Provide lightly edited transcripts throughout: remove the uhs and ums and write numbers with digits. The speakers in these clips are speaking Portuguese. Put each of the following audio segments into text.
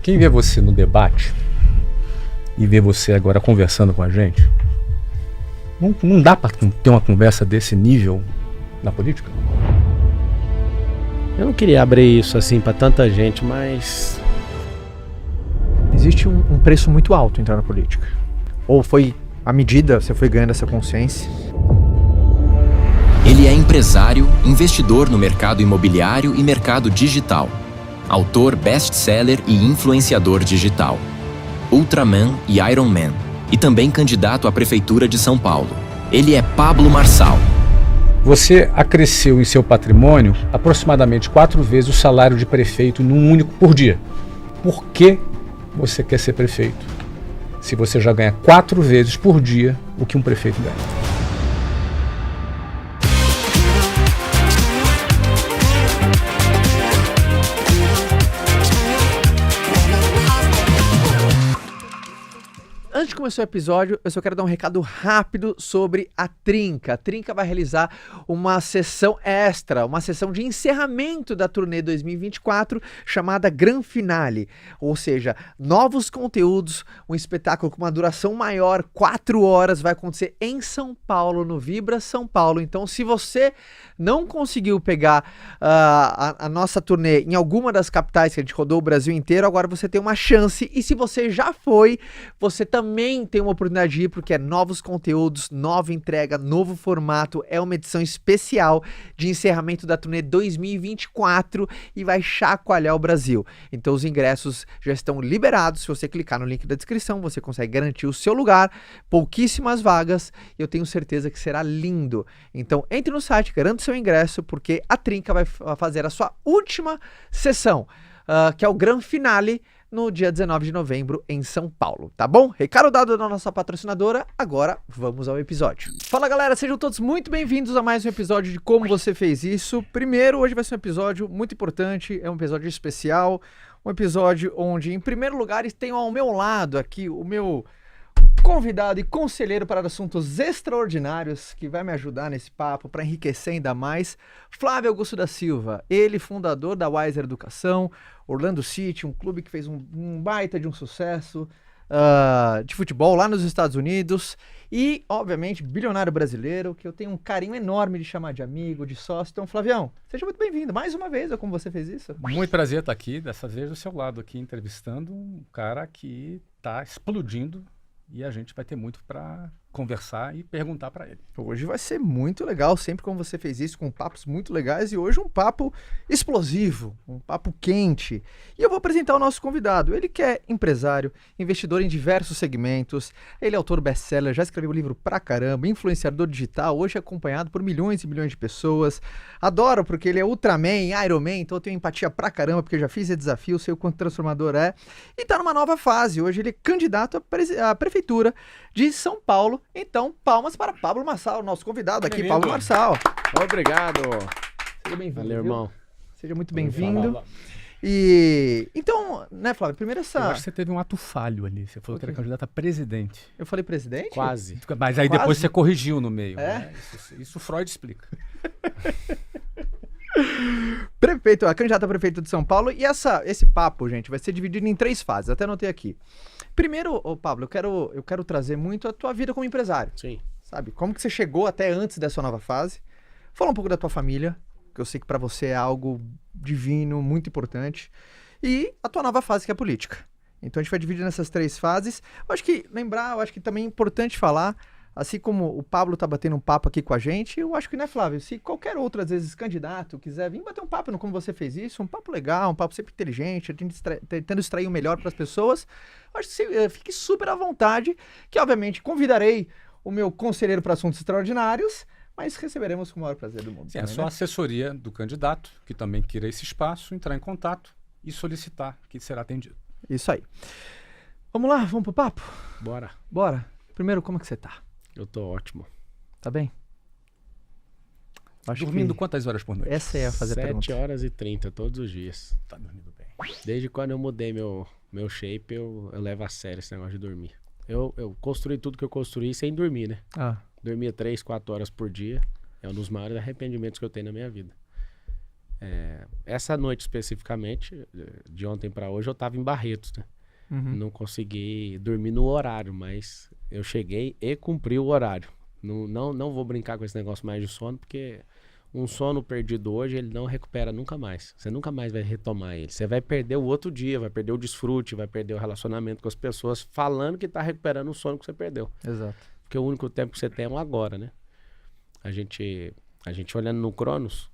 Quem vê você no debate e vê você agora conversando com a gente, não dá para ter uma conversa desse nível na política? Eu não queria abrir isso assim para tanta gente, mas... Existe um preço muito alto entrar na política. Ou foi à medida você foi ganhando essa consciência? Ele é empresário, investidor no mercado imobiliário e mercado digital. Autor best-seller e influenciador digital. Ultraman e Iron Man. E também candidato à Prefeitura de São Paulo. Ele é Pablo Marçal. Você acresceu em seu patrimônio aproximadamente 4 vezes o salário de prefeito num único por dia. Por que você quer ser prefeito, se você já ganha 4 vezes por dia o que um prefeito ganha? Antes de começar o episódio, eu só quero dar um recado rápido sobre a Trinca. A Trinca vai realizar uma sessão extra, uma sessão de encerramento da turnê 2024, chamada Gran Finale. Ou seja, novos conteúdos, um espetáculo com uma duração maior, 4 horas, vai acontecer em São Paulo, no Vibra São Paulo. Então, se você não conseguiu pegar a nossa turnê em alguma das capitais que a gente rodou o Brasil inteiro, agora você tem uma chance. E se você já foi, você também tem uma oportunidade de ir, porque é novos conteúdos, nova entrega, novo formato, é uma edição especial de encerramento da turnê 2024 e vai chacoalhar o Brasil. Então os ingressos já estão liberados, se você clicar no link da descrição, você consegue garantir o seu lugar, pouquíssimas vagas, e eu tenho certeza que será lindo. Então entre no site, garanta o seu ingresso, porque a Trinca vai fazer a sua última sessão, que é o Gran Finale, no dia 19 de novembro em São Paulo, tá bom? Recado dado da nossa patrocinadora, agora vamos ao episódio. Fala galera, sejam todos muito bem-vindos a mais um episódio de Como Você Fez Isso. Primeiro, hoje vai ser um episódio muito importante, é um episódio especial, um episódio onde, em primeiro lugar, tenho ao meu lado aqui o meu convidado e conselheiro para assuntos extraordinários, que vai me ajudar nesse papo para enriquecer ainda mais, Flávio Augusto da Silva, ele fundador da Wiser Educação, Orlando City, um clube que fez um baita de um sucesso de futebol lá nos Estados Unidos e, obviamente, bilionário brasileiro, que eu tenho um carinho enorme de chamar de amigo, de sócio. Então, Flavião, seja muito bem-vindo mais uma vez, Como Você Fez Isso. Muito prazer estar aqui, dessa vez do seu lado aqui, entrevistando um cara que está explodindo. E a gente vai ter muito para conversar e perguntar para ele. Hoje vai ser muito legal, sempre como você fez isso, com papos muito legais. E hoje um papo explosivo, um papo quente. E eu vou apresentar o nosso convidado. Ele que é empresário, investidor em diversos segmentos. Ele é autor best-seller, já escreveu livro pra caramba, influenciador digital, hoje é acompanhado por milhões e milhões de pessoas. Adoro porque ele é Ultraman, Iron Man, então eu tenho empatia pra caramba, porque eu já fiz esse desafio, sei o quanto transformador é. E tá numa nova fase. Hoje ele é candidato à Prefeitura de São Paulo. Então, palmas para Pablo Marçal, nosso convidado aqui, Pablo Marçal. Obrigado. Seja bem-vindo. Valeu, irmão. Seja muito bem-vindo. E então, né, Flávio, primeiro essa... Eu acho que você teve um ato falho ali, você falou que era candidato a presidente. Eu falei presidente? Quase. Mas aí depois você corrigiu no meio. É? Né? Isso Freud explica. Prefeito, a candidata a prefeito de São Paulo. E esse papo, gente, vai ser dividido em 3 fases. Até anotei aqui. Primeiro, Pablo, eu quero trazer muito a tua vida como empresário. Sim. Sabe? Como que você chegou até antes dessa nova fase? Fala um pouco da tua família, que eu sei que pra você é algo divino, muito importante. E a tua nova fase, que é a política. Então a gente vai dividir nessas 3 fases. Eu acho que também é importante falar, assim como o Pablo tá batendo um papo aqui com a gente, eu acho que, né, Flávio, se qualquer outro, às vezes, candidato quiser vir bater um papo no Como Você Fez Isso, um papo legal, um papo sempre inteligente, tentando extrair o melhor para as pessoas, eu acho que você fique super à vontade, que, obviamente, convidarei o meu conselheiro para assuntos extraordinários, mas receberemos com o maior prazer do mundo. Sim, também, é só a né? assessoria do candidato, que também queira esse espaço, entrar em contato e solicitar que será atendido. Isso aí. Vamos lá, vamos pro papo? Bora. Bora. Primeiro, como que você tá? Eu tô ótimo. Tá bem? Acho Dormindo que quantas horas por noite? essa é a fazer a 7 pergunta. horas e 30 todos os dias. Tá dormindo bem. Desde quando eu mudei meu shape, eu levo a sério esse negócio de dormir. Eu construí tudo que eu construí sem dormir, né? Dormia 3, 4 horas por dia. É um dos maiores arrependimentos que eu tenho na minha vida. Essa noite especificamente, de ontem para hoje, eu tava em Barretos, né? Não consegui dormir no horário, mas eu cheguei e cumpri o horário. Não vou brincar com esse negócio mais de sono, porque um sono perdido hoje, ele não recupera nunca mais. Você nunca mais vai retomar ele. Você vai perder o outro dia, vai perder o desfrute, vai perder o relacionamento com as pessoas, falando que tá recuperando o sono que você perdeu. Exato. Porque o único tempo que você tem é o agora, né? A gente olhando no Cronos,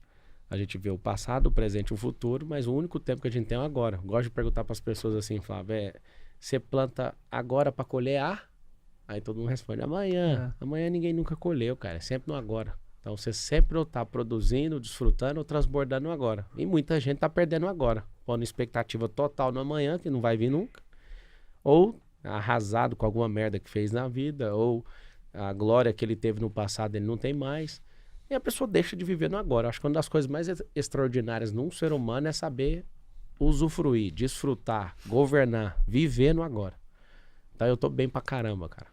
a gente vê o passado, o presente e o futuro, mas o único tempo que a gente tem é o agora. Eu gosto de perguntar para as pessoas assim, Flávio, você planta agora para colher Aí todo mundo responde, amanhã. Amanhã ninguém nunca colheu, cara, é sempre no agora. Então você sempre ou tá produzindo, desfrutando ou transbordando no agora. E muita gente tá perdendo agora, pondo expectativa total no amanhã, que não vai vir nunca. Ou arrasado com alguma merda que fez na vida, ou a glória que ele teve no passado ele não tem mais. E a pessoa deixa de viver no agora. Acho que uma das coisas mais extraordinárias num ser humano é saber usufruir, desfrutar, governar, viver no agora. Então eu tô bem pra caramba, cara.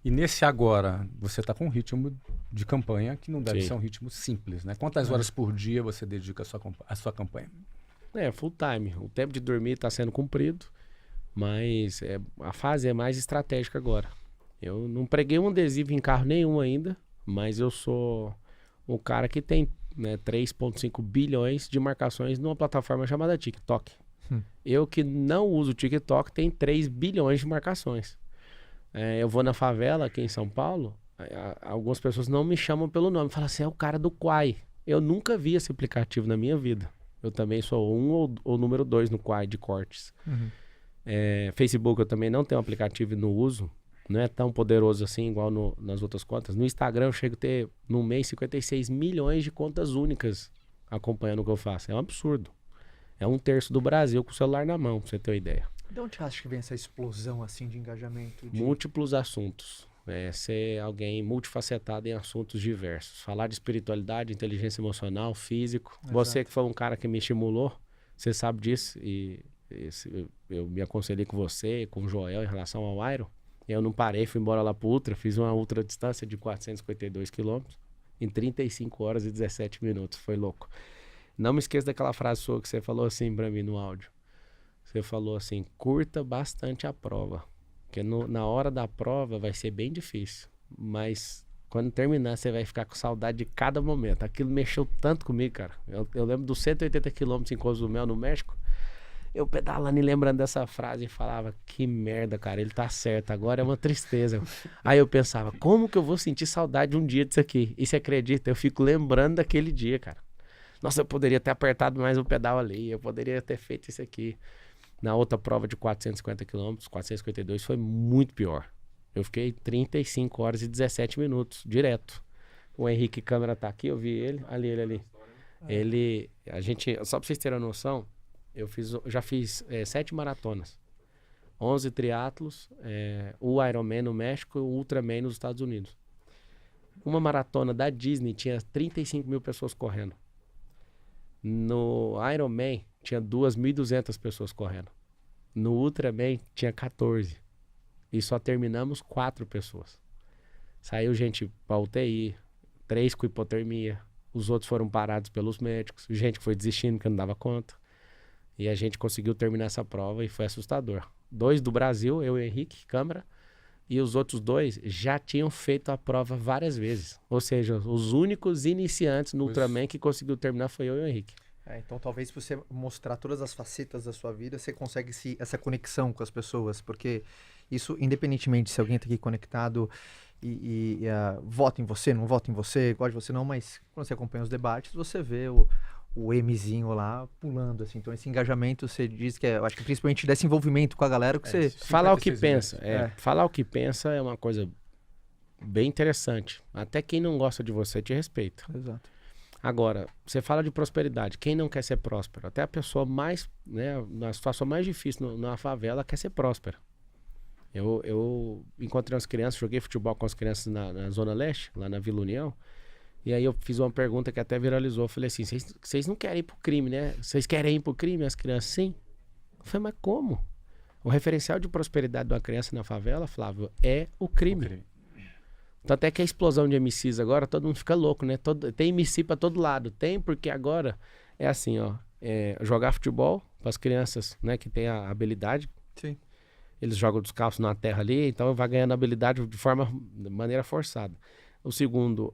E nesse agora, você tá com um ritmo de campanha que não deve ser um ritmo simples, né? Quantas horas por dia você dedica à sua campanha? Full time. O tempo de dormir tá sendo cumprido, mas a fase é mais estratégica agora. Eu não preguei um adesivo em carro nenhum ainda, mas eu sou o cara que tem 3,5 bilhões de marcações numa plataforma chamada TikTok. Eu que não uso o TikTok tem 3 bilhões de marcações. Eu vou na favela aqui em São Paulo, algumas pessoas não me chamam pelo nome, falam assim, é o cara do Quai. Eu nunca vi esse aplicativo na minha vida. Eu também sou ou número 2 no Quai de cortes. Facebook eu também não tenho aplicativo e não uso. Não é tão poderoso assim, igual nas outras contas. No Instagram eu chego a ter, no mês, 56 milhões de contas únicas acompanhando o que eu faço. É um absurdo. É 1/3 do Brasil com o celular na mão, pra você ter uma ideia. De onde você acha que vem essa explosão assim de engajamento? Múltiplos assuntos. Ser alguém multifacetado em assuntos diversos. Falar de espiritualidade, inteligência emocional, físico. Exato. Você que foi um cara que me estimulou, você sabe disso. Eu me aconselhei com você, com o Joel em relação ao Iron. Eu não parei, fui embora lá pro Ultra, fiz uma ultra distância de 452 quilômetros em 35 horas e 17 minutos. Foi louco. Não me esqueça daquela frase sua que você falou assim pra mim no áudio. Você falou assim, curta bastante a prova. Porque na hora da prova vai ser bem difícil. Mas quando terminar, você vai ficar com saudade de cada momento. Aquilo mexeu tanto comigo, cara. Eu lembro dos 180 quilômetros em Cozumel, no México. Eu pedalando e lembrando dessa frase e falava, que merda, cara, ele tá certo, agora é uma tristeza. Aí eu pensava, como que eu vou sentir saudade um dia disso aqui? E você acredita? Eu fico lembrando daquele dia, cara. Nossa, eu poderia ter apertado mais o pedal ali, eu poderia ter feito isso aqui. Na outra prova de 450 quilômetros, 452, foi muito pior. Eu fiquei 35 horas e 17 minutos, direto. O Henrique Câmara tá aqui, eu vi ele, ali. Só pra vocês terem a noção, eu já fiz 7 maratonas, 11 triatlos, o Ironman no México e o Ultraman nos Estados Unidos. Uma maratona da Disney tinha 35 mil pessoas correndo. No Ironman tinha 2.200 pessoas correndo. No Ultraman tinha 14. E só terminamos 4 pessoas. Saiu gente pra UTI, 3 com hipotermia. Os outros foram parados pelos médicos. Gente que foi desistindo porque não dava conta. E a gente conseguiu terminar essa prova e foi assustador. 2 do Brasil, eu e o Henrique Câmara, e os outros 2 já tinham feito a prova várias vezes. Ou seja, os únicos iniciantes no Ultraman que conseguiu terminar foi eu e o Henrique. Então talvez você mostrar todas as facetas da sua vida, você consegue essa conexão com as pessoas, porque isso, independentemente se alguém está aqui conectado e vota em você, não vota em você, gosta de você não, mas quando você acompanha os debates, você vê o Mzinho lá pulando, assim. Então esse engajamento, você diz que eu acho que principalmente desse envolvimento com a galera que você... Falar o que pensa, falar o que pensa é uma coisa bem interessante. Até quem não gosta de você te respeita. Exato. Agora, você fala de prosperidade, quem não quer ser próspero? Até a pessoa mais, na situação mais difícil na favela quer ser próspera. Eu encontrei umas crianças, joguei futebol com as crianças na Zona Leste, lá na Vila União. E aí eu fiz uma pergunta que até viralizou. Eu falei assim, vocês não querem ir pro crime, né? Vocês querem ir pro crime? As crianças, sim. Eu falei, mas como? O referencial de prosperidade de uma criança na favela, Flávio, é o crime. Tanto é que a explosão de MCs agora, todo mundo fica louco, né? Tem MC pra todo lado. Tem porque agora É assim, ó. Jogar futebol para as crianças, né, que tem a habilidade. Sim. Eles jogam descalço na terra ali, então vai ganhando habilidade de maneira forçada. O segundo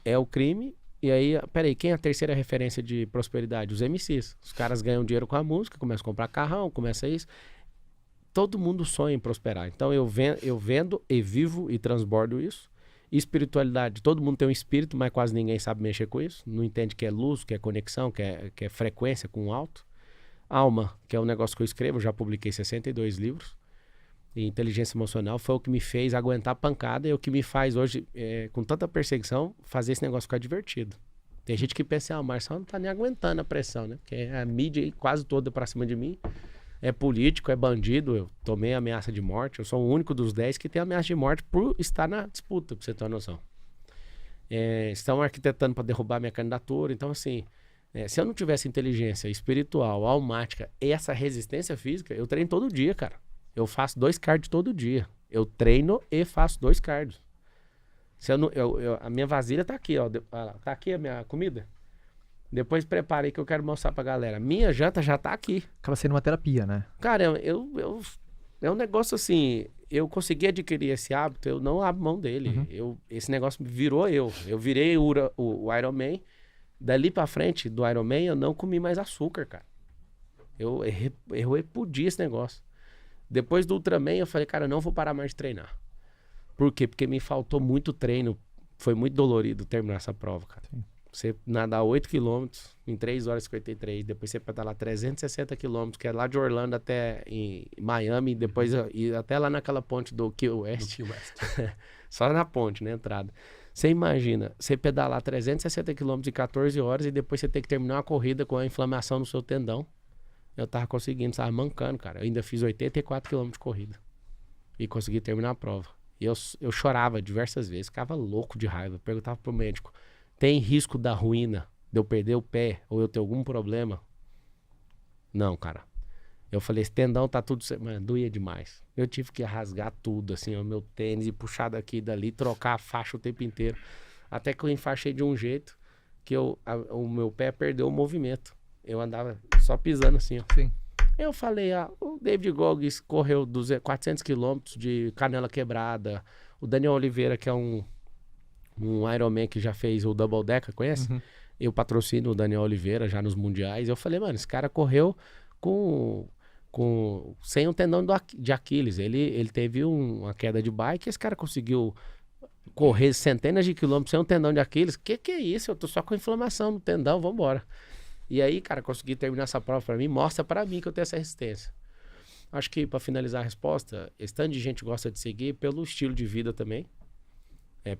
é o crime. E aí, peraí, quem é a terceira referência de prosperidade? Os MCs. Os caras ganham dinheiro com a música, começam a comprar carrão, começa isso. Todo mundo sonha em prosperar. Então eu vendo e vivo e transbordo isso. Espiritualidade, todo mundo tem um espírito, mas quase ninguém sabe mexer com isso. Não entende que é luz, que é conexão, que é frequência com o alto. Alma, que é um negócio que eu escrevo, já publiquei 62 livros. E inteligência emocional foi o que me fez aguentar a pancada e o que me faz hoje, com tanta perseguição, fazer esse negócio ficar divertido. Tem gente que pensa, o Marçal não tá nem aguentando a pressão, né? Porque a mídia aí, quase toda pra cima de mim. É político, é bandido, eu tomei ameaça de morte. Eu sou o único dos 10 que tem ameaça de morte por estar na disputa, pra você ter uma noção. Estão arquitetando para derrubar minha candidatura. Então, assim, se eu não tivesse inteligência espiritual, almática e essa resistência física, eu treino todo dia, cara. Eu faço 2 cardio todo dia. Eu treino e faço 2 cardios. A minha vasilha tá aqui, ó. Tá aqui a minha comida. Depois prepare aí que eu quero mostrar pra galera. Minha janta já tá aqui. Acaba sendo uma terapia, né? Cara, é um negócio assim... Eu consegui adquirir esse hábito, eu não abro mão dele. Esse negócio virou eu. Eu virei o Iron Man. Dali pra frente do Iron Man, eu não comi mais açúcar, cara. Eu repudi esse negócio. Depois do Ultraman, eu falei, cara, eu não vou parar mais de treinar. Por quê? Porque me faltou muito treino. Foi muito dolorido terminar essa prova, cara. Sim. Você nadar 8 km em 3 horas e 53, depois você pedalar 360 km, que é lá de Orlando até em Miami, depois ir até lá naquela ponte do Key West. Só na ponte, na entrada. Você imagina, você pedalar 360 km em 14 horas e depois você ter que terminar uma corrida com a inflamação no seu tendão. Eu tava conseguindo, tava mancando, cara. Eu ainda fiz 84 km de corrida. E consegui terminar a prova. E eu chorava diversas vezes, ficava louco de raiva. Perguntava pro médico, tem risco da ruína, de eu perder o pé, ou eu ter algum problema? Não, cara. Eu falei, esse tendão tá tudo... Mano, doía demais. Eu tive que rasgar tudo, assim, o meu tênis, e puxar daqui e dali, trocar a faixa o tempo inteiro. Até que eu enfaixei de um jeito que o meu pé perdeu o movimento. Eu andava só pisando assim, ó. Sim. Eu falei, o David Goggins correu 400 quilômetros de canela quebrada. O Daniel Oliveira, que é um Ironman que já fez o Double Decker, conhece? Eu patrocino o Daniel Oliveira já nos mundiais. Eu falei, mano, esse cara correu sem um tendão de Aquiles. Ele teve uma queda de bike e esse cara conseguiu correr centenas de quilômetros sem um tendão de Aquiles. Que é isso? Eu tô só com inflamação no tendão, vambora. E aí, cara, consegui terminar essa prova pra mim, mostra pra mim que eu tenho essa resistência. Acho que pra finalizar a resposta, esse tanto de gente gosta de seguir pelo estilo de vida também,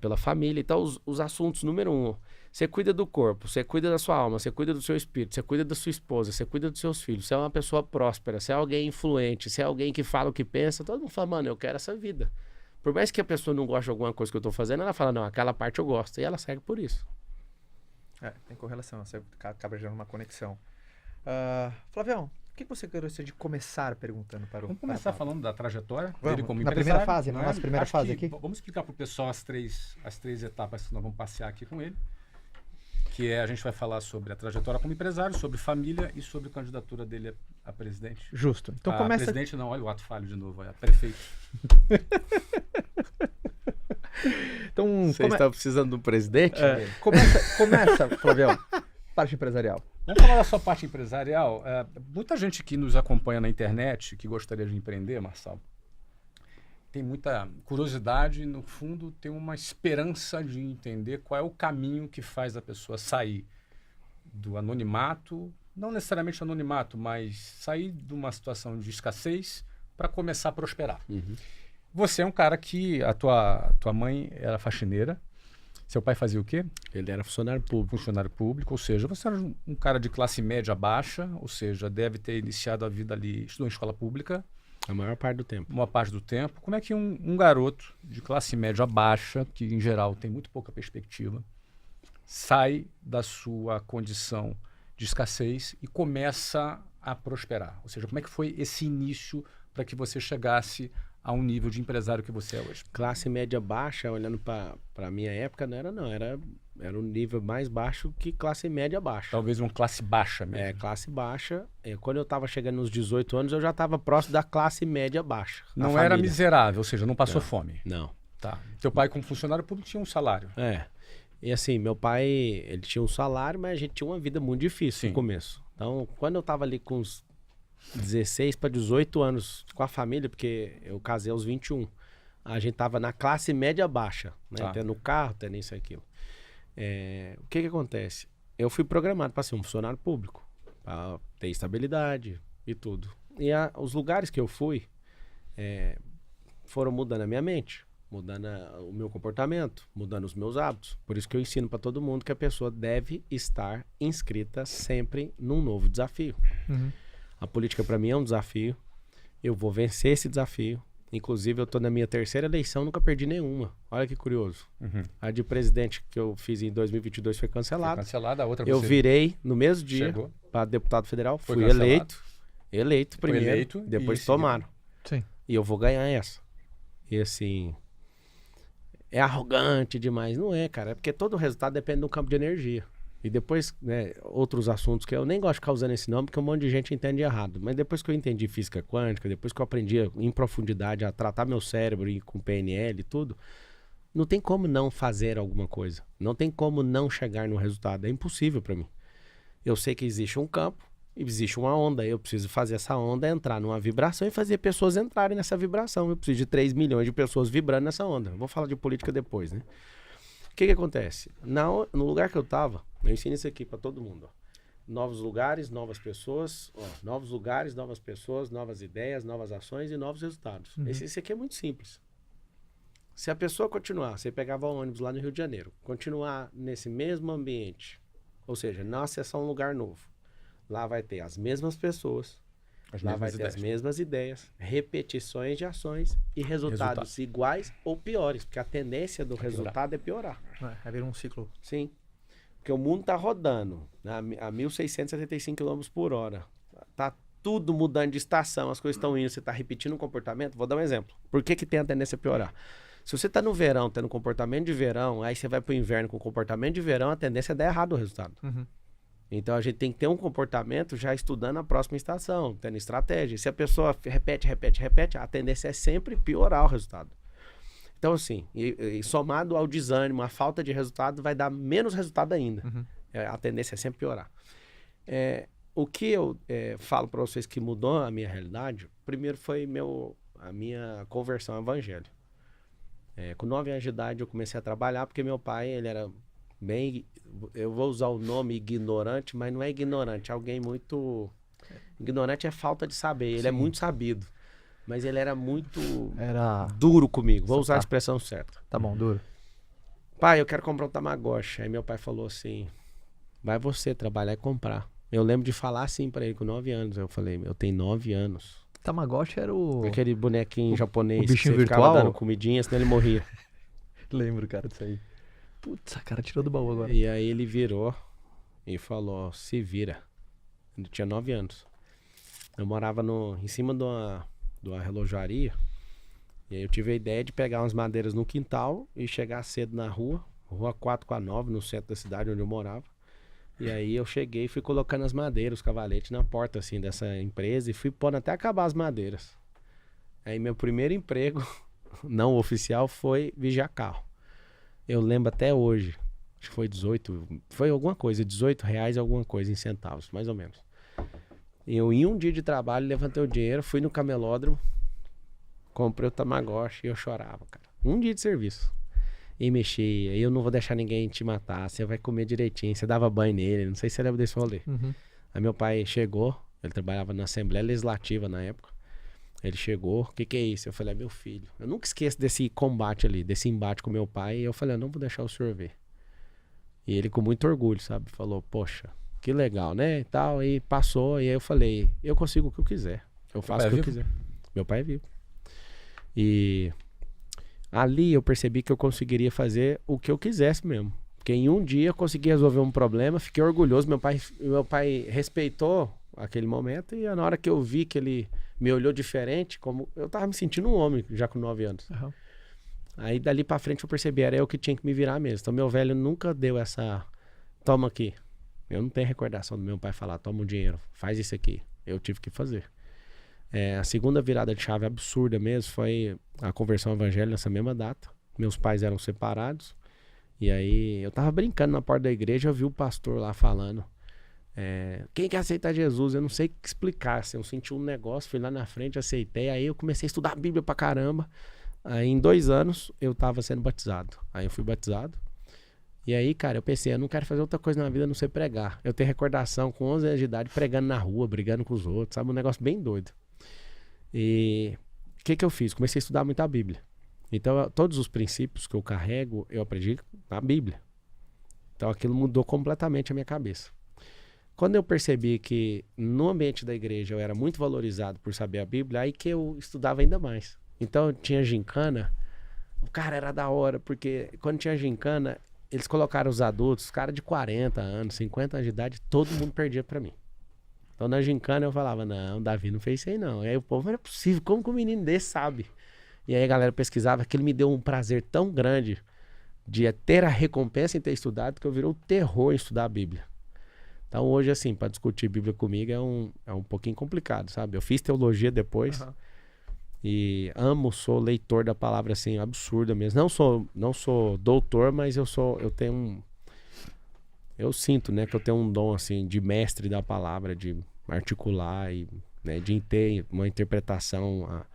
pela família. Então, os assuntos, número 1, você cuida do corpo, você cuida da sua alma, você cuida do seu espírito, você cuida da sua esposa, você cuida dos seus filhos, você é uma pessoa próspera, você é alguém influente, você é alguém que fala o que pensa, todo mundo fala, mano, eu quero essa vida. Por mais que a pessoa não goste de alguma coisa que eu tô fazendo, ela fala, não, aquela parte eu gosto, e ela segue por isso. Tem correlação, você acaba gerando uma conexão. Flavião, o que você gostaria de começar perguntando para o... Vamos começar falando da trajetória dele como na empresário. Primeira fase, na nossa primeira fase aqui. Vamos explicar para o pessoal as três etapas que nós vamos passear aqui com ele. Que a gente vai falar sobre a trajetória como empresário, sobre família e sobre a candidatura dele a presidente. Justo. Então começa... Presidente não, olha o ato falho de novo, é prefeito. Então, você está precisando de um presidente? Começa, Flavião, parte empresarial. Vamos falar da sua parte empresarial. Muita gente que nos acompanha na internet, que gostaria de empreender, Marçal, tem muita curiosidade e, no fundo, tem uma esperança de entender qual é o caminho que faz a pessoa sair do anonimato, não necessariamente anonimato, mas sair de uma situação de escassez para começar a prosperar. Você é um cara que a tua mãe era faxineira, seu pai fazia o quê? Ele era funcionário público. Funcionário público, ou seja, você era um cara de classe média baixa, ou seja, deve ter iniciado a vida ali, estudou em escola pública. A maior parte do tempo. Uma parte do tempo. Como é que um garoto de classe média baixa, que em geral tem muito pouca perspectiva, sai da sua condição de escassez e começa a prosperar? Ou seja, como é que foi esse início para que você chegasse a um nível de empresário que você é hoje? Classe média baixa, olhando para a minha época, não era Era um nível mais baixo que classe média baixa. Talvez uma classe baixa mesmo. É, classe baixa. Quando eu tava chegando nos 18 anos, eu já tava próximo da classe média baixa. Não era miserável, ou seja, não passou fome. Não. Tá. Teu pai, como funcionário público, tinha um salário. E assim, meu pai, ele tinha um salário, mas a gente tinha uma vida muito difícil no começo. Então, quando eu tava ali com uns 16 para 18 anos com a família, porque eu casei aos 21, a gente tava na classe média baixa, né? Tendo carro, tendo isso e aquilo. O que acontece? Eu fui programado para ser um funcionário público, para ter estabilidade e tudo. E os lugares que eu fui foram mudando a minha mente, mudando o meu comportamento, mudando os meus hábitos. Por isso que eu ensino para todo mundo que a pessoa deve estar inscrita sempre num novo desafio. A política para mim é um desafio. Eu vou vencer esse desafio. Inclusive, eu tô na minha terceira eleição, nunca perdi nenhuma. Olha que curioso. A de presidente que eu fiz em 2022 foi cancelada. A outra eu virei no mesmo dia para deputado federal. Fui eleito primeiro, depois tomaram. Sim. E eu vou ganhar essa. E assim, é arrogante demais. Não é, cara. É porque todo o resultado depende do campo de energia. E depois, né, outros assuntos que eu nem gosto de ficar usando esse nome, porque um monte de gente entende errado. Mas depois que eu entendi física quântica, depois que eu aprendi em profundidade a tratar meu cérebro e com PNL e tudo, não tem como não fazer alguma coisa. Não tem como não chegar no resultado. É impossível para mim. Eu sei que existe um campo, existe uma onda. Eu preciso fazer essa onda entrar numa vibração e fazer pessoas entrarem nessa vibração. Eu preciso de 3 milhões de pessoas vibrando nessa onda. Eu vou falar de política depois, né? O que acontece? No lugar que eu tava, eu ensino isso aqui para todo mundo. Ó. Novos lugares, novas pessoas. Novos lugares, novas pessoas, novas ideias, novas ações e novos resultados. Esse aqui é muito simples. Se a pessoa continuar, você pegava o ônibus lá no Rio de Janeiro, continuar nesse mesmo ambiente, ou seja, não acessar um lugar novo, lá vai ter as mesmas pessoas, lá vai ter as mesmas ideias, repetições de ações e resultados iguais ou piores, porque a tendência do resultado é piorar. Vai virar um ciclo. Sim. Porque o mundo está rodando a 1.675 km por hora. Tá tudo mudando de estação, as coisas estão indo, você está repetindo um comportamento. Vou dar um exemplo. Por que tem a tendência a piorar? Se você está no verão, tendo comportamento de verão, aí você vai para o inverno com comportamento de verão, a tendência é dar errado o resultado. Então a gente tem que ter um comportamento já estudando a próxima estação, tendo estratégia. Se a pessoa repete, a tendência é sempre piorar o resultado. Então assim, e somado ao desânimo, a falta de resultado, vai dar menos resultado ainda. A tendência é sempre piorar. O que eu falo para vocês que mudou a minha realidade, primeiro foi a minha conversão ao evangelho. Com 9 anos de idade eu comecei a trabalhar porque meu pai, ele era bem, eu vou usar o nome ignorante, mas não é ignorante, alguém muito... Ignorante é falta de saber, ele é muito sabido. Mas ele era muito duro comigo, vou usar a expressão certa. Tá bom, duro. Pai, eu quero comprar um Tamagotchi. Aí meu pai falou assim, vai você trabalhar e comprar. Eu lembro de falar assim pra ele com 9 anos. Eu falei, eu tenho 9 anos. Tamagotchi era o... Aquele bonequinho japonês o bichinho que você virtual? ficava dando comidinha, senão ele morria. Lembro, cara, disso aí. Putz, a cara tirou do baú agora. E aí ele virou e falou, se vira. Eu tinha 9 anos. Eu morava em cima de uma relojaria. E aí eu tive a ideia de pegar umas madeiras no quintal e chegar cedo na rua 4 com a 9, no centro da cidade onde eu morava. E aí eu cheguei e fui colocando as madeiras, os cavaletes na porta assim dessa empresa e fui pondo até acabar as madeiras. Aí meu primeiro emprego não oficial foi vigiar carro. Eu lembro até hoje, acho que foi 18, foi alguma coisa, R$18 alguma coisa em centavos, mais ou menos. Eu em um dia de trabalho levantei o dinheiro, fui no camelódromo, comprei o Tamagotchi e eu chorava, cara. Um dia de serviço. E mexia, eu não vou deixar ninguém te matar, você vai comer direitinho, você dava banho nele, não sei se você lembra desse rolê. Aí meu pai chegou, ele trabalhava na Assembleia Legislativa na época, ele chegou, o que é isso? Eu falei, é meu filho. Eu nunca esqueço desse combate ali, desse embate com meu pai, e eu falei, eu não vou deixar o senhor ver. E ele com muito orgulho, sabe, falou, poxa, que legal, né, e tal, e passou, e aí eu falei, eu consigo o que eu quiser, eu faço o que eu quiser. Meu pai é vivo. E... ali eu percebi que eu conseguiria fazer o que eu quisesse mesmo. Porque em um dia eu consegui resolver um problema, fiquei orgulhoso. Meu pai respeitou aquele momento e na hora que eu vi que ele me olhou diferente, como eu tava me sentindo um homem já com 9 anos. Aí dali pra frente eu percebi, era eu que tinha que me virar mesmo. Então meu velho nunca deu essa, toma aqui. Eu não tenho recordação do meu pai falar, toma o dinheiro, faz isso aqui. Eu tive que fazer. A segunda virada de chave absurda mesmo foi a conversão ao evangelho nessa mesma data. Meus pais eram separados. E aí eu tava brincando na porta da igreja, eu vi o pastor lá falando. Quem quer aceitar Jesus? Eu não sei o que explicar. Assim, eu senti um negócio, fui lá na frente, aceitei. Aí eu comecei a estudar a Bíblia pra caramba. Aí em 2 anos eu tava sendo batizado. Aí eu fui batizado. E aí, cara, eu pensei, eu não quero fazer outra coisa na vida a não ser pregar. Eu tenho recordação com 11 anos de idade, pregando na rua, brigando com os outros, sabe? Um negócio bem doido. E o que eu fiz? Comecei a estudar muito a Bíblia. Então, todos os princípios que eu carrego, eu aprendi na Bíblia. Então, aquilo mudou completamente a minha cabeça. Quando eu percebi que no ambiente da igreja eu era muito valorizado por saber a Bíblia, aí que eu estudava ainda mais. Então, tinha gincana, o cara era da hora, porque quando tinha gincana, eles colocaram os adultos, os caras de 40 anos, 50 anos de idade, todo mundo perdia pra mim. Então, na gincana eu falava, não, Davi não fez isso aí não. E aí o povo, não é possível, como que um menino desse sabe? E aí a galera pesquisava, aquilo me deu um prazer tão grande de ter a recompensa em ter estudado, que eu virou terror em estudar a Bíblia. Então hoje, assim, para discutir Bíblia comigo é um pouquinho complicado, sabe? Eu fiz teologia depois e sou leitor da palavra, assim, absurda mesmo. Não sou doutor, mas eu sinto, né, que eu tenho um dom, assim, de mestre da palavra, de articular e, né, de ter uma interpretação,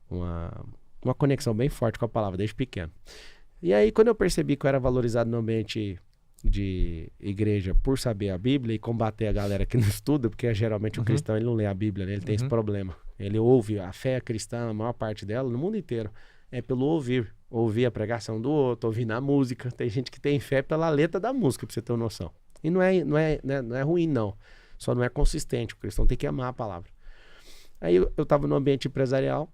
uma conexão bem forte com a palavra, desde pequeno. E aí, quando eu percebi que eu era valorizado no ambiente de igreja por saber a Bíblia e combater a galera que não estuda, porque geralmente o cristão ele não lê a Bíblia, né? Ele tem esse problema. Ele ouve a fé cristã, a maior parte dela, no mundo inteiro, é pelo ouvir a pregação do outro, ouvir na música. Tem gente que tem fé pela letra da música, pra você ter uma noção. E não é ruim, não. Só não é consistente. O cristão tem que amar a palavra. Aí eu tava no ambiente empresarial,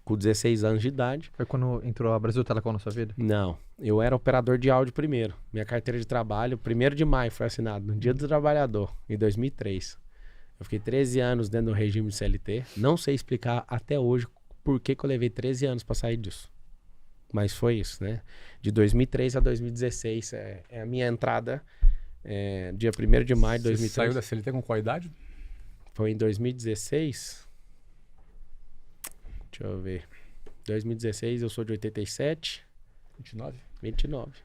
com 16 anos de idade. Foi quando entrou a Brasil Telecom na sua vida? Não, eu era operador de áudio primeiro. Minha carteira de trabalho, 1º de maio foi assinado, no Dia do Trabalhador, em 2003. Eu fiquei 13 anos dentro do regime de CLT. Não sei explicar até hoje por que eu levei 13 anos para sair disso. Mas foi isso, né? De 2003 a 2016 é a minha entrada, dia 1º de maio de 2003. Você saiu da CLT com qual idade? Foi em 2016... Deixa eu ver. 2016, eu sou de 87. 29.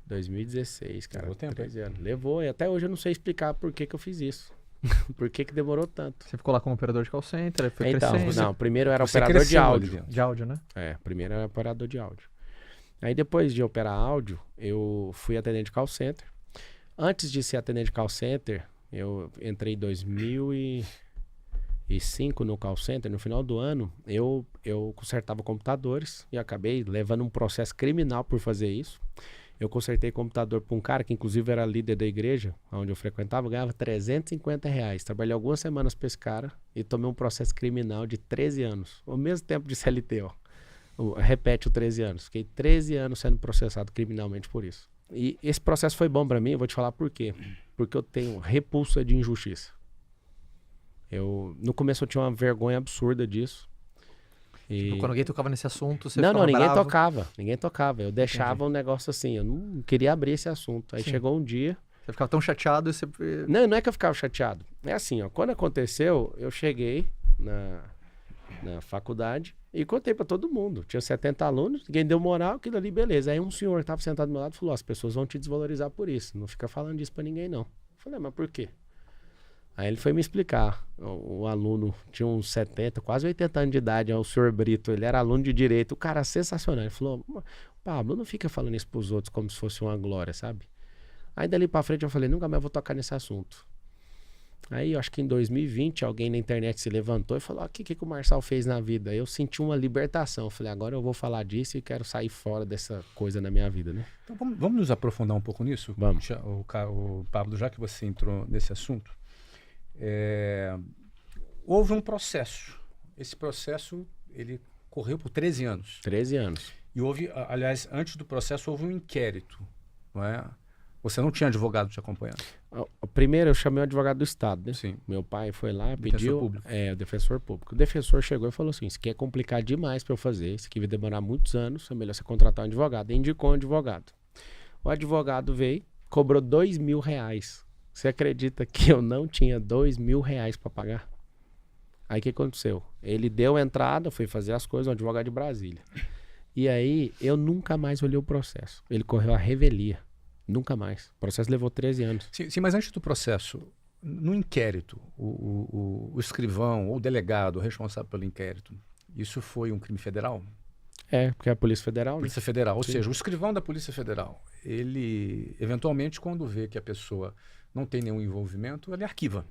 2016, cara. Levou tempo, 13 anos. Levou, e até hoje eu não sei explicar por que eu fiz isso. Por que demorou tanto. Você ficou lá como operador de call center, foi crescendo. Não, primeiro era operador de áudio. De áudio, né? Primeiro era operador de áudio. Aí depois de operar áudio, eu fui atendente de call center. Antes de ser atendente de call center, eu entrei em 2005 no call center. No final do ano, eu consertava computadores e acabei levando um processo criminal por fazer isso. Eu consertei computador para um cara que inclusive era líder da igreja, onde eu frequentava, ganhava R$350. Trabalhei algumas semanas para esse cara e tomei um processo criminal de 13 anos. O mesmo tempo de CLT, ó. Repete o 13 anos. Fiquei 13 anos sendo processado criminalmente por isso. E esse processo foi bom para mim, eu vou te falar por quê. Porque eu tenho repulsa de injustiça. No começo eu tinha uma vergonha absurda disso. Tipo, quando alguém tocava nesse assunto, você Não, ninguém bravo. tocava. Eu deixava um negócio assim, eu não queria abrir esse assunto. Aí chegou um dia... Você ficava tão chateado e você... Não é que eu ficava chateado. É assim, ó, quando aconteceu, eu cheguei na faculdade e contei pra todo mundo. Tinha 70 alunos, ninguém deu moral, aquilo ali, beleza. Aí um senhor que tava sentado do meu lado falou, as pessoas vão te desvalorizar por isso. Não fica falando disso pra ninguém, não. Eu falei, mas por quê? Aí ele foi me explicar. O aluno tinha uns 70, quase 80 anos de idade, o senhor Brito, ele era aluno de direito, o cara sensacional. Ele falou, Pablo, não fica falando isso pros outros como se fosse uma glória, sabe? Aí dali pra frente eu falei, nunca mais vou tocar nesse assunto. Aí eu acho que em 2020 alguém na internet se levantou e falou, o que o Marçal fez na vida? Eu senti uma libertação. Eu falei, agora eu vou falar disso e quero sair fora dessa coisa na minha vida, né? Então vamos nos aprofundar um pouco nisso? Vamos. O Pablo, já que você entrou nesse assunto, houve um processo. Esse processo, ele correu por 13 anos. 13 anos. E houve, aliás, antes do processo, houve um inquérito, não é? Você não tinha advogado te acompanhando? Primeiro eu chamei o advogado do Estado, né? Sim. Meu pai foi lá, Defensor pediu... público. O defensor público. O defensor chegou e falou assim, isso aqui é complicado demais pra eu fazer, isso aqui vai demorar muitos anos, é melhor você contratar um advogado. E indicou um advogado. O advogado veio, cobrou R$2.000. Você acredita que eu não tinha R$2.000 pra pagar? Aí o que aconteceu? Ele deu a entrada, foi fazer as coisas, um advogado de Brasília. E aí eu nunca mais olhei o processo. Ele correu a revelia. Nunca mais. O processo levou 13 anos. Sim, mas antes do processo, no inquérito, o escrivão ou o delegado responsável pelo inquérito, isso foi um crime federal? Porque é a Polícia Federal, né? Polícia Federal, ou Sim. seja, o escrivão da Polícia Federal, ele, eventualmente, quando vê que a pessoa não tem nenhum envolvimento, ele arquiva.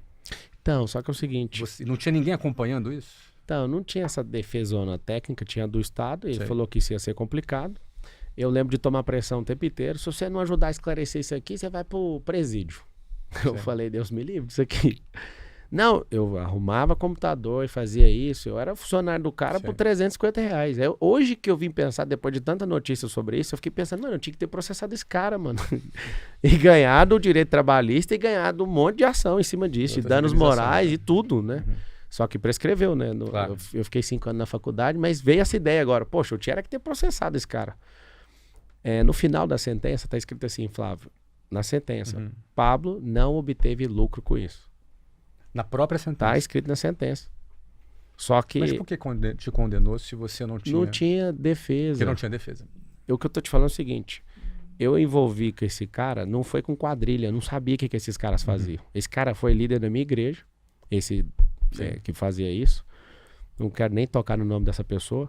Então, só que é o seguinte... Não tinha ninguém acompanhando isso? Então, não tinha essa defesona técnica, tinha do Estado, ele Sei. falou que isso ia ser complicado. Eu lembro de tomar pressão o tempo inteiro. Se você não ajudar a esclarecer isso aqui, você vai pro presídio. Eu falei, Deus me livre disso aqui. Não, eu arrumava computador e fazia isso. Eu era funcionário do cara por R$350. Hoje que eu vim pensar, depois de tanta notícia sobre isso, eu fiquei pensando, mano, eu tinha que ter processado esse cara, mano. E ganhado o direito trabalhista e ganhado um monte de ação em cima disso. E danos morais e tudo, né? Só que prescreveu, né? Claro. Eu fiquei 5 anos na faculdade, mas veio essa ideia agora. Poxa, eu tinha que ter processado esse cara. No final da sentença, tá escrito assim, Flávio, na sentença, Pablo não obteve lucro com isso. Na própria sentença? Tá escrito na sentença. Só que... Mas por que te condenou se você não tinha... Não tinha defesa. Porque não tinha defesa. O que eu tô te falando é o seguinte, eu envolvi com esse cara, não foi com quadrilha, eu não sabia o que esses caras faziam. Esse cara foi líder da minha igreja, que fazia isso. Não quero nem tocar no nome dessa pessoa.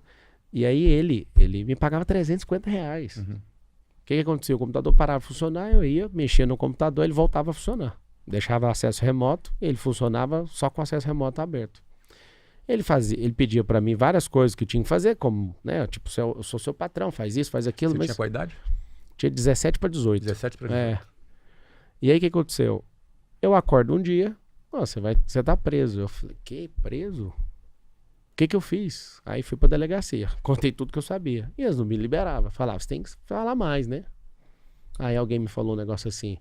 E aí ele me pagava R$350. O que acontecia? O computador parava de funcionar, eu ia, mexia no computador, ele voltava a funcionar. Deixava acesso remoto, ele funcionava só com acesso remoto aberto. Ele pedia pra mim várias coisas que tinha que fazer, como, né, tipo, eu sou seu patrão, faz isso, faz aquilo. Você Mas tinha qual idade? tinha 17 para 18. 17 para 18. E aí o que aconteceu? Eu acordo um dia, você tá preso. Eu falei, que preso? O que eu fiz? Aí fui pra delegacia, contei tudo que eu sabia. E eles não me liberavam. Falavam, você tem que falar mais, né? Aí alguém me falou um negócio assim,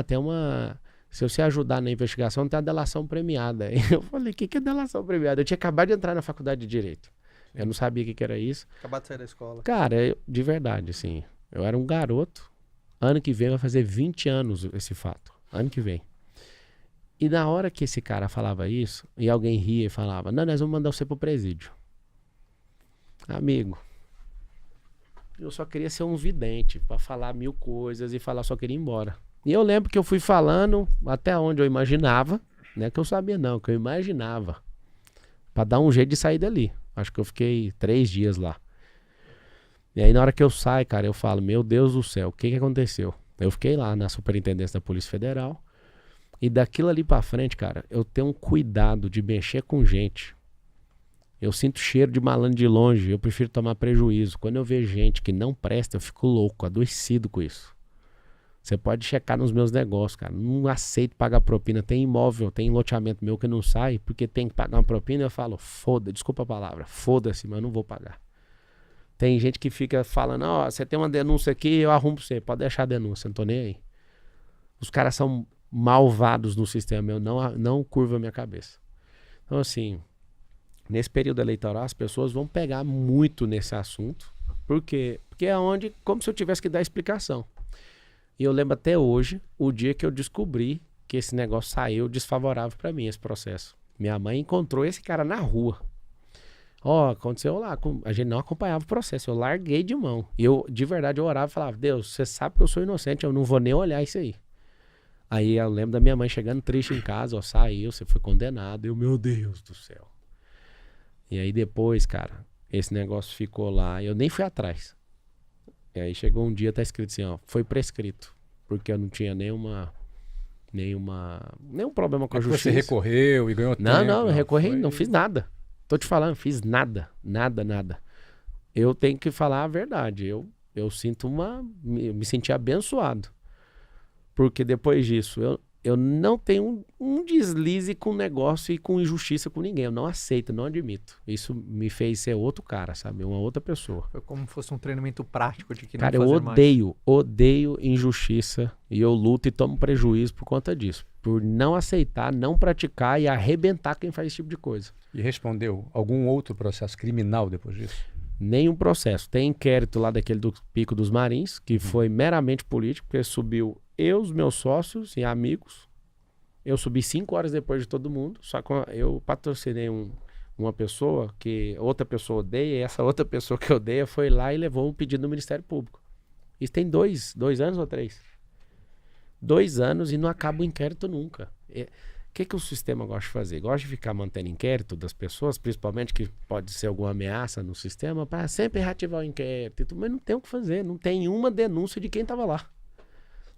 tem uma... Se você ajudar na investigação, tem a delação premiada. Aí eu falei, o que é delação premiada? Eu tinha acabado de entrar na faculdade de Direito. Eu não sabia o que era isso. Acabado de sair da escola. Cara, de verdade, assim, eu era um garoto. Ano que vem vai fazer 20 anos esse fato. Ano que vem. E na hora que esse cara falava isso, e alguém ria e falava, não, nós vamos mandar você pro presídio. Amigo, eu só queria ser um vidente, pra falar 1000 coisas e falar só queria ir embora. E eu lembro que eu fui falando até onde eu imaginava, não é que eu sabia não, que eu imaginava, pra dar um jeito de sair dali. Acho que eu fiquei 3 dias lá. E aí na hora que eu saio, cara, eu falo, meu Deus do céu, o que aconteceu? Eu fiquei lá na Superintendência da Polícia Federal, e daquilo ali pra frente, cara, eu tenho um cuidado de mexer com gente. Eu sinto cheiro de malandro de longe, eu prefiro tomar prejuízo. Quando eu vejo gente que não presta, eu fico louco, adoecido com isso. Você pode checar nos meus negócios, cara. Não aceito pagar propina. Tem imóvel, tem loteamento meu que não sai, porque tem que pagar uma propina. Eu falo, desculpa a palavra, foda-se, mas eu não vou pagar. Tem gente que fica falando, você tem uma denúncia aqui, eu arrumo pra você. Pode deixar a denúncia, não tô nem aí. Os caras são malvados no sistema, eu não curvo a minha cabeça. Então, assim, nesse período eleitoral, as pessoas vão pegar muito nesse assunto. Por quê? Porque é onde, como se eu tivesse que dar explicação. E eu lembro até hoje, o dia que eu descobri que esse negócio saiu desfavorável pra mim, esse processo. Minha mãe encontrou esse cara na rua. Aconteceu lá, a gente não acompanhava o processo, eu larguei de mão. E eu, de verdade, eu orava e falava, Deus, você sabe que eu sou inocente, eu não vou nem olhar isso aí. Aí eu lembro da minha mãe chegando triste em casa, saiu, você foi condenado. Eu, meu Deus do céu. E aí depois, cara, esse negócio ficou lá, eu nem fui atrás. E aí chegou um dia, tá escrito assim, foi prescrito. Porque eu não tinha nenhum problema com a justiça. Você recorreu e ganhou tempo? Não, eu recorri, não fiz nada. Tô te falando, fiz nada. Eu tenho que falar a verdade. Eu sinto me senti abençoado. Porque depois disso, eu não tenho um deslize com negócio e com injustiça com ninguém. Eu não aceito, não admito. Isso me fez ser outro cara, sabe? Uma outra pessoa. Foi como se fosse um treinamento prático de que não Cara, eu fazer mais. odeio injustiça e eu luto e tomo prejuízo por conta disso. Por não aceitar, não praticar e arrebentar quem faz esse tipo de coisa. E respondeu algum outro processo criminal depois disso? Nenhum processo. Tem inquérito lá daquele do Pico dos Marins, que foi meramente político, porque subiu eu, os meus sócios e amigos. Eu subi 5 horas depois de todo mundo, só que eu patrocinei uma pessoa que outra pessoa odeia, e essa outra pessoa que odeia foi lá e levou um pedido no Ministério Público. Isso tem 2 anos ou 3? 2 anos e não acaba o inquérito nunca. O que o sistema gosta de fazer? Gosta de ficar mantendo inquérito das pessoas, principalmente que pode ser alguma ameaça no sistema, para sempre reativar o inquérito. Mas não tem o que fazer, não tem uma denúncia de quem estava lá.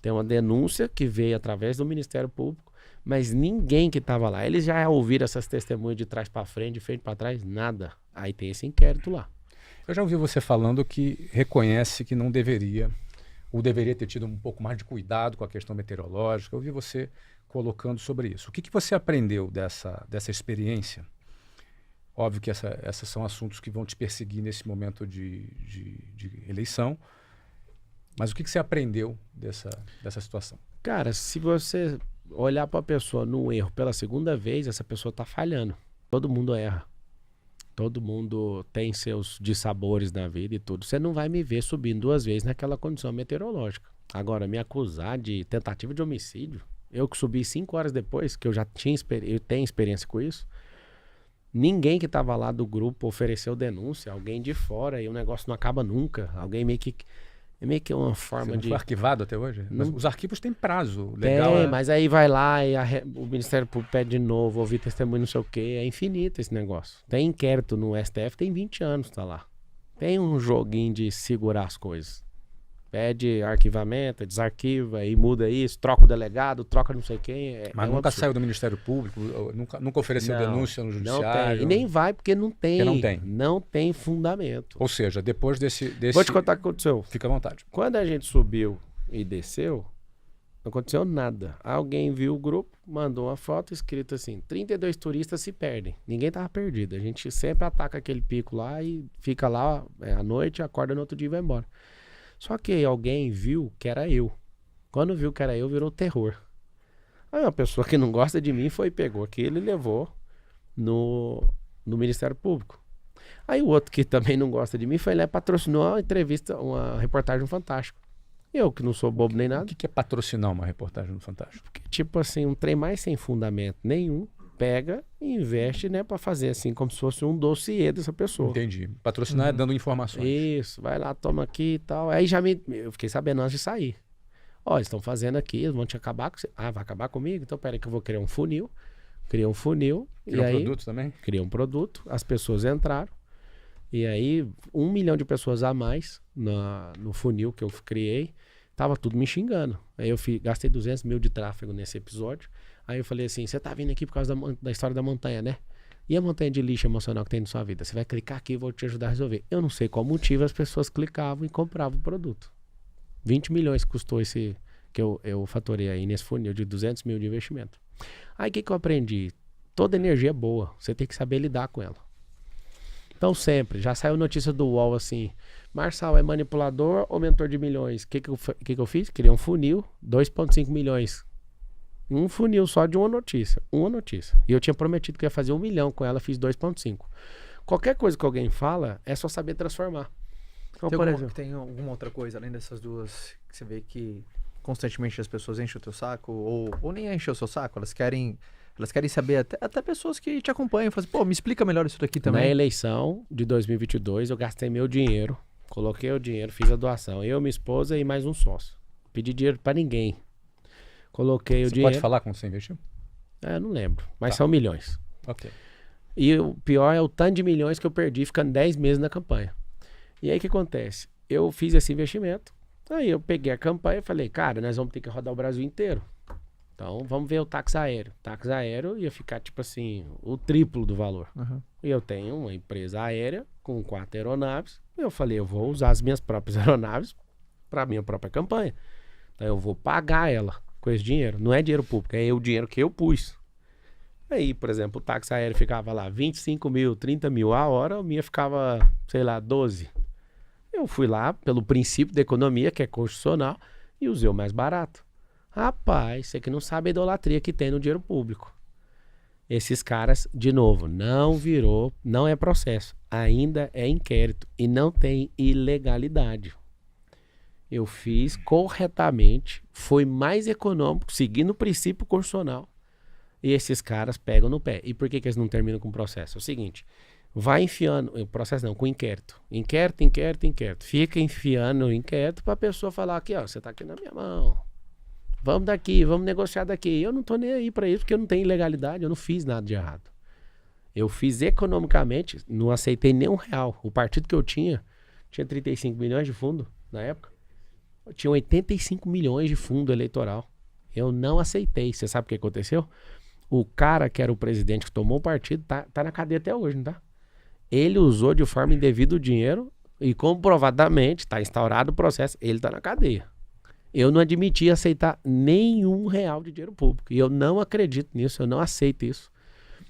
Tem uma denúncia que veio através do Ministério Público, mas ninguém que estava lá. Eles já ouviram essas testemunhas de trás para frente, de frente para trás, nada. Aí tem esse inquérito lá. Eu já ouvi você falando que reconhece que não deveria, ou deveria ter tido um pouco mais de cuidado com a questão meteorológica. Eu ouvi você colocando sobre isso. O que você aprendeu dessa experiência? Óbvio que essas são assuntos que vão te perseguir nesse momento de eleição, mas o que você aprendeu dessa situação? Cara, se você olhar para a pessoa no erro pela segunda vez, essa pessoa está falhando. Todo mundo erra. Todo mundo tem seus dissabores na vida e tudo. Você não vai me ver subindo 2 vezes naquela condição meteorológica. Agora, me acusar de tentativa de homicídio, eu que subi 5 horas depois, que eu já tinha eu tenho experiência com isso, ninguém que estava lá do grupo ofereceu denúncia, alguém de fora, e o negócio não acaba nunca. Alguém meio que uma forma Você não de... foi arquivado até hoje? Não. Mas os arquivos têm prazo legal. Tem, mas aí vai lá e o Ministério Público pede de novo, ouvir testemunho, não sei o quê. É infinito esse negócio. Tem inquérito no STF, tem 20 anos, tá lá. Tem um joguinho de segurar as coisas. Pede arquivamento, desarquiva e muda isso, troca o delegado, troca não sei quem. Mas nunca saiu do Ministério Público, nunca ofereceu denúncia no Não Judiciário. tem. E nem vai porque não tem. Porque não tem. Não tem fundamento. Ou seja, depois desse... Vou te contar o que aconteceu. Fica à vontade. Quando a gente subiu e desceu, não aconteceu nada. Alguém viu o grupo, mandou uma foto escrita assim: 32 turistas se perdem. Ninguém tava perdido. A gente sempre ataca aquele pico lá e fica lá à noite, acorda no outro dia e vai embora. Só que alguém viu que era eu. Quando viu que era eu, virou terror. Aí uma pessoa que não gosta de mim foi e pegou aquilo e levou no Ministério Público. Aí o outro que também não gosta de mim foi lá e patrocinou uma entrevista, uma reportagem no Fantástico. Eu que não sou bobo nem nada. O que é patrocinar uma reportagem no Fantástico? Porque tipo assim, um trem mais sem fundamento nenhum, pega e investe, né, pra fazer assim, como se fosse um dossiê dessa pessoa. Entendi. Patrocinar é dando informações. Isso, vai lá, toma aqui e tal. Aí eu fiquei sabendo antes de sair. Ó, eles estão fazendo aqui, eles vão te acabar com você. Ah, vai acabar comigo? Então peraí que eu vou criar um funil. Criei um funil. Criou e aí, produto também? Criei um produto, as pessoas entraram. E aí, 1 milhão de pessoas a mais no funil que eu criei, tava tudo me xingando. Aí eu gastei 200 mil de tráfego nesse episódio. Aí eu falei assim: você tá vindo aqui por causa da história da montanha, né? E a montanha de lixo emocional que tem na sua vida? Você vai clicar aqui e vou te ajudar a resolver. Eu não sei qual motivo as pessoas clicavam e compravam o produto. 20 milhões custou esse que eu fatorei aí nesse funil de 200 mil de investimento. Aí o que eu aprendi? Toda energia é boa, você tem que saber lidar com ela. Então sempre, já saiu notícia do UOL assim: Marçal é manipulador ou mentor de milhões? O que eu fiz? Criei um funil, 2,5 milhões. Um funil só de uma notícia. E eu tinha prometido que ia fazer 1 milhão com ela, fiz 2,5. Qualquer coisa que alguém fala, é só saber transformar. Então, por exemplo, tem alguma outra coisa, além dessas duas, que você vê que constantemente as pessoas enchem o teu saco, ou nem enchem o seu saco, elas querem saber, até pessoas que te acompanham, falam assim: pô, me explica melhor isso daqui também. Na eleição de 2022, eu gastei meu dinheiro, coloquei o dinheiro, fiz a doação. Eu, minha esposa e mais um sócio. Pedi dinheiro pra ninguém. Coloquei o dinheiro. Você pode falar quando você investiu? Eu não lembro, mas Tá. são milhões. Ok. E o pior é o tanto de milhões que eu perdi ficando 10 meses na campanha. E aí o que acontece? Eu fiz esse investimento, aí eu peguei a campanha e falei: cara, nós vamos ter que rodar o Brasil inteiro. Então vamos ver o táxi aéreo. O táxi aéreo ia ficar tipo assim, o triplo do valor. Uhum. E eu tenho uma empresa aérea com 4 aeronaves. E eu falei: eu vou usar as minhas próprias aeronaves para minha própria campanha. Então eu vou pagar ela. com esse dinheiro. Não é dinheiro público, é o dinheiro que eu pus. Aí, por exemplo, o táxi aéreo ficava lá 25 mil, 30 mil a hora, a minha ficava, sei lá, 12. Eu fui lá pelo princípio da economia, que é constitucional, e usei o mais barato. Rapaz, você que não sabe a idolatria que tem no dinheiro público. Esses caras, de novo, não virou, não é processo, ainda é inquérito e não tem ilegalidade. Eu fiz corretamente, foi mais econômico, seguindo o princípio constitucional. E esses caras pegam no pé. E por que eles não terminam com o processo? É o seguinte, vai enfiando, o processo não, com inquérito. Inquérito. Fica enfiando o inquérito pra pessoa falar aqui, ó, você tá aqui na minha mão. Vamos daqui, vamos negociar daqui. Eu não tô nem aí pra isso, porque eu não tenho ilegalidade, eu não fiz nada de errado. Eu fiz economicamente, não aceitei nem R$1. O partido que eu tinha 35 milhões de fundo na época. Eu tinha 85 milhões de fundo eleitoral. Eu não aceitei. Você sabe o que aconteceu? O cara que era o presidente que tomou o partido tá na cadeia até hoje, não tá? Ele usou de forma indevida o dinheiro e comprovadamente, tá instaurado o processo, ele tá na cadeia. Eu não admiti aceitar nenhum R$1 de dinheiro público. E eu não acredito nisso, eu não aceito isso.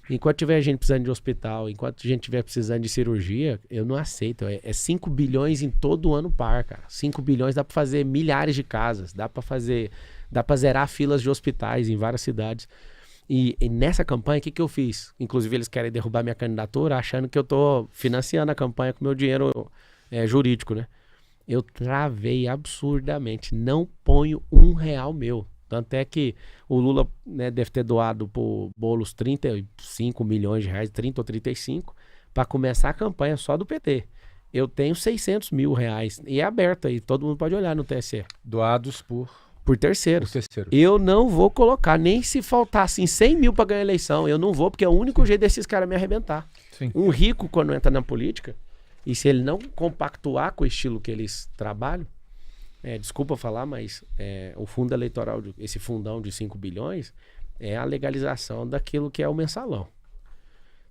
Enquanto tiver gente precisando de hospital, enquanto gente tiver precisando de cirurgia, eu não aceito. É 5 bilhões em todo ano par, cara. 5 bilhões dá pra fazer milhares de casas, dá pra zerar filas de hospitais em várias cidades. E nessa campanha, o que eu fiz? Inclusive, eles querem derrubar minha candidatura, achando que eu tô financiando a campanha com meu dinheiro jurídico, né? Eu travei absurdamente. Não ponho R$1 meu. Tanto é que o Lula, né, deve ter doado por bolos 35 milhões de reais, 30 ou 35, para começar a campanha só do PT. Eu tenho 600 mil reais. E é aberto aí, todo mundo pode olhar no TSE. Doados por terceiros. Eu não vou colocar, nem se faltar assim 100 mil para ganhar a eleição. Eu não vou, porque é o único jeito desses caras me arrebentar. Sim. Um rico, quando entra na política, e se ele não compactuar com o estilo que eles trabalham, desculpa falar, mas o fundo eleitoral, esse fundão de 5 bilhões, é a legalização daquilo que é o mensalão.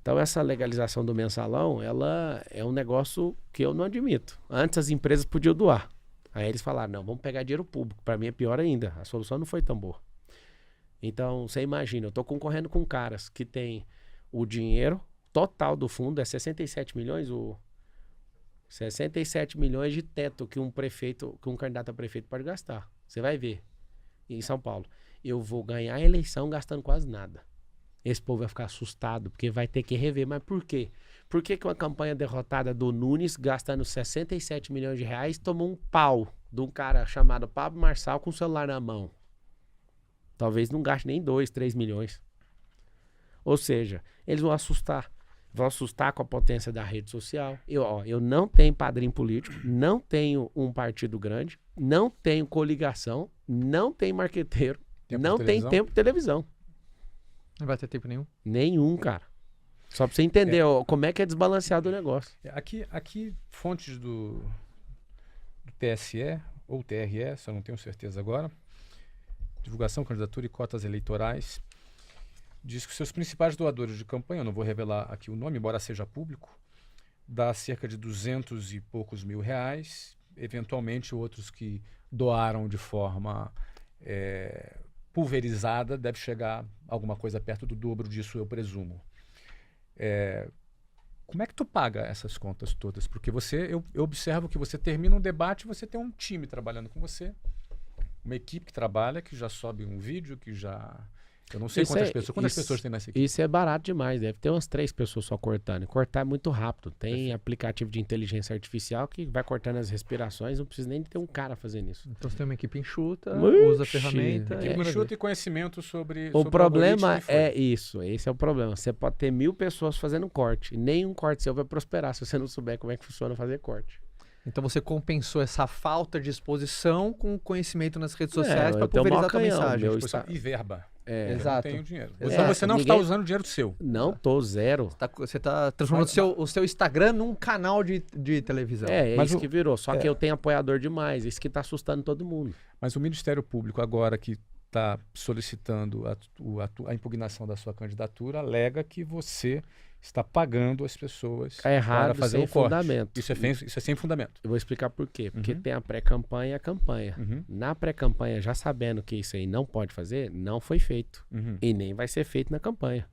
Então essa legalização do mensalão, ela é um negócio que eu não admito. Antes as empresas podiam doar. Aí eles falaram, não, vamos pegar dinheiro público. Para mim é pior ainda. A solução não foi tão boa. Então, você imagina, eu estou concorrendo com caras que têm o dinheiro total do fundo, é 67 milhões, 67 milhões de teto que um candidato a prefeito pode gastar. Você vai ver. Em São Paulo. Eu vou ganhar a eleição gastando quase nada. Esse povo vai ficar assustado, porque vai ter que rever. Mas por quê? Por que uma campanha derrotada do Nunes, gastando 67 milhões de reais, tomou um pau de um cara chamado Pablo Marçal com o celular na mão? Talvez não gaste nem 2, 3 milhões. Ou seja, eles vão assustar. Vão assustar com a potência da rede social. Eu não tenho padrinho político, não tenho um partido grande, não tenho coligação, não tenho marqueteiro, não tenho tempo de televisão. Não vai ter tempo nenhum? Nenhum, cara. Só pra você entender como é que é desbalanceado o negócio. Aqui fontes do TSE ou TRE, só não tenho certeza agora, divulgação, candidatura e cotas eleitorais, diz que os seus principais doadores de campanha, eu não vou revelar aqui o nome, embora seja público, dá cerca de 200 e poucos mil reais, eventualmente outros que doaram de forma pulverizada, deve chegar alguma coisa perto do dobro disso, eu presumo. Como é que tu paga essas contas todas? Porque eu observo que você termina um debate e você tem um time trabalhando com você, uma equipe que trabalha, que já sobe um vídeo, que já... Eu não sei quantas pessoas tem nessa equipe. Isso é barato demais, deve ter umas 3 pessoas só cortando. Cortar é muito rápido. Tem aplicativo de inteligência artificial que vai cortando as respirações, não precisa nem ter um cara fazendo isso. Então você tem uma equipe enxuta, usa a ferramenta. Equipe enxuta e conhecimento sobre o problema é isso, esse é o problema. Você pode ter 1000 pessoas fazendo corte, e nenhum corte seu vai prosperar se você não souber como é que funciona fazer corte. Então você compensou essa falta de exposição com conhecimento nas redes sociais para pulverizar a tua mensagem. E verba. Exato. Eu não tenho dinheiro. Então você não está usando dinheiro seu. Não, tô zero. Você está transformando o seu Instagram num canal de televisão. Mas isso que virou. Só que eu tenho apoiador demais. Isso que está assustando todo mundo. Mas o Ministério Público, agora que está solicitando a impugnação da sua candidatura, alega que você está pagando as pessoas É errado, para fazer sem o corte. fundamento. Isso é sem fundamento. Eu vou explicar por quê. Porque Uhum. tem a pré-campanha e a campanha. Uhum. Na pré-campanha, já sabendo que isso aí não pode fazer, não foi feito. Uhum. E nem vai ser feito na campanha.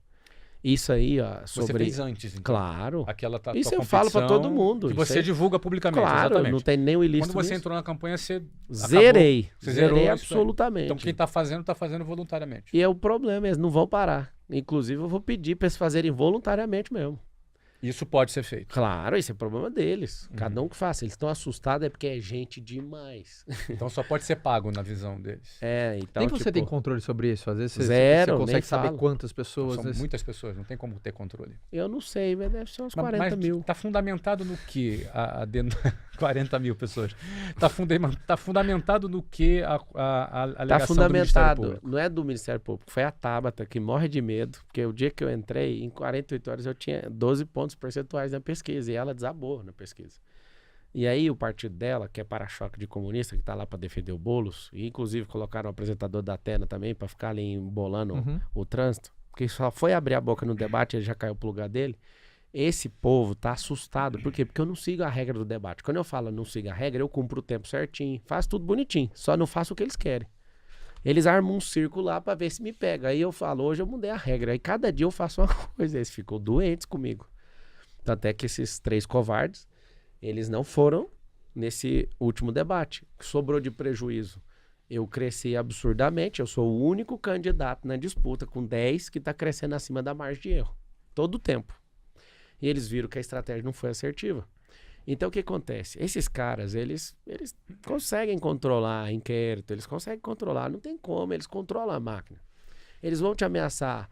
Isso aí, ó, Você sobre... fez antes, então. Claro. Aquela Isso tua eu falo pra competição todo mundo. Que Isso você aí- divulga publicamente, Claro, exatamente. não tem nenhum ilícito Quando você nisso. entrou na campanha, você Zerei. acabou, você zerou Zerei isso aí. absolutamente. Então quem está fazendo voluntariamente. E é o problema, eles não vão parar. Inclusive, eu vou pedir para eles fazerem voluntariamente mesmo. Isso pode ser feito. Claro, esse é o problema deles. Uhum. Cada um que faça. Eles estão assustados é porque é gente demais. Então só pode ser pago na visão deles. Então, Nem você tipo, tem controle sobre isso. Às vezes você, Zero, você consegue nem saber falo. quantas pessoas. São né? muitas pessoas, não tem como ter controle. eu não sei, mas deve ser uns 40 mil. Está fundamentado no que 40 mil pessoas? Está fundamentado no que a Tá alegação do Ministério fundamentado, Público? não é do Ministério Público, foi a Tabata que morre de medo, porque o dia que eu entrei, em 48 horas eu tinha 12 pontos percentuais na pesquisa, e ela desabou na pesquisa. E aí o partido dela, que é para-choque de comunista, que tá lá para defender o Boulos, e inclusive colocaram o apresentador da Atena também, para ficar ali embolando Uhum. o trânsito, porque só foi abrir a boca no debate e ele já caiu pro lugar dele. Esse povo tá assustado. Por quê? Porque eu não sigo a regra do debate. Quando eu falo não sigo a regra, eu cumpro o tempo certinho, faço tudo bonitinho, só não faço o que eles querem. Eles armam um círculo lá pra ver se me pega. Aí eu falo, hoje eu mudei a regra. Aí cada dia eu faço uma coisa. Eles ficam doentes comigo. Tanto é que esses 3 covardes, eles não foram nesse último debate. O que sobrou de prejuízo? Eu cresci absurdamente. Eu sou o único candidato na disputa com 10 que tá crescendo acima da margem de erro. Todo o tempo. E eles viram que a estratégia não foi assertiva. Então, o que acontece? Esses caras, eles conseguem controlar inquérito, eles conseguem controlar, não tem como, eles controlam a máquina. Eles vão te ameaçar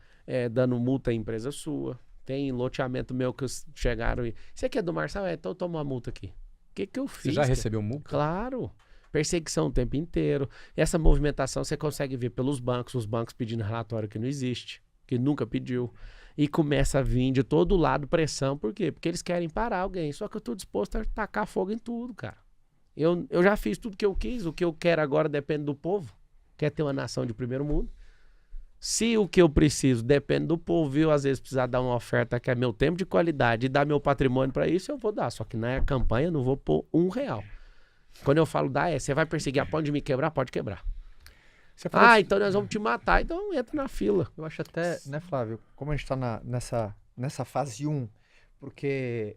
dando multa em empresa sua. Tem loteamento meu que chegaram e... Você quer do Marçal? Então toma uma multa aqui. O que eu fiz? Você já cara? recebeu multa? Claro. Perseguição o tempo inteiro. Essa movimentação você consegue ver pelos bancos, os bancos pedindo relatório que não existe, que nunca pediu. E começa a vir de todo lado pressão. Por quê? Porque eles querem parar alguém. Só que eu tô disposto a tacar fogo em tudo, cara. Eu já fiz tudo que eu quis. O que eu quero agora depende do povo. Quer ter uma nação de primeiro mundo. Se o que eu preciso depende do povo, eu às vezes precisar dar uma oferta que é meu tempo de qualidade e dar meu patrimônio para isso, eu vou dar. Só que na campanha eu não vou pôr R$1. Quando eu falo dar, você vai perseguir a ponto de me quebrar? Pode quebrar. Você falou Então nós vamos te matar. Então entra na fila. Eu acho até, né, Flávio, como a gente tá nessa fase 1, porque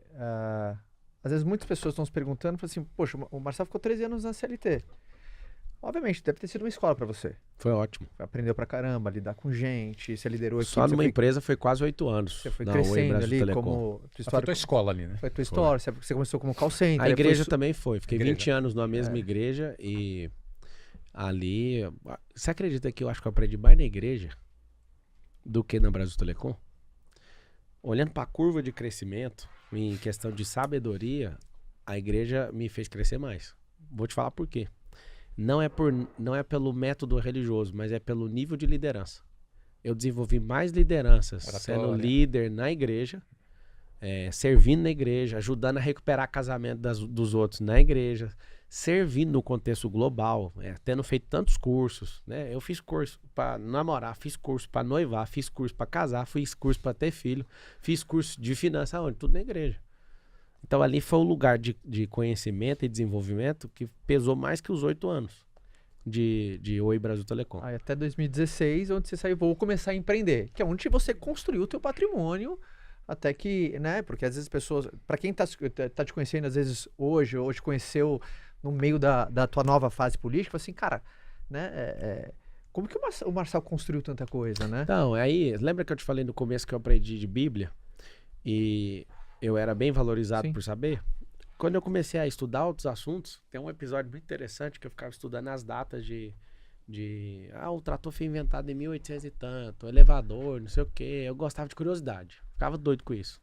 às vezes muitas pessoas estão se perguntando, falam assim, poxa, o Marçal ficou 13 anos na CLT. Obviamente, deve ter sido uma escola pra você. Foi ótimo. Aprendeu pra caramba, lidar com gente, você liderou aqui. Só numa empresa foi quase 8 anos. Você foi na Oi crescendo Brasil ali Telecom. como... foi tua escola ali, né? Foi tua história, você começou como call center. A igreja depois- também foi. Fiquei Igreja. 20 anos na mesma igreja e ali... Você acredita que eu acho que eu aprendi mais na igreja do que na Brasil Telecom? Olhando para a curva de crescimento, em questão de sabedoria, a igreja me fez crescer mais. Vou te falar por quê. Não é pelo método religioso, mas é pelo nível de liderança. Eu desenvolvi mais lideranças Oratória. sendo líder na igreja, servindo na igreja, ajudando a recuperar casamento dos outros na igreja, servindo no contexto global, tendo feito tantos cursos, né? Eu fiz curso para namorar, fiz curso para noivar, fiz curso para casar, fiz curso para ter filho, fiz curso de finanças, onde? Tudo na igreja. Então ali foi um lugar de conhecimento e desenvolvimento que pesou mais que os 8 anos de Oi Brasil Telecom. Aí até 2016, onde você saiu, vou começar a empreender, que é onde você construiu o teu patrimônio, até que, né, porque às vezes as pessoas, para quem tá te conhecendo às vezes hoje, ou te conheceu no meio da tua nova fase política, fala assim, cara, né, como que o Marçal construiu tanta coisa, né? Então, aí, lembra que eu te falei no começo que eu aprendi de Bíblia? E eu era bem valorizado Sim. por saber? Quando eu comecei a estudar outros assuntos, tem um episódio muito interessante que eu ficava estudando as datas o trator foi inventado em 1800 e tanto, o elevador, não sei o quê. Eu gostava de curiosidade, ficava doido com isso.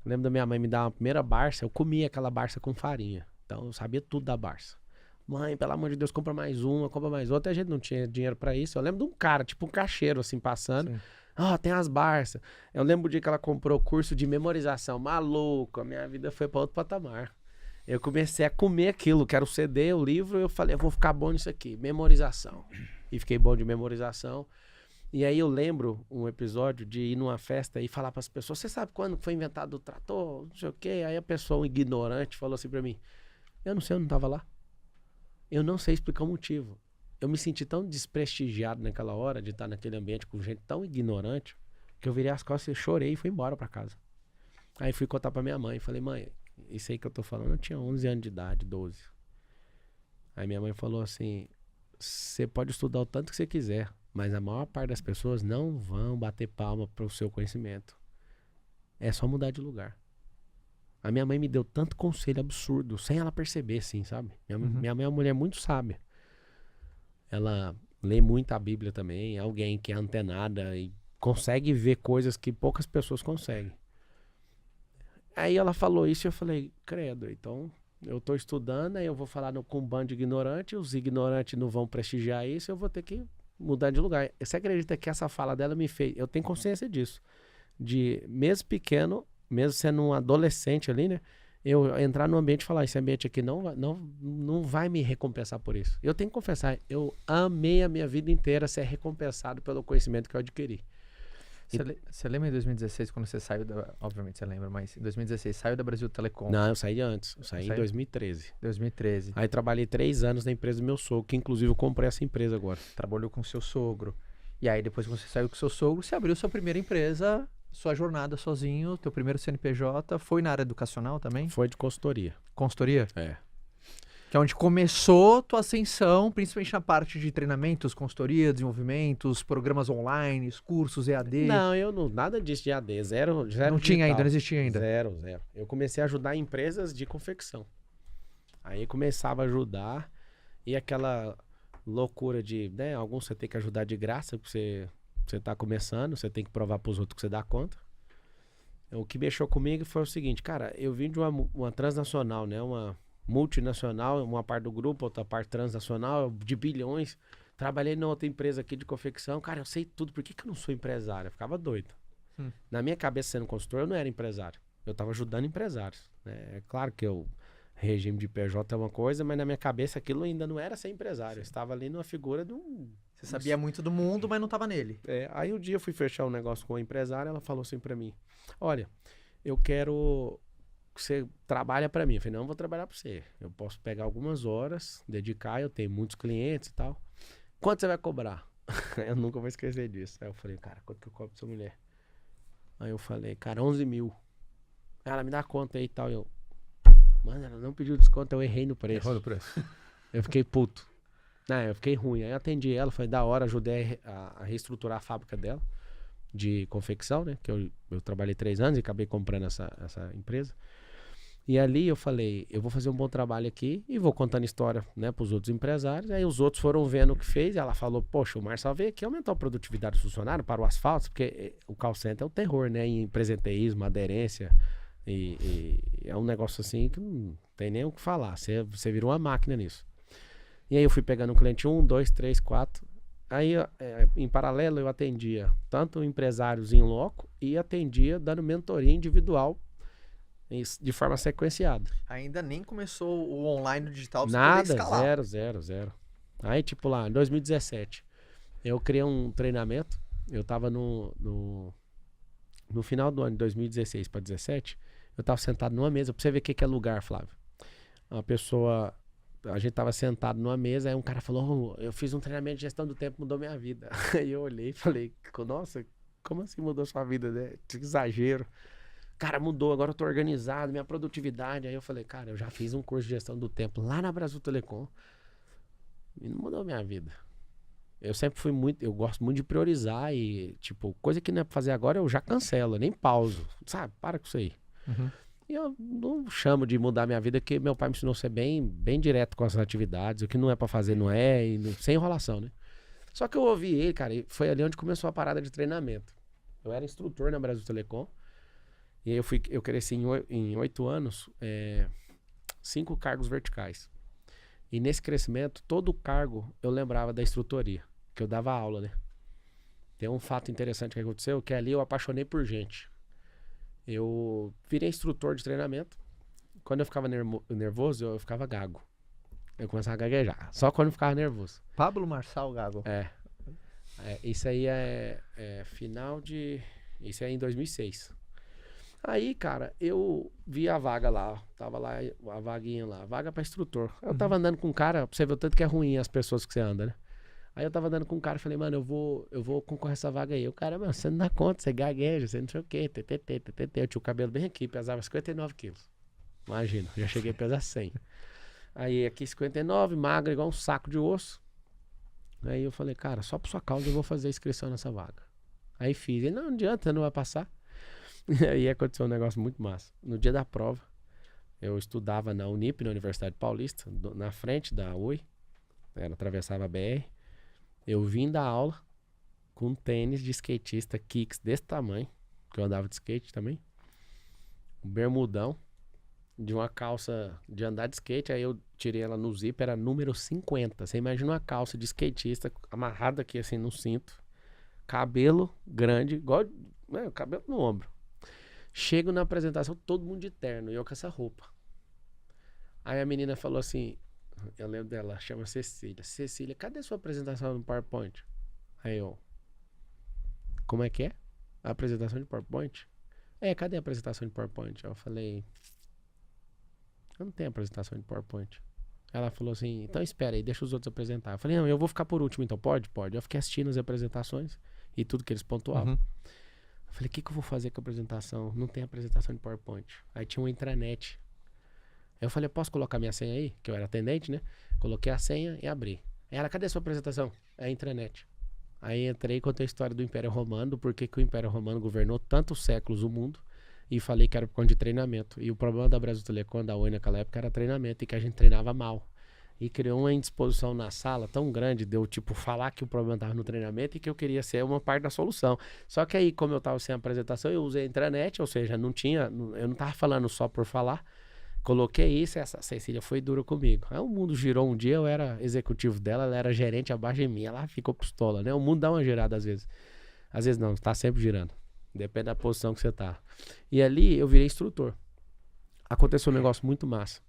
Eu lembro da minha mãe me dar uma primeira Barça, eu comia aquela Barça com farinha. Então eu sabia tudo da Barça. Mãe, pelo amor de Deus, compra mais uma, compra mais outra. A gente não tinha dinheiro pra isso. Eu lembro de um cara, tipo um caixeiro assim, passando. Sim. Tem as Barças. Eu lembro o dia que ela comprou curso de memorização. Maluco, a minha vida foi pra outro patamar. Eu comecei a comer aquilo, que era o CD, o livro. Eu falei, eu vou ficar bom nisso aqui, memorização. E fiquei bom de memorização. E aí eu lembro um episódio de ir numa festa e falar para as pessoas, você sabe quando foi inventado o trator, não sei o quê? Aí a pessoa, um ignorante, falou assim para mim, eu não sei, eu não estava lá. Eu não sei explicar o motivo. Eu me senti tão desprestigiado naquela hora de estar naquele ambiente com gente tão ignorante que eu virei as costas e chorei e fui embora para casa. Aí fui contar para minha mãe, falei, mãe, isso aí que eu tô falando, eu tinha 11 anos de idade, 12. Aí minha mãe falou assim, você pode estudar o tanto que você quiser, mas a maior parte das pessoas não vão bater palma pro seu conhecimento. É só mudar de lugar. A minha mãe me deu tanto conselho absurdo, sem ela perceber, assim, sabe? Minha mãe é uma mulher muito sábia. Ela lê muito a Bíblia também, é alguém que é antenada e consegue ver coisas que poucas pessoas conseguem. Aí ela falou isso e eu falei, credo, então eu tô estudando, aí eu vou falar com um bando de ignorante, os ignorantes não vão prestigiar isso, eu vou ter que mudar de lugar. Você acredita que essa fala dela me fez, eu tenho consciência disso, de mesmo pequeno, mesmo sendo um adolescente ali, né, eu entrar no ambiente e falar, esse ambiente aqui não vai me recompensar por isso. Eu tenho que confessar, eu amei a minha vida inteira ser recompensado pelo conhecimento que eu adquiri. Você lembra em 2016, quando você saiu obviamente você lembra, mas em 2016 saiu da Brasil Telecom? Não, eu saí antes. Eu saí em 2013. 2013. Aí trabalhei 3 anos na empresa do meu sogro, que inclusive eu comprei essa empresa agora. Trabalhou com seu sogro. E aí depois que você saiu com seu sogro, você abriu sua primeira empresa, sua jornada sozinho, teu primeiro CNPJ. Foi na área educacional também? Foi de consultoria. Consultoria? É. Que é onde começou tua ascensão, principalmente na parte de treinamentos, consultoria, desenvolvimentos, programas online, cursos, EAD. Não, eu não, nada disso de EAD, zero Não digital. tinha ainda, não existia ainda. Zero. Eu comecei a ajudar empresas de confecção. Aí começava a ajudar e aquela loucura de, né, alguns você tem que ajudar de graça, porque você tá começando, você tem que provar pros outros que você dá conta. O que mexeu comigo foi o seguinte, cara, eu vim de uma transnacional, né, uma multinacional, uma parte do grupo, outra parte transnacional, de bilhões. Trabalhei na outra empresa aqui de confecção. Cara, eu sei tudo. Por que eu não sou empresário? Eu ficava doido. Na minha cabeça, sendo consultor, eu não era empresário. Eu estava ajudando empresários. Né? É claro que o regime de PJ é uma coisa, mas na minha cabeça aquilo ainda não era ser empresário. Eu estava ali numa figura de um... Você sabia muito do mundo, mas não estava nele. Aí um dia eu fui fechar um negócio com uma empresária, ela falou assim para mim, olha, eu quero... você trabalha para mim. Eu falei, não, eu vou trabalhar para você. Eu posso pegar algumas horas, dedicar, eu tenho muitos clientes e tal. Quanto você vai cobrar? Eu nunca vou esquecer disso. Aí eu falei, cara, quanto que eu cobro pra sua mulher? Aí eu falei, cara, 11 mil. Ela me dá conta aí e tal. Eu, mano, ela não pediu desconto, eu errei no preço. Errou no preço. Eu fiquei puto. Eu fiquei ruim. Aí eu atendi ela, foi da hora, ajudei a reestruturar a fábrica dela de confecção, né? Que eu trabalhei 3 anos e acabei comprando essa empresa. E ali eu falei, eu vou fazer um bom trabalho aqui e vou contando história, né, pros outros empresários. Aí os outros foram vendo o que fez e ela falou, poxa, o Marcelo veio aqui aumentou a produtividade do funcionário para o asfalto, porque o call center é o terror, né, em presenteísmo, aderência, e é um negócio assim que não tem nem o que falar, você virou uma máquina nisso. E aí eu fui pegando um cliente 1, 2, 3, 4, aí em paralelo eu atendia tanto empresários em loco e atendia dando mentoria individual de forma sequenciada. Ainda nem começou o online digital pra nada, você poder escalar. zero. Aí, tipo lá, em 2017, eu criei um treinamento. Eu tava no final do ano de 2016 para 2017, eu tava sentado numa mesa. Pra você ver o que é lugar, Flávio. A gente tava sentado numa mesa, aí um cara falou, eu fiz um treinamento de gestão do tempo, mudou minha vida. Aí eu olhei e falei, nossa, como assim mudou sua vida, né? Que exagero. Cara, mudou, agora eu tô organizado, minha produtividade. Aí eu falei, cara, eu já fiz um curso de gestão do tempo lá na Brasil Telecom e não mudou minha vida. Eu sempre fui eu gosto muito de priorizar e, tipo, coisa que não é pra fazer agora eu já cancelo, eu nem pauso, sabe? Para com isso aí. E eu não chamo de mudar minha vida, porque meu pai me ensinou a ser bem direto com as atividades, o que não é pra fazer não é, e sem enrolação, né? Só que eu ouvi ele, cara, e foi ali onde começou a parada de treinamento. Eu era instrutor na Brasil Telecom. E aí eu cresci em 8 anos, 5 cargos verticais. E nesse crescimento, todo cargo eu lembrava da instrutoria, que eu dava aula, né? Tem um fato interessante que aconteceu, que ali eu apaixonei por gente. Eu virei instrutor de treinamento. Quando eu ficava nervoso, eu ficava gago. Eu começava a gaguejar, só quando eu ficava nervoso. Pablo Marçal Gago. Isso aí é final de... Isso é em 2006. Aí, cara, eu vi a vaga lá. Tava lá, a vaguinha lá. Vaga pra instrutor. Eu tava andando com um cara, pra você ver o tanto que é ruim as pessoas que você anda, né? Aí eu tava andando com um cara e falei, mano, eu vou concorrer essa vaga aí. O cara, mano, você não dá conta, você gagueja, você não sei o quê. Eu tinha o cabelo bem aqui, pesava 59 quilos. Imagina, já cheguei a pesar 100. Aí aqui 59, magro, igual um saco de osso. Aí eu falei, cara, só por sua causa eu vou fazer a inscrição nessa vaga. Aí fiz. Ele, não adianta, não vai passar. E aí aconteceu um negócio muito massa. No dia da prova, eu estudava na Unip, na Universidade Paulista, na frente da UI. Ela atravessava a BR. Eu vim da aula com um tênis de skatista Kicks desse tamanho, que eu andava de skate também. Um bermudão, de uma calça de andar de skate. Aí eu tirei ela no zíper, era número 50. Você imagina uma calça de skatista amarrada aqui assim no cinto. Cabelo grande, igual cabelo no ombro. Chego na apresentação, todo mundo de terno, e eu com essa roupa. Aí a menina falou assim, eu lembro dela, chama Cecília. Cecília, cadê sua apresentação no PowerPoint? Aí eu, como é que é? A apresentação de PowerPoint? Cadê a apresentação de PowerPoint? Eu falei, eu não tenho apresentação de PowerPoint. Ela falou assim, então espera aí, deixa os outros apresentar. Eu falei, não, eu vou ficar por último, então pode? Pode. Eu fiquei assistindo as apresentações e tudo que eles pontuavam. Eu falei, o que eu vou fazer com a apresentação? Não tem apresentação de PowerPoint. Aí tinha uma intranet. Aí eu falei, posso colocar minha senha aí? Que eu era atendente, né? Coloquei a senha e abri. Aí ela, cadê a sua apresentação? É a intranet. Aí entrei e contei a história do Império Romano, do porquê que o Império Romano governou tantos séculos o mundo. E falei que era por conta de treinamento. E o problema da Brasil Telecom, da Oi naquela época, era treinamento e que a gente treinava mal. E criou uma indisposição na sala tão grande de eu, falar que o problema estava no treinamento e que eu queria ser uma parte da solução. Só que aí, como eu estava sem apresentação, eu usei a intranet, ou seja, eu não estava falando só por falar. Coloquei isso e essa Cecília foi dura comigo. Aí o mundo girou um dia, eu era executivo dela, ela era gerente abaixo de mim, ela ficou pistola, né? O mundo dá uma girada às vezes. Às vezes não, está sempre girando. Depende da posição que você tá. E ali eu virei instrutor. Aconteceu um negócio muito massa.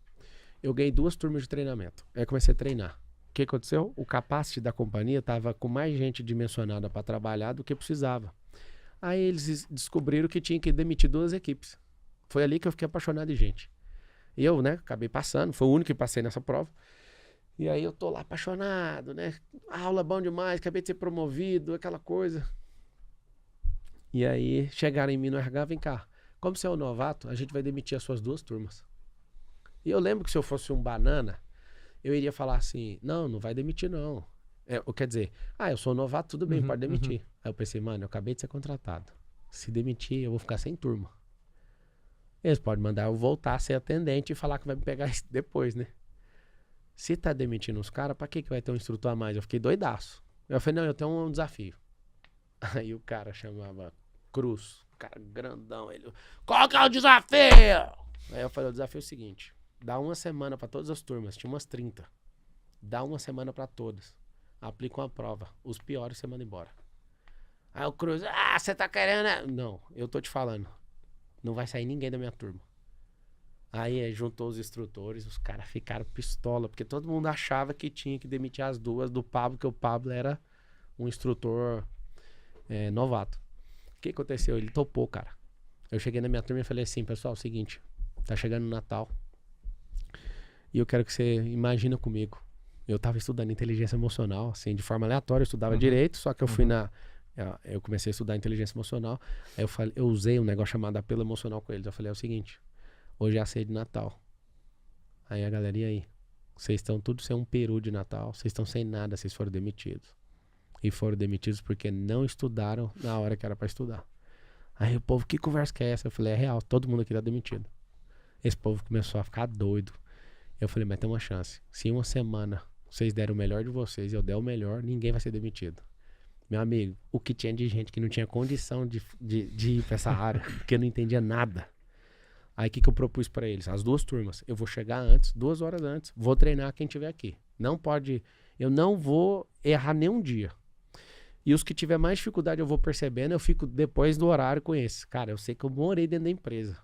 Eu ganhei 2 turmas de treinamento. Aí comecei a treinar. O que aconteceu? O capacity da companhia tava com mais gente dimensionada para trabalhar do que precisava. Aí eles descobriram que tinha que demitir 2 equipes. Foi ali que eu fiquei apaixonado de gente. E eu, né, acabei passando. Foi o único que passei nessa prova. E aí eu tô lá apaixonado, né? A aula é bom demais, acabei de ser promovido, aquela coisa. E aí chegaram em mim no RH, vem cá, como você é um novato, a gente vai demitir as suas 2 turmas. E eu lembro que se eu fosse um banana, eu iria falar assim, não vai demitir não. Quer dizer, eu sou um novato, tudo bem, pode demitir. Aí eu pensei, mano, eu acabei de ser contratado. Se demitir, eu vou ficar sem turma. Eles podem mandar eu voltar a ser atendente e falar que vai me pegar depois, né? Se tá demitindo os caras, pra que vai ter um instrutor a mais? Eu fiquei doidaço. Eu falei, não, eu tenho um desafio. Aí o cara chamava Cruz, o cara grandão, ele, qual que é o desafio? Aí eu falei, o desafio é o seguinte, dá uma semana pra todas as turmas, tinha umas 30, dá uma semana pra todas, aplica uma prova, os piores você manda embora. Aí o Cruz, você tá querendo, não, eu tô te falando, não vai sair ninguém da minha turma. Aí juntou os instrutores, os caras ficaram pistola, porque todo mundo achava que tinha que demitir as 2 do Pablo, que o Pablo era um instrutor novato. O que aconteceu? Ele topou, cara. Eu cheguei na minha turma e falei assim, pessoal, é o seguinte, tá chegando o Natal e eu quero que você imagina comigo. Eu tava estudando inteligência emocional, assim, de forma aleatória, eu estudava direito, só que eu fui eu comecei a estudar inteligência emocional, aí eu usei um negócio chamado apelo emocional com eles. Eu falei, é o seguinte, hoje é a ceia de Natal. Aí a galera, e aí? Vocês estão tudo sem um peru de Natal, vocês estão sem nada, vocês foram demitidos. E foram demitidos porque não estudaram na hora que era pra estudar. Aí o povo, que conversa que é essa? Eu falei, é real, todo mundo aqui tá demitido. Esse povo começou a ficar doido. Eu falei, mas tem uma chance. Se em uma semana vocês deram o melhor de vocês e eu der o melhor, ninguém vai ser demitido. Meu amigo, o que tinha de gente que não tinha condição de ir pra essa área, porque não entendia nada. Aí o que eu propus pra eles? As 2 turmas. Eu vou chegar antes, 2 horas antes, vou treinar quem tiver aqui. Eu não vou errar nenhum dia. E os que tiver mais dificuldade eu vou percebendo, eu fico depois do horário com esses. Cara, eu sei que eu morei dentro da empresa.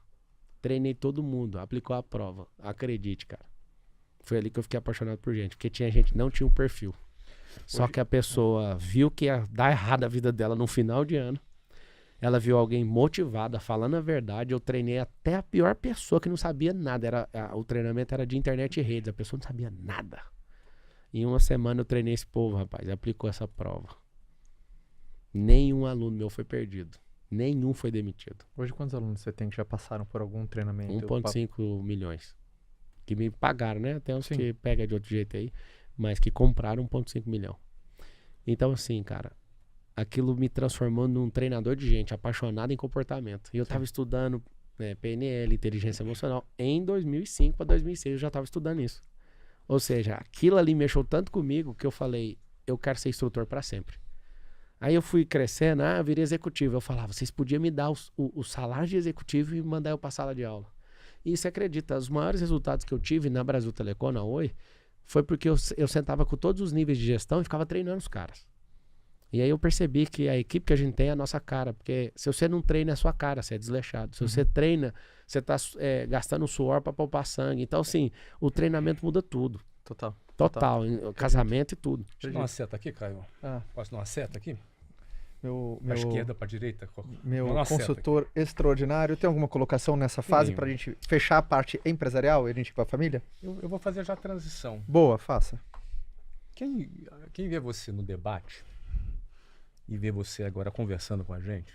Treinei todo mundo, aplicou a prova. Acredite, cara. Foi ali que eu fiquei apaixonado por gente, porque tinha gente que não tinha um perfil. Só que a pessoa viu que ia dar errado a vida dela no final de ano. Ela viu alguém motivada, falando a verdade. Eu treinei até a pior pessoa que não sabia nada. O treinamento era de internet e redes. A pessoa não sabia nada. Em uma semana eu treinei esse povo, rapaz. Aplicou essa prova. Nenhum aluno meu foi perdido. Nenhum foi demitido. Hoje quantos alunos você tem que já passaram por algum treinamento? 1,5 milhões. Que me pagaram, né? Até uns Sim. que pega de outro jeito aí. Mas que compraram 1,5 milhão. Então assim, cara... Aquilo me transformou num treinador de gente, apaixonado em comportamento. E eu estava estudando PNL, inteligência emocional, em 2005 para 2006 eu já estava estudando isso. Ou seja, aquilo ali mexeu tanto comigo que eu falei, eu quero ser instrutor para sempre. Aí eu fui crescendo, eu virei executivo. Eu falava, vocês podiam me dar o salário de executivo e mandar eu para a sala de aula. E você acredita, os maiores resultados que eu tive na Brasil Telecom, na Oi, foi porque eu sentava com todos os níveis de gestão e ficava treinando os caras. E aí eu percebi que a equipe que a gente tem é a nossa cara, porque se você não treina é a sua cara, você é desleixado. Se você treina, você está gastando suor para poupar sangue. Então, assim, o treinamento muda tudo. Total. Casamento e tudo. Deixa eu dar uma seta aqui, Caio. Posso dar uma seta aqui? Pra esquerda, pra direita? Meu consultor extraordinário. Tem alguma colocação nessa fase pra gente fechar a parte empresarial e a gente ir pra família? Eu vou fazer já a transição. Boa, faça. Quem vê você no debate e vê você agora conversando com a gente,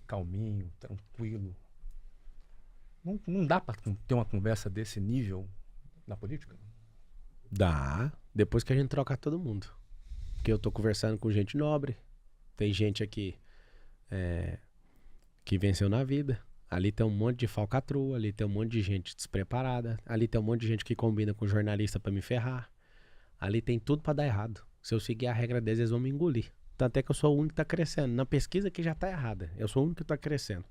calminho, tranquilo, não dá pra ter uma conversa desse nível na política? Dá, depois que a gente trocar todo mundo. Porque eu tô conversando com gente nobre, tem gente aqui que venceu na vida, ali tem um monte de falcatrua, ali tem um monte de gente despreparada, ali tem um monte de gente que combina com jornalista pra me ferrar, ali tem tudo pra dar errado. Se eu seguir a regra deles, eles vão me engolir. Tanto é que eu sou o único que tá crescendo. Na pesquisa que já tá errada. Eu sou o único que tá crescendo.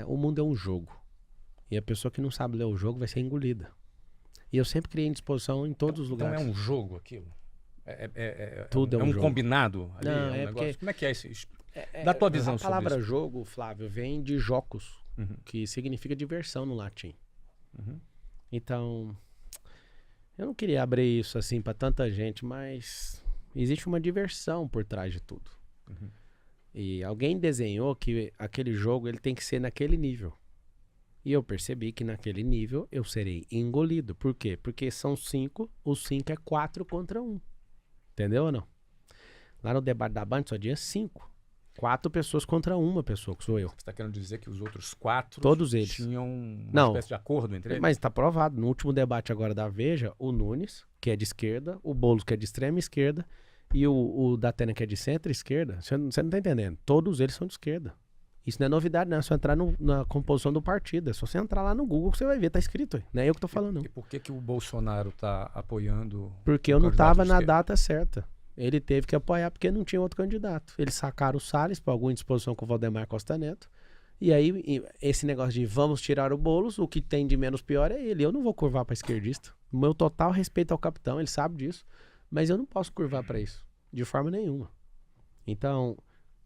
O mundo é um jogo. E a pessoa que não sabe ler o jogo vai ser engolida. E eu sempre criei indisposição em todos os lugares. Então é um jogo aquilo? Tudo é um jogo. Combinado ali? Não, um negócio? porque... Como é que é isso? Da tua visão sobre isso. A palavra jogo, Flávio, vem de jocos, que significa diversão no latim. Então, eu não queria abrir isso assim pra tanta gente, mas... Existe uma diversão por trás de tudo. E alguém desenhou que aquele jogo ele tem que ser naquele nível. E eu percebi que naquele nível eu serei engolido. Por quê? Porque são 5, os 5 é 4 contra 1. Entendeu ou não? Lá no debate da Band só tinha 5. 4 pessoas contra uma pessoa, que sou eu. Você está querendo dizer que os outros 4 todos eles tinham uma espécie de acordo entre eles? Mas está provado. No último debate agora da Veja, o Nunes, que é de esquerda, o Boulos, que é de extrema esquerda, e o Datena, que é de centro-esquerda, você não está entendendo. Todos eles são de esquerda. Isso não é novidade, não. É só entrar na composição do partido. É só você entrar lá no Google que você vai ver. Tá escrito aí. Não é eu que tô falando, não. E por que o Bolsonaro tá apoiando? Porque eu não tava na data certa. Ele teve que apoiar porque não tinha outro candidato. Eles sacaram o Salles para alguma indisposição com o Valdemar Costa Neto. E aí, esse negócio de vamos tirar o Boulos, o que tem de menos pior é ele. Eu não vou curvar para esquerdista. O meu total respeito ao capitão, ele sabe disso. Mas eu não posso curvar para isso. De forma nenhuma. Então, o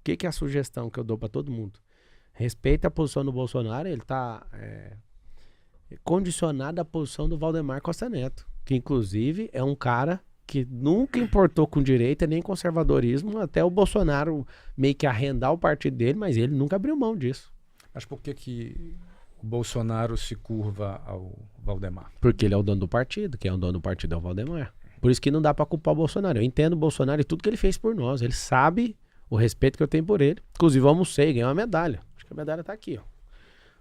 que é a sugestão que eu dou para todo mundo? Respeita a posição do Bolsonaro, ele tá condicionado à posição do Valdemar Costa Neto. Que, inclusive, é um cara que nunca importou com direita nem conservadorismo, até o Bolsonaro meio que arrendar o partido dele, mas ele nunca abriu mão disso. Mas por que o Bolsonaro se curva ao Valdemar? Porque ele é o dono do partido, quem é o dono do partido é o Valdemar. Por isso que não dá pra culpar o Bolsonaro. Eu entendo o Bolsonaro e tudo que ele fez por nós. Ele sabe o respeito que eu tenho por ele. Inclusive, eu almocei e ganhei uma medalha. Acho que a medalha tá aqui, ó.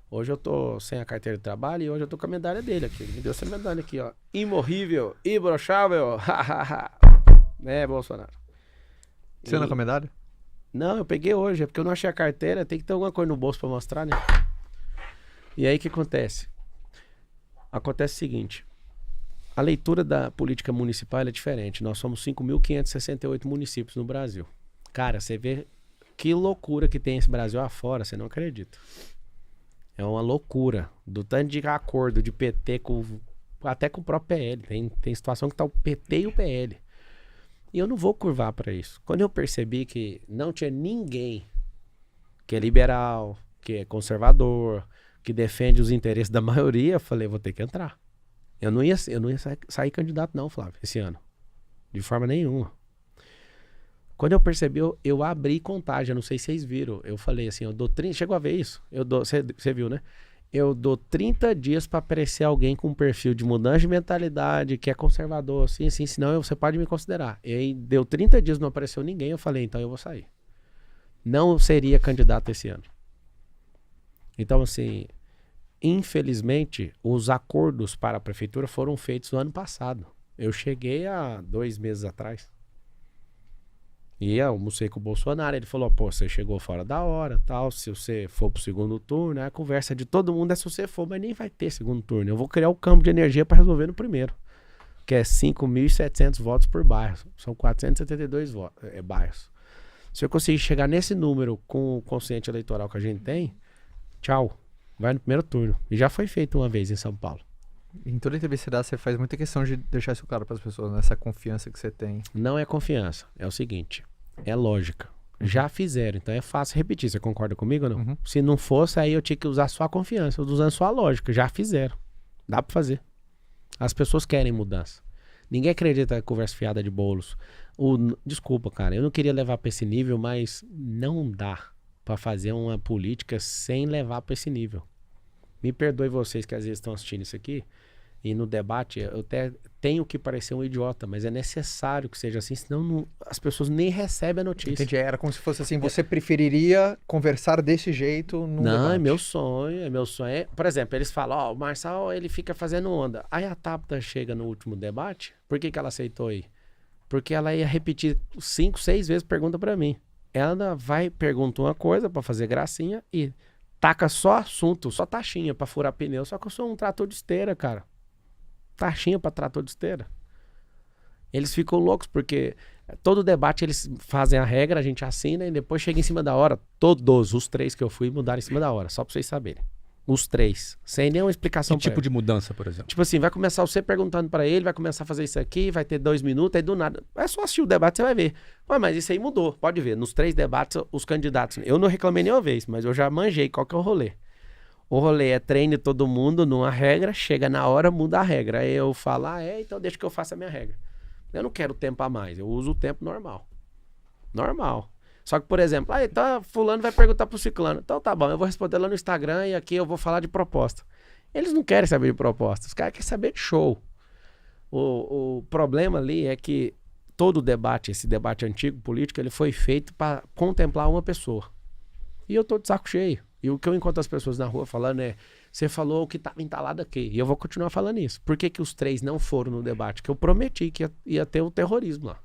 Hoje eu tô sem a carteira de trabalho e hoje eu tô com a medalha dele aqui. Ele me deu essa medalha aqui, ó. Imorrível, imbrochável. Bolsonaro. Você anda com a medalha? Não, eu peguei hoje. É porque eu não achei a carteira. Tem que ter alguma coisa no bolso pra mostrar, né? E aí, o que acontece? Acontece o seguinte. A leitura da política municipal é diferente. Nós somos 5.568 municípios no Brasil. Cara, você vê que loucura que tem esse Brasil afora, você não acredita. É uma loucura. Do tanto de acordo de PT até com o próprio PL. Tem situação que tá o PT e o PL. E eu não vou curvar para isso. Quando eu percebi que não tinha ninguém que é liberal, que é conservador, que defende os interesses da maioria, eu falei, vou ter que entrar. Eu não ia sair candidato não, Flávio, esse ano. De forma nenhuma. Quando eu percebi, eu abri contagem, não sei se vocês viram. Eu falei assim, eu dou 30... Chegou a ver isso? Você viu, né? Eu dou 30 dias para aparecer alguém com um perfil de mudança de mentalidade, que é conservador, assim, senão você pode me considerar. E aí deu 30 dias, não apareceu ninguém, eu falei, então eu vou sair. Não seria candidato esse ano. Então, assim, infelizmente, os acordos para a prefeitura foram feitos no ano passado. Eu cheguei há 2 meses atrás. E eu almocei com o Bolsonaro, ele falou, pô, você chegou fora da hora, tal, se você for pro segundo turno, a conversa de todo mundo é se você for, mas nem vai ter segundo turno. Eu vou criar o campo de energia para resolver no primeiro, que é 5.700 votos por bairro, são 472 bairros. Se eu conseguir chegar nesse número com o consciente eleitoral que a gente tem, tchau, vai no primeiro turno. E já foi feito uma vez em São Paulo. Em toda entrevista que você faz muita questão de deixar isso claro para as pessoas, nessa confiança que você tem. Não é confiança, é o seguinte, é lógica. Já fizeram, então é fácil repetir. Você concorda comigo ou não? Uhum. Se não fosse, aí eu tinha que usar só a confiança, usando só a lógica. Já fizeram. Dá pra fazer. As pessoas querem mudança. Ninguém acredita na conversa fiada de bolos. Desculpa, cara, eu não queria levar pra esse nível, mas não dá pra fazer uma política sem levar pra esse nível. Me perdoe vocês que às vezes estão assistindo isso aqui, e no debate eu até tenho que parecer um idiota, mas é necessário que seja assim, senão as pessoas nem recebem a notícia. Entendi, era como se fosse assim, você preferiria conversar desse jeito num Não, debate. é meu sonho. Por exemplo, eles falam, ó, o Marçal, ele fica fazendo onda. Aí a Tabata chega no último debate, por que ela aceitou ir? Porque ela ia repetir 5, 6 vezes pergunta pra mim. Ela vai, pergunta uma coisa pra fazer gracinha e taca só assunto, só taxinha pra furar pneu. Só que eu sou um trator de esteira, cara. Taxinha pra trator de esteira. Eles ficam loucos porque todo debate eles fazem a regra, a gente assina e depois chega em cima da hora. Todos os 3 que eu fui mudaram em cima da hora, só pra vocês saberem. Os 3, sem nenhuma explicação. Que tipo de mudança, por exemplo? Tipo assim, vai começar você perguntando pra ele, vai começar a fazer isso aqui, vai ter 2 minutos, aí do nada. É só assistir o debate, você vai ver. Ué, mas isso aí mudou, pode ver. Nos 3 debates, os candidatos. Eu não reclamei nenhuma vez, mas eu já manjei qual que é o rolê. O rolê é treine todo mundo numa regra, chega na hora, muda a regra. Aí eu falo, então deixa que eu faça a minha regra. Eu não quero tempo a mais, eu uso o tempo normal. Normal. Só que, por exemplo, então fulano vai perguntar pro ciclano. Então tá bom, eu vou responder lá no Instagram e aqui eu vou falar de proposta. Eles não querem saber de proposta, os caras querem saber de show. O problema ali é que todo debate, esse debate antigo político, ele foi feito para contemplar uma pessoa. E eu tô de saco cheio. E o que eu encontro as pessoas na rua falando é, você falou o que estava entalado aqui. E eu vou continuar falando isso. Por que os 3 não foram no debate? Que eu prometi que ia ter o terrorismo lá.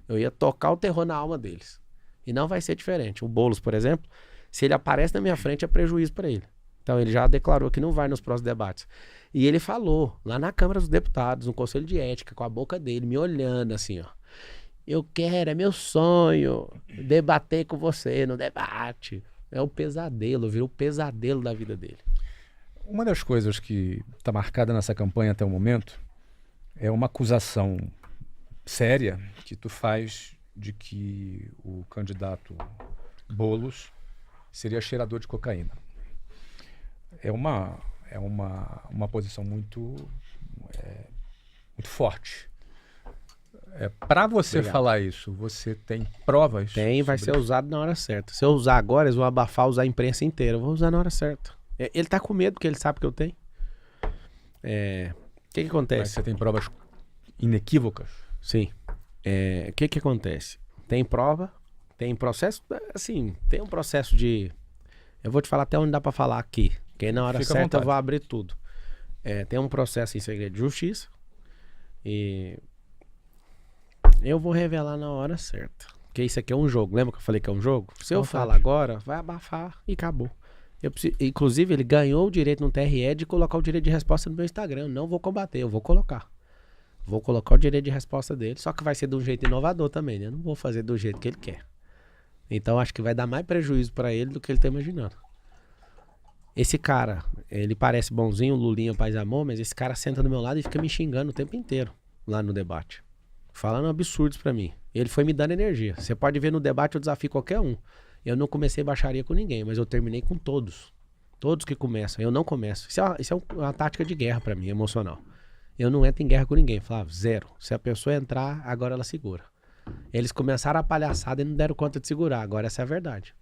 Eu ia tocar o terror na alma deles. E não vai ser diferente. O Boulos, por exemplo, se ele aparece na minha frente, é prejuízo para ele. Então ele já declarou que não vai nos próximos debates. E ele falou, lá na Câmara dos Deputados, no Conselho de Ética, com a boca dele, me olhando assim, ó. Eu quero, é meu sonho, debater com você no debate. É o pesadelo, virou o pesadelo da vida dele. Uma das coisas que está marcada nessa campanha até o momento é uma acusação séria que tu faz de que o candidato Boulos seria cheirador de cocaína. É uma posição muito forte. Para você falar isso, você tem provas? Tem, vai ser usado na hora certa. Se eu usar agora, eles vão abafar, usar a imprensa inteira. Eu vou usar na hora certa. Ele tá com medo porque ele sabe que eu tenho. O que acontece? Mas você tem provas inequívocas? Sim. O que acontece? Tem prova, tem processo, assim, tem um processo de... Eu vou te falar até onde dá pra falar aqui, porque na hora certa eu vou abrir tudo. Tem um processo em segredo de justiça e eu vou revelar na hora certa. Porque isso aqui é um jogo, lembra que eu falei que é um jogo? Se eu falar agora, vai abafar e acabou. Inclusive, ele ganhou o direito no TRE de colocar o direito de resposta no meu Instagram. Eu não vou combater, eu vou colocar. Vou colocar o direito de resposta dele, só que vai ser de um jeito inovador também, né? Eu não vou fazer do jeito que ele quer. Então, acho que vai dar mais prejuízo pra ele do que ele tá imaginando. Esse cara, ele parece bonzinho, Lulinha, paz e amor, mas esse cara senta do meu lado e fica me xingando o tempo inteiro lá no debate. Falando absurdos pra mim. Ele foi me dando energia. Você pode ver no debate, eu desafio qualquer um. Eu não comecei baixaria com ninguém, mas eu terminei com todos. Todos que começam. Eu não começo. Isso é uma tática de guerra pra mim, emocional. Eu não entro em guerra com ninguém, Flávio, zero. Se a pessoa entrar, agora ela segura. Eles começaram a palhaçada e não deram conta de segurar, agora essa é a verdade.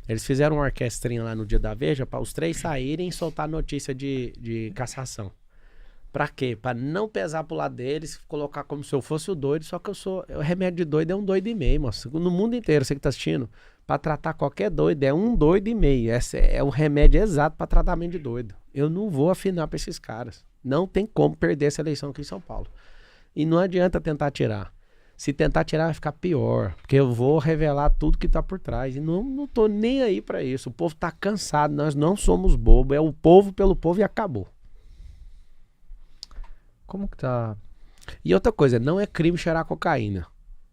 Eles fizeram uma orquestrinha lá no Dia da Veja para os 3 saírem e soltar notícia de cassação. Pra quê? Pra não pesar pro lado deles, colocar como se eu fosse o doido, só que o remédio de doido é 1,5 doido, moço. No mundo inteiro, você que tá assistindo, pra tratar qualquer doido é 1,5 doido. Esse é o remédio exato pra tratamento de doido. Eu não vou afinar pra esses caras. Não tem como perder essa eleição aqui em São Paulo. E não adianta tentar tirar. Se tentar tirar vai ficar pior, porque eu vou revelar tudo que tá por trás. E não tô nem aí pra isso. O povo tá cansado, nós não somos bobos. É o povo pelo povo e acabou. Como que tá? E outra coisa, não é crime cheirar cocaína.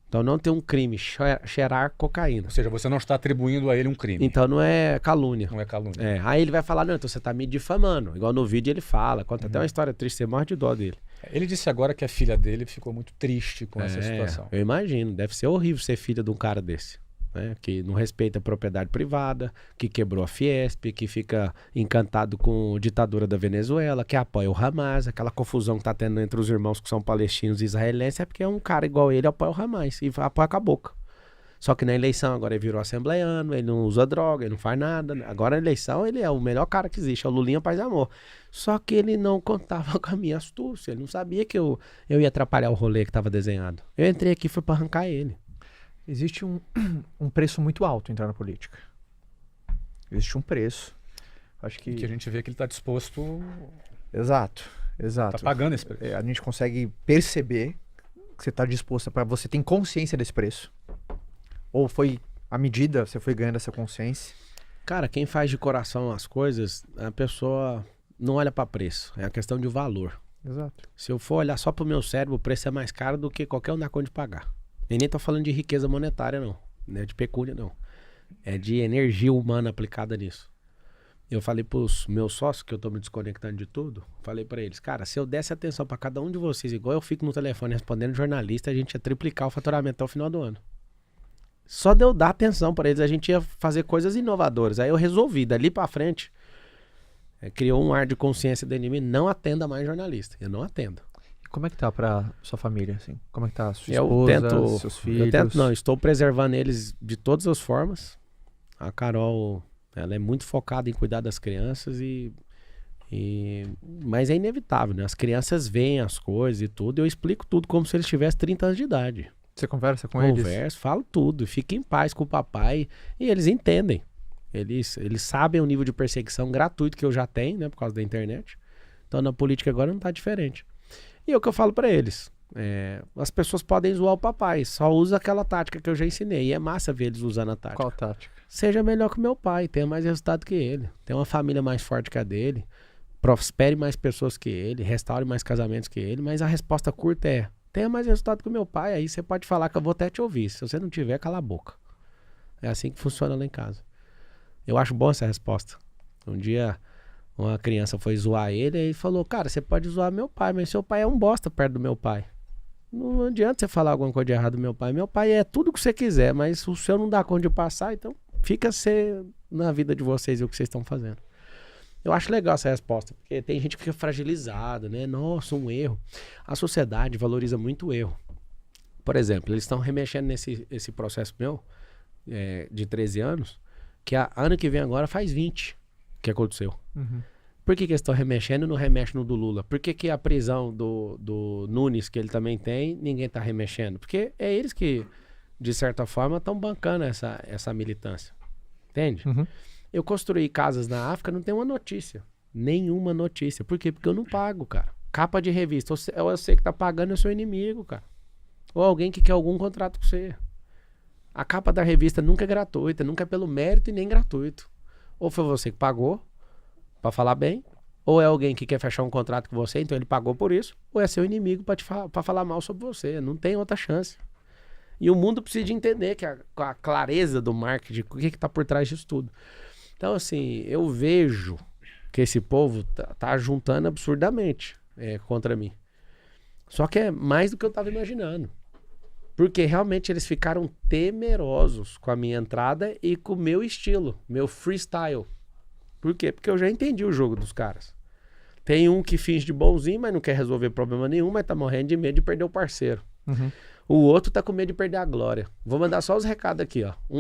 Então não tem um crime cheirar cocaína. Ou seja, você não está atribuindo a ele um crime. Então não é calúnia. Não é calúnia. É, aí ele vai falar, não, então você tá me difamando. Igual no vídeo ele fala, conta até uma história triste, você morre de dó dele. Ele disse agora que a filha dele ficou muito triste com essa situação. Eu imagino, deve ser horrível ser filha de um cara desse. Né? Que não respeita a propriedade privada, que quebrou a Fiesp, que fica encantado com a ditadura da Venezuela, que apoia o Hamas, aquela confusão que tá tendo entre os irmãos que são palestinos e israelenses, é porque é um cara igual ele apoia o Hamas e apoia com a boca. Só que na eleição agora ele virou assembleiano, ele não usa droga, ele não faz nada. Agora na eleição ele é o melhor cara que existe, é o Lulinha Paz e Amor. Só que ele não contava com a minha astúcia, ele não sabia que eu ia atrapalhar o rolê que tava desenhado. Eu entrei aqui foi pra arrancar ele. Existe um preço muito alto entrar na política. Existe um preço. Acho que... E que a gente vê que ele está disposto... Exato. Está pagando esse preço. A gente consegue perceber que você está disposto, para você tem consciência desse preço. Ou foi à medida, você foi ganhando essa consciência? Cara, quem faz de coração as coisas, a pessoa não olha para preço. É a questão de valor. Exato. Se eu for olhar só pro meu cérebro, o preço é mais caro do que qualquer um dá conta de pagar. E nem tô falando de riqueza monetária, não. Não é de pecúnia, não. É de energia humana aplicada nisso. Eu falei pros meus sócios, que eu tô me desconectando de tudo, falei pra eles, cara, se eu desse atenção pra cada um de vocês, igual eu fico no telefone respondendo jornalista, a gente ia triplicar o faturamento até o final do ano. Só de eu dar atenção pra eles, a gente ia fazer coisas inovadoras. Aí eu resolvi, dali pra frente, criou um ar de consciência dentro de mim, não atenda mais jornalista. Eu não atendo. Como é que tá pra sua família, assim? Como é que tá a sua esposa, seus filhos? Estou preservando eles de todas as formas. A Carol, ela é muito focada em cuidar das crianças mas é inevitável, né? As crianças veem as coisas e tudo, eu explico tudo como se eles tivessem 30 anos de idade. Você conversa com eles? Converso, falo tudo, fica em paz com o papai e eles entendem. Eles sabem o nível de perseguição gratuito que eu já tenho, né? Por causa da internet. Então na política agora não tá diferente. E é o que eu falo pra eles. As pessoas podem zoar o papai, só usa aquela tática que eu já ensinei. E é massa ver eles usando a tática. Qual tática? Seja melhor que o meu pai, tenha mais resultado que ele. Tenha uma família mais forte que a dele. Prospere mais pessoas que ele. Restaure mais casamentos que ele. Mas a resposta curta é: tenha mais resultado que o meu pai. Aí você pode falar que eu vou até te ouvir. Se você não tiver, cala a boca. É assim que funciona lá em casa. Eu acho bom essa resposta. Um dia uma criança foi zoar ele, e falou, cara, você pode zoar meu pai, mas seu pai é um bosta perto do meu pai. Não adianta você falar alguma coisa de errado do meu pai. Meu pai é tudo que você quiser, mas o seu não dá conta de passar, então fica ser na vida de vocês e o que vocês estão fazendo. Eu acho legal essa resposta, porque tem gente que fica fragilizada, né? Nossa, um erro. A sociedade valoriza muito o erro. Por exemplo, eles estão remexendo nesse processo meu, de 13 anos, que ano que vem agora faz 20 que aconteceu. Uhum. Por que eles estão remexendo e não remexe no do Lula? Por que a prisão do Nunes, que ele também tem, ninguém está remexendo? Porque é eles que, de certa forma, estão bancando essa militância. Entende? Uhum. Eu construí casas na África, não tem uma notícia. Nenhuma notícia. Por quê? Porque eu não pago, cara. Capa de revista. Ou você que tá pagando é seu inimigo, cara. Ou alguém que quer algum contrato com você. A capa da revista nunca é gratuita, nunca é pelo mérito e nem gratuito. Ou foi você que pagou pra falar bem, ou é alguém que quer fechar um contrato com você, então ele pagou por isso, ou é seu inimigo pra falar mal sobre você. Não tem outra chance. E o mundo precisa de entender que a clareza do marketing, o que tá por trás disso tudo. Então, assim, eu vejo que esse povo tá juntando absurdamente contra mim. Só que é mais do que eu tava imaginando. Porque realmente eles ficaram temerosos com a minha entrada e com o meu estilo, meu freestyle. Por quê? Porque eu já entendi o jogo dos caras. Tem um que finge de bonzinho, mas não quer resolver problema nenhum, mas tá morrendo de medo de perder o parceiro. O outro tá com medo de perder a glória. Vou mandar só os recados aqui, ó. Um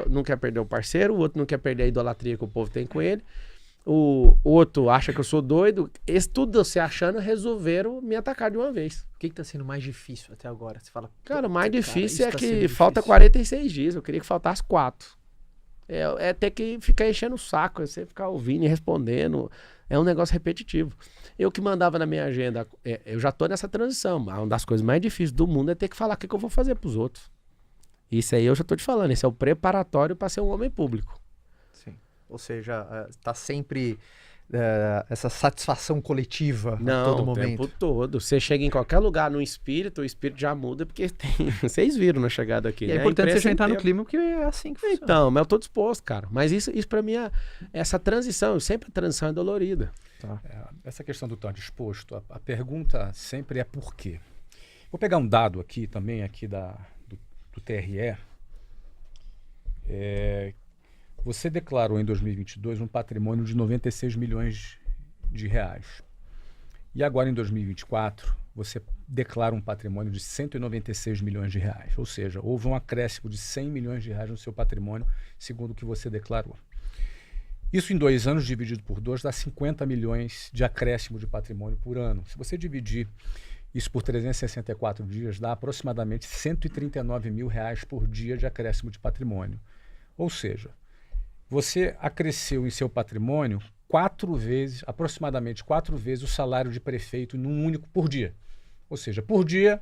não quer perder o parceiro, o outro não quer perder a idolatria que o povo tem com ele. O outro acha que eu sou doido. Esse tudo você achando, resolveram me atacar de uma vez. O que tá sendo mais difícil até agora? Você fala, Cara, o mais difícil é tá que falta 46 dias. Eu queria que faltasse 4. É ter que ficar enchendo o saco, é você ficar ouvindo e respondendo. É um negócio repetitivo. Eu que mandava na minha agenda, eu já tô nessa transição. Uma das coisas mais difíceis do mundo é ter que falar o que eu vou fazer pros outros. Isso aí eu já tô te falando. Esse é o preparatório para ser um homem público. Sim. Ou seja, tá sempre essa satisfação coletiva a todo momento. O tempo todo. Você chega em qualquer lugar no espírito, o espírito já muda, porque tem... Vocês viram na chegada aqui, E né? é importante você já entrar no clima, porque é assim que funciona. Então, mas eu tô disposto, cara. Mas isso pra mim essa transição, sempre a transição é dolorida. Tá. Essa questão do estar disposto, a pergunta sempre é por quê. Vou pegar um dado aqui também, aqui do TRE. Você declarou em 2022 um patrimônio de 96 milhões de reais. E agora, em 2024, você declara um patrimônio de 196 milhões de reais. Ou seja, houve um acréscimo de 100 milhões de reais no seu patrimônio, segundo o que você declarou. Isso em 2 anos, dividido por 2, dá 50 milhões de acréscimo de patrimônio por ano. Se você dividir isso por 364 dias, dá aproximadamente 139 mil reais por dia de acréscimo de patrimônio. Ou seja, você acresceu em seu patrimônio aproximadamente 4 vezes o salário de prefeito num único por dia. Ou seja, por dia,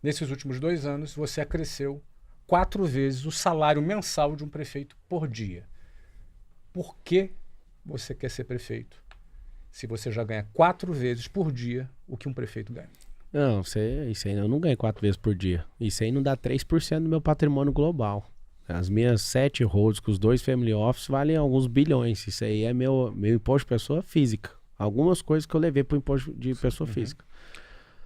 nesses últimos 2 anos, você acresceu 4 vezes o salário mensal de um prefeito por dia. Por que você quer ser prefeito? Se você já ganha 4 vezes por dia o que um prefeito ganha. Não, isso aí eu não ganho 4 vezes por dia. Isso aí não dá 3% do meu patrimônio global. As minhas 7 holds com os 2 family office valem alguns bilhões. Isso aí é meu imposto de pessoa física. Algumas coisas que eu levei para o imposto de pessoa física.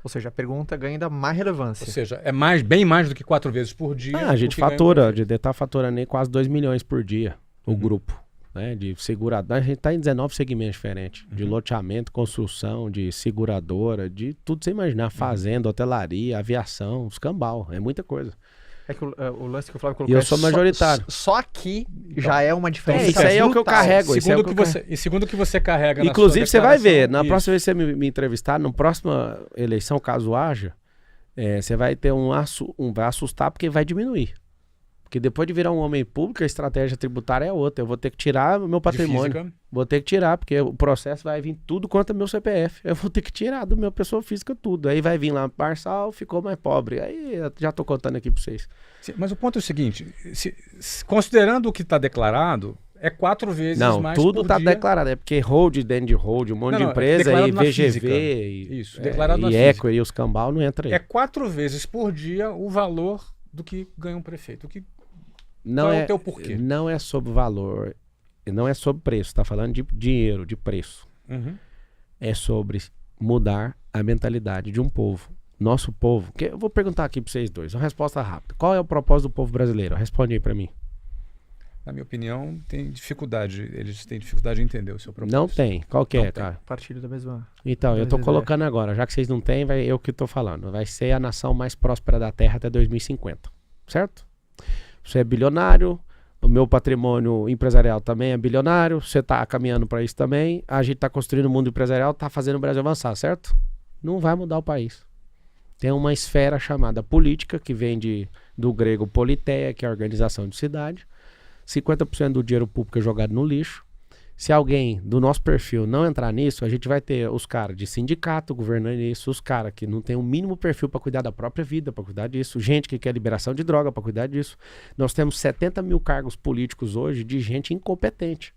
Ou seja, a pergunta ganha ainda mais relevância. Ou seja, é bem mais do que 4 vezes por dia. A gente fatura, de estar faturando aí quase 2 milhões por dia, o grupo. Né, de seguradora, a gente está em 19 segmentos diferentes, de loteamento, construção, de seguradora, de tudo você imaginar, fazenda, hotelaria, aviação, escambau, é muita coisa. É que o lance que o Flávio colocou, E eu sou majoritário. Só aqui já é uma diferença. Isso aí é o que eu carrego. Segundo o que você carrega na Inclusive, sua você vai ver, declaração, na próxima vez que você me entrevistar, na próxima eleição, caso haja, você vai ter vai assustar porque vai diminuir. Porque depois de virar um homem público, a estratégia tributária é outra. Eu vou ter que tirar o meu patrimônio. Vou ter que tirar, porque o processo vai vir tudo quanto é meu CPF. Eu vou ter que tirar do meu pessoa física tudo. Aí vai vir lá, parcial, ficou mais pobre. Aí eu já tô contando aqui para vocês. Sim, mas o ponto é o seguinte, considerando o que está declarado, é 4 vezes mais por dia. Não, tudo está declarado. É porque hold, dentro de hold, um monte de empresa, e VGV, declarado e equity, e os cambal não entra aí. É 4 vezes por dia o valor do que ganha um prefeito. Qual é o teu porquê? Não é sobre valor, não é sobre preço, tá falando de dinheiro, de preço. É sobre mudar a mentalidade de um povo. Nosso povo, eu vou perguntar aqui para vocês dois, uma resposta rápida. Qual é o propósito do povo brasileiro? Responde aí para mim. Na minha opinião, eles têm dificuldade em entender o seu propósito. Não tem. Qual que é, cara? Partilho da mesma. Então, eu tô colocando agora, já que vocês não têm, eu que tô falando. Vai ser a nação mais próspera da Terra até 2050, certo? Você é bilionário, o meu patrimônio empresarial também é bilionário, você está caminhando para isso também, a gente está construindo o mundo empresarial, está fazendo o Brasil avançar, certo? Não vai mudar o país. Tem uma esfera chamada política, que vem do grego politeia, que é a organização de cidade. 50% do dinheiro público é jogado no lixo. Se alguém do nosso perfil não entrar nisso, a gente vai ter os caras de sindicato governando isso, os caras que não tem o mínimo perfil para cuidar da própria vida, para cuidar disso, gente que quer liberação de droga para cuidar disso. Nós temos 70 mil cargos políticos hoje de gente incompetente.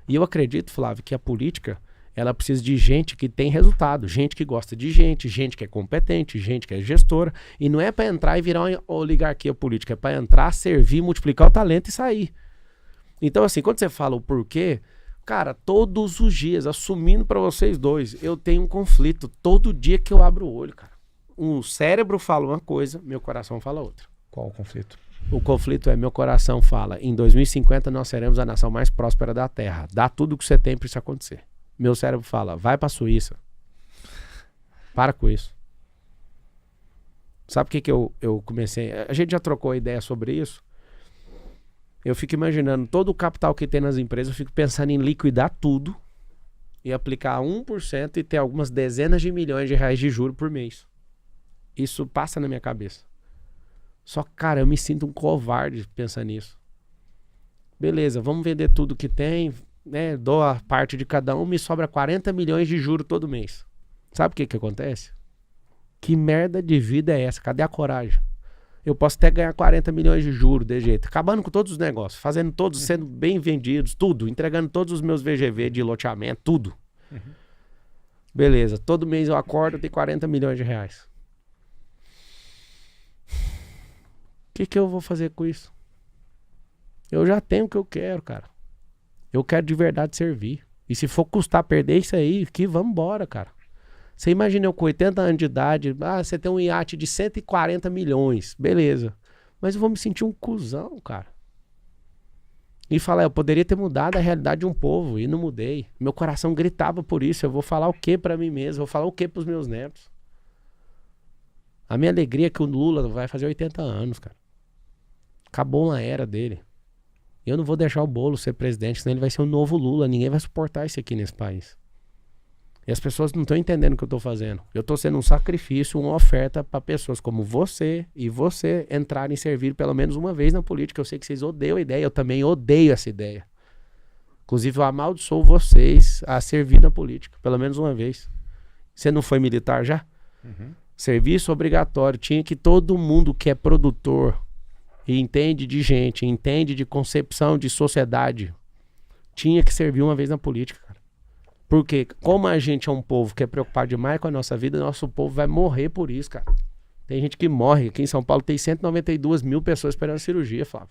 E eu acredito, Flávio, que a política, ela precisa de gente que tem resultado, gente que gosta de gente que é competente, gente que é gestora. E não é para entrar e virar uma oligarquia política, é para entrar, servir, multiplicar o talento e sair. Então, assim, quando você fala o porquê, cara, todos os dias, assumindo pra vocês dois, eu tenho um conflito todo dia que eu abro o olho, cara. O cérebro fala uma coisa, meu coração fala outra. Qual o conflito? O conflito é, meu coração fala, em 2050 nós seremos a nação mais próspera da Terra. Dá tudo que você tem pra isso acontecer. Meu cérebro fala, vai pra Suíça. Para com isso. Sabe o que eu comecei? A gente já trocou ideia sobre isso. Eu fico imaginando todo o capital que tem nas empresas, eu fico pensando em liquidar tudo e aplicar 1% e ter algumas dezenas de milhões de reais de juros por mês. Isso passa na minha cabeça. Só que, cara, eu me sinto um covarde pensando nisso. Beleza, vamos vender tudo que tem, né? Dou a parte de cada um, me sobra 40 milhões de juros todo mês. Sabe o que acontece? Que merda de vida é essa? Cadê a coragem? Eu posso até ganhar 40 milhões de juros de jeito, acabando com todos os negócios, fazendo todos, sendo bem vendidos, tudo, entregando todos os meus VGV de loteamento, tudo. Beleza, todo mês eu acordo e tenho 40 milhões de reais. O que eu vou fazer com isso? Eu já tenho o que eu quero, cara. Eu quero de verdade servir. E se for custar perder isso aí, que vamos embora, cara. Você imagina eu com 80 anos de idade, você tem um iate de 140 milhões, beleza. Mas eu vou me sentir um cuzão, cara. E falar, eu poderia ter mudado a realidade de um povo, e não mudei. Meu coração gritava por isso, eu vou falar o que pra mim mesmo, vou falar o que pros meus netos. A minha alegria é que o Lula vai fazer 80 anos, cara. Acabou uma era dele. Eu não vou deixar o Boulos ser presidente, senão ele vai ser um novo Lula, ninguém vai suportar isso aqui nesse país. E as pessoas não estão entendendo o que eu estou fazendo. Eu estou sendo um sacrifício, uma oferta para pessoas como você e você entrarem e servir pelo menos uma vez na política. Eu sei que vocês odeiam a ideia, eu também odeio essa ideia. Inclusive eu amaldiçoo vocês a servir na política, pelo menos uma vez. Você não foi militar já? Serviço obrigatório. Tinha que todo mundo que é produtor e entende de gente, entende de concepção de sociedade, tinha que servir uma vez na política, cara. Porque como a gente é um povo que é preocupado demais com a nossa vida, nosso povo vai morrer por isso, cara. Tem gente que morre. Aqui em São Paulo tem 192 mil pessoas esperando cirurgia, Flávio.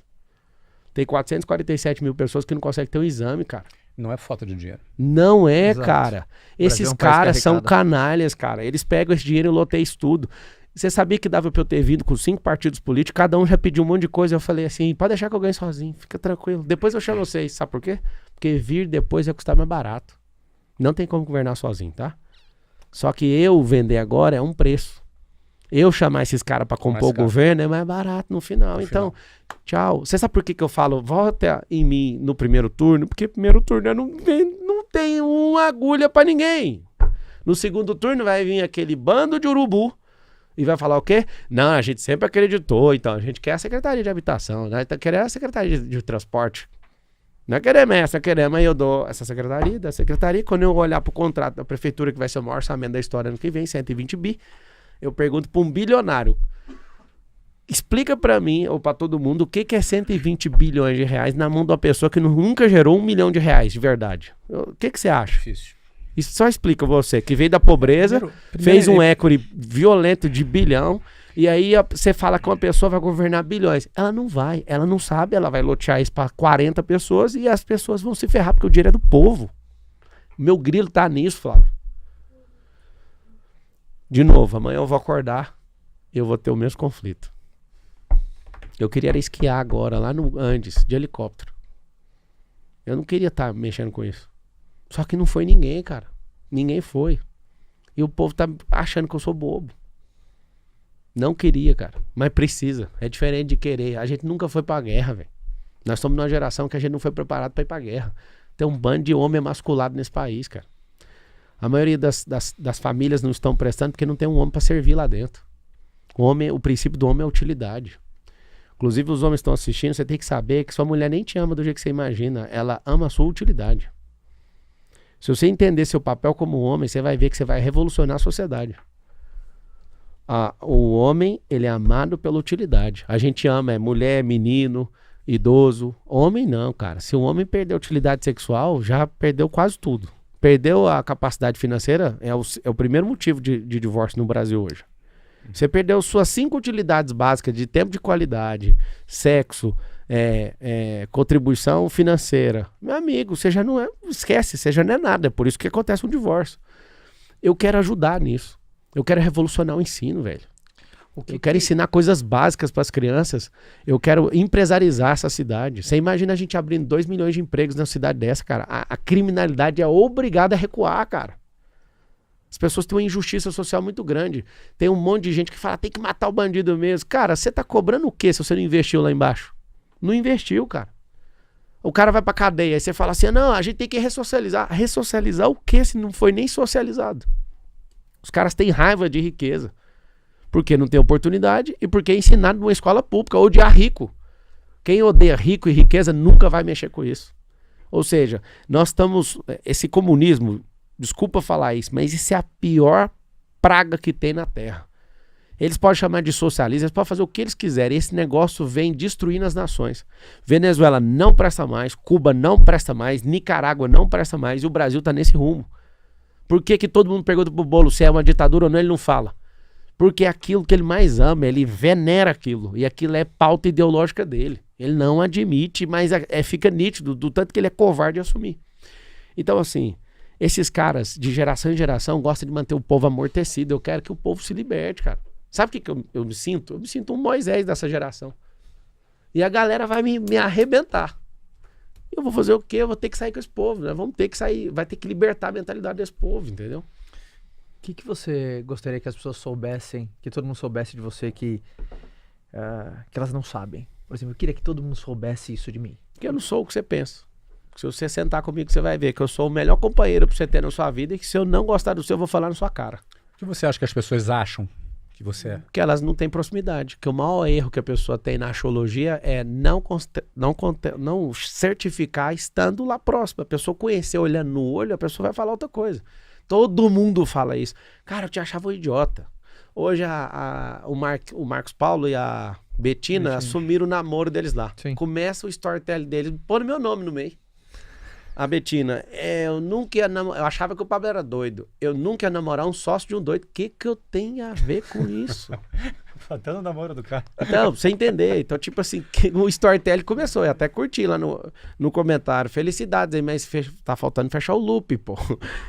Tem 447 mil pessoas que não conseguem ter um exame, cara. Não é falta de dinheiro. Não é, Exato. cara. Esses é um país caras são carregado. canalhas, cara. Eles pegam esse dinheiro e loteiam isso tudo. Você sabia que dava pra eu ter vindo com 5 partidos políticos? Cada um já pediu um monte de coisa. Eu falei assim, pode deixar que eu ganhe sozinho. Fica tranquilo. Depois eu chamo vocês. Sabe por quê? Porque vir depois vai custar mais barato. Não tem como governar sozinho, tá? Só que eu vender agora é um preço. Eu chamar esses caras pra compor o governo é mais barato no final. Então, tchau. Você sabe por que eu falo, vota em mim no primeiro turno? Porque primeiro turno eu não tem uma agulha pra ninguém. No segundo turno vai vir aquele bando de urubu e vai falar o quê? Não, a gente sempre acreditou, então a gente quer a Secretaria de Habitação, né? Então querer a Secretaria de Transporte. Não é querer mesmo, é querer, mas eu dou essa secretaria, da secretaria. Quando eu olhar pro contrato da prefeitura, que vai ser o maior orçamento da história ano que vem, 120 bi, eu pergunto pra um bilionário, explica pra mim, ou pra todo mundo, o que é 120 bilhões de reais na mão de uma pessoa que nunca gerou R$1 milhão de verdade. O que você acha? Difícil. Isso só explica você, que veio da pobreza, fez um equity violento de bilhão, e aí você fala que uma pessoa vai governar bilhões. Ela não vai, ela não sabe, ela vai lotear isso para 40 pessoas e as pessoas vão se ferrar, porque o dinheiro é do povo. Meu grilo tá nisso, Flávio. De novo, amanhã eu vou acordar e eu vou ter o mesmo conflito. Eu queria esquiar agora, lá no Andes, de helicóptero. Eu não queria estar mexendo com isso. Só que não foi ninguém, cara. Ninguém foi. E o povo tá achando que eu sou bobo. Não queria, cara. Mas precisa. É diferente de querer. A gente nunca foi pra guerra, velho. Nós somos numa geração que a gente não foi preparado pra ir pra guerra. Tem um bando de homem emasculado nesse país, cara. A maioria das famílias não estão prestando porque não tem um homem pra servir lá dentro. O princípio do homem é utilidade. Inclusive os homens estão assistindo, você tem que saber que sua mulher nem te ama do jeito que você imagina. Ela ama a sua utilidade. Se você entender seu papel como homem, você vai ver que você vai revolucionar a sociedade. O homem, ele é amado pela utilidade. A gente ama, é mulher, menino, idoso. Homem não, cara. Se o homem perder a utilidade sexual, já perdeu quase tudo. Perdeu a capacidade financeira, é o primeiro motivo de divórcio no Brasil hoje. Você perdeu suas 5 utilidades básicas de tempo de qualidade, sexo, contribuição financeira. Meu amigo, você já não é, esquece, você já não é nada. É por isso que acontece um divórcio. Eu quero ajudar nisso. Eu quero revolucionar o ensino, velho. Eu quero ensinar coisas básicas para as crianças. Eu quero empresarizar essa cidade. Você imagina a gente abrindo 2 milhões de empregos na cidade dessa, cara. A criminalidade é obrigada a recuar, cara. As pessoas têm uma injustiça social muito grande. Tem um monte de gente que fala, tem que matar o bandido mesmo. Cara, você tá cobrando o quê se você não investiu lá embaixo? Não investiu, cara. O cara vai pra cadeia, aí você fala assim, não, a gente tem que ressocializar. Ressocializar o quê se não foi nem socializado? Os caras têm raiva de riqueza. Porque não tem oportunidade e porque é ensinado numa escola pública, odiar rico. Quem odeia rico e riqueza nunca vai mexer com isso. Ou seja, nós estamos... Esse comunismo, desculpa falar isso, mas isso é a pior praga que tem na Terra. Eles podem chamar de socialismo, eles podem fazer o que eles quiserem. Esse negócio vem destruindo as nações. Venezuela não presta mais, Cuba não presta mais, Nicarágua não presta mais e o Brasil está nesse rumo. Por que que todo mundo pergunta pro Bolo se é uma ditadura ou não, ele não fala? Porque é aquilo que ele mais ama, ele venera aquilo. E aquilo é pauta ideológica dele. Ele não admite, mas fica nítido do tanto que ele é covarde de assumir. Então, assim, esses caras de geração em geração gostam de manter o povo amortecido. Eu quero que o povo se liberte, cara. Sabe o que eu me sinto? Eu me sinto um Moisés dessa geração. E a galera vai me arrebentar. Eu vou fazer o quê? Eu vou ter que sair com esse povo, né? Vamos ter que sair, vai ter que libertar a mentalidade desse povo, entendeu? O que você gostaria que as pessoas soubessem, que todo mundo soubesse de você que elas não sabem? Por exemplo, eu queria que todo mundo soubesse isso de mim. Porque eu não sou o que você pensa. Se você sentar comigo, você vai ver que eu sou o melhor companheiro pra você ter na sua vida e que se eu não gostar do seu, eu vou falar na sua cara. O que você acha que as pessoas acham que você é? Porque elas não têm proximidade. Que o maior erro que a pessoa tem na astrologia é não certificar estando lá próximo. A pessoa conhecer olhando no olho, a pessoa vai falar outra coisa. Todo mundo fala isso. Cara, eu te achava um idiota. Hoje o Marcos Paulo e a Betina assumiram o namoro deles lá. Sim. Começa o storytelling deles, pondo meu nome no meio. A Betina, eu nunca ia namorar, eu achava que o Pablo era doido. Eu nunca ia namorar um sócio de um doido. O que eu tenho a ver com isso? Até no namoro do cara. Então, pra você entender. Então, tipo assim, o storytelling começou. Eu até curti lá no comentário. Felicidades aí, mas tá faltando fechar o loop, pô.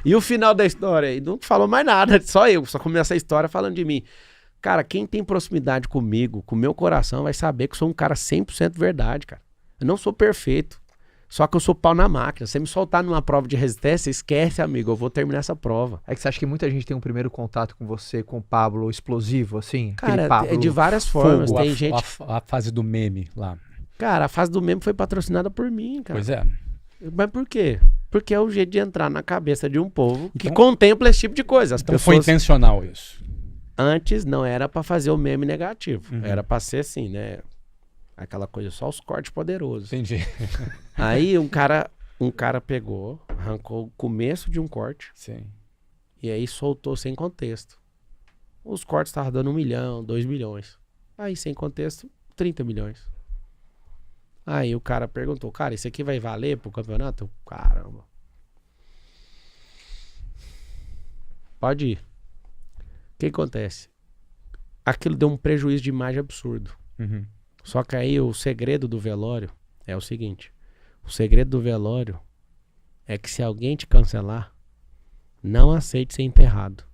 E o final da história? E não falou mais nada, só eu. Só começa a história falando de mim. Cara, quem tem proximidade comigo, com o meu coração, vai saber que eu sou um cara 100% verdade, cara. Eu não sou perfeito. Só que eu sou pau na máquina. Se você me soltar numa prova de resistência, esquece, amigo. Eu vou terminar essa prova. É que você acha que muita gente tem um primeiro contato com você, com o Pablo explosivo, assim? Cara, Pablo é de várias formas. Fogo, tem gente... a fase do meme lá. Cara, a fase do meme foi patrocinada por mim, cara. Pois é. Mas por quê? Porque é o jeito de entrar na cabeça de um povo que contempla esse tipo de coisa. As Então pessoas... foi intencional isso. Antes não era pra fazer o meme negativo. Era pra ser assim, né? Aquela coisa, só os cortes poderosos. Entendi. Aí um cara pegou, arrancou o começo de um corte. Sim. E aí soltou sem contexto. Os cortes estavam dando 1 milhão, 2 milhões. Aí sem contexto, 30 milhões. Aí o cara perguntou, cara, isso aqui vai valer pro campeonato? Eu, caramba. Pode ir. O que acontece? Aquilo deu um prejuízo de imagem absurdo. Uhum. Só que aí o segredo do velório é o seguinte. O segredo do velório é que se alguém te cancelar, não aceite ser enterrado.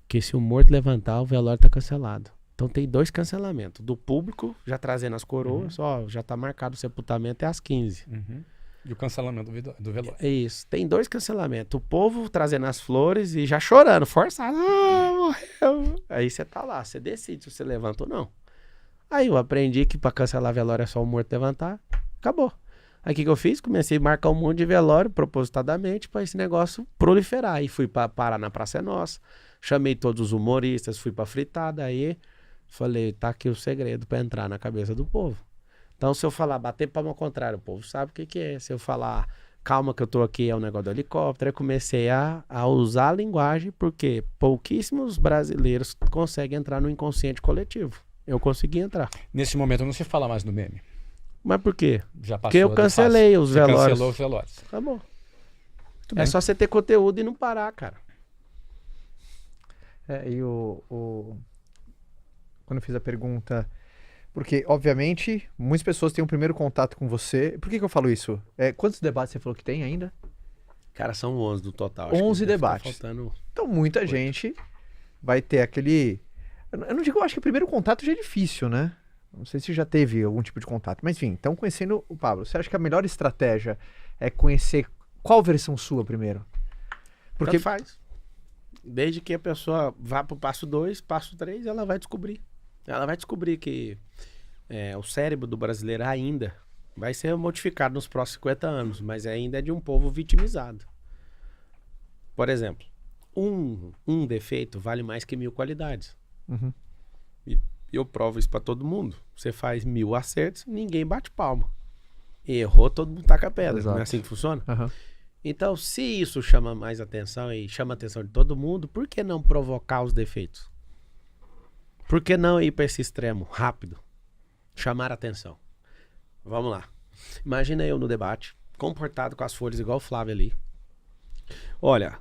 Porque se o morto levantar, o velório tá cancelado. Então tem 2 cancelamentos. Do público, já trazendo as coroas, ó, já tá marcado o sepultamento é às 15. Uhum. E o cancelamento do velório. É isso. Tem 2 cancelamentos. O povo trazendo as flores e já chorando, forçado. Ah, morreu. Aí você tá lá, você decide se você levanta ou não. Aí eu aprendi que pra cancelar velório é só o morto levantar. Acabou. Aí o que eu fiz? Comecei a marcar um monte de velório propositadamente pra esse negócio proliferar. Aí fui parar na Praça é Nossa. Chamei todos os humoristas, fui pra fritada. Aí falei, tá aqui o segredo pra entrar na cabeça do povo. Então se eu falar bater palma ao contrário, o povo sabe o que é. Se eu falar calma que eu tô aqui é um negócio do helicóptero. Eu comecei a usar a linguagem porque pouquíssimos brasileiros conseguem entrar no inconsciente coletivo. Eu consegui entrar. Nesse momento não se fala mais do meme. Mas por quê? Já passou. Porque eu cancelei os velórios. Cancelou os velórios. Tá bom. bem. Só você ter conteúdo e não parar, cara. E quando eu fiz a pergunta... Porque, obviamente, muitas pessoas têm um primeiro contato com você. Por que eu falo isso? Quantos debates você falou que tem ainda? Cara, são 11 do total. 11 debates. Faltando... Então, muita gente vai ter Eu não digo, eu acho que o primeiro contato já é difícil, né? Não sei se já teve algum tipo de contato. Mas enfim, então conhecendo o Pablo, você acha que a melhor estratégia é conhecer qual versão sua primeiro? Porque faz. Desde que a pessoa vá pro passo 2, passo 3, ela vai descobrir. Ela vai descobrir que o cérebro do brasileiro ainda vai ser modificado nos próximos 50 anos, mas ainda é de um povo vitimizado. Por exemplo, um defeito vale mais que 1000 qualidades. Uhum. E eu provo isso pra todo mundo. Você faz 1000 acertos, ninguém bate palma. Errou, todo mundo taca a pedra. Exato. Não é assim que funciona? Uhum. Então, se isso chama mais atenção e chama a atenção de todo mundo, por que não provocar os defeitos? Por que não ir para esse extremo rápido? Chamar a atenção. Vamos lá. Imagina eu no debate, comportado com as folhas igual o Flávio ali. Olha,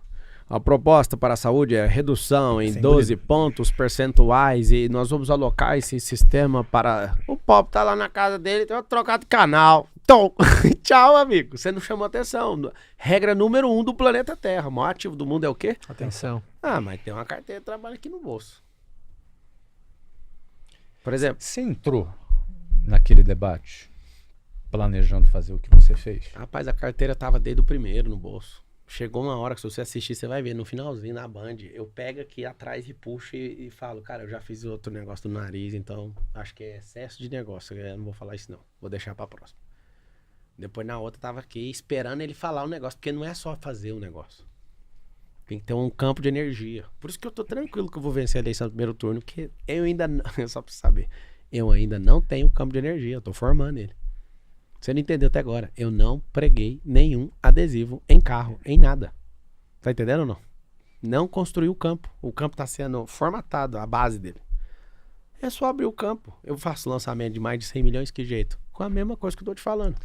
a proposta para a saúde é redução em 12 pontos percentuais e nós vamos alocar esse sistema para... O pobre tá lá na casa dele, tem que trocar de canal. Então, tchau, amigo. Você não chamou atenção. Regra número 1 do planeta Terra. O maior ativo do mundo é o quê? Atenção. Ah, mas tem uma carteira de trabalho aqui no bolso. Por exemplo... Você entrou naquele debate planejando fazer o que você fez? Rapaz, a carteira tava desde o primeiro no bolso. Chegou uma hora que se você assistir, você vai ver. No finalzinho, na Band, eu pego aqui atrás e puxo e falo, cara, eu já fiz outro negócio do nariz, então acho que é excesso de negócio. Eu não vou falar isso não. Vou deixar pra próxima. Depois na outra tava aqui esperando ele falar o negócio, porque não é só fazer o negócio. Tem que ter um campo de energia. Por isso que eu tô tranquilo que eu vou vencer a eleição no primeiro turno, porque eu ainda não, só pra saber, eu ainda não tenho campo de energia, eu tô formando ele. Você não entendeu até agora, eu não preguei nenhum adesivo em carro, em nada. Tá entendendo ou não? Não construí o campo tá sendo formatado, a base dele. É só abrir o campo. Eu faço lançamento de mais de 100 milhões, que jeito? Com a mesma coisa que eu tô te falando.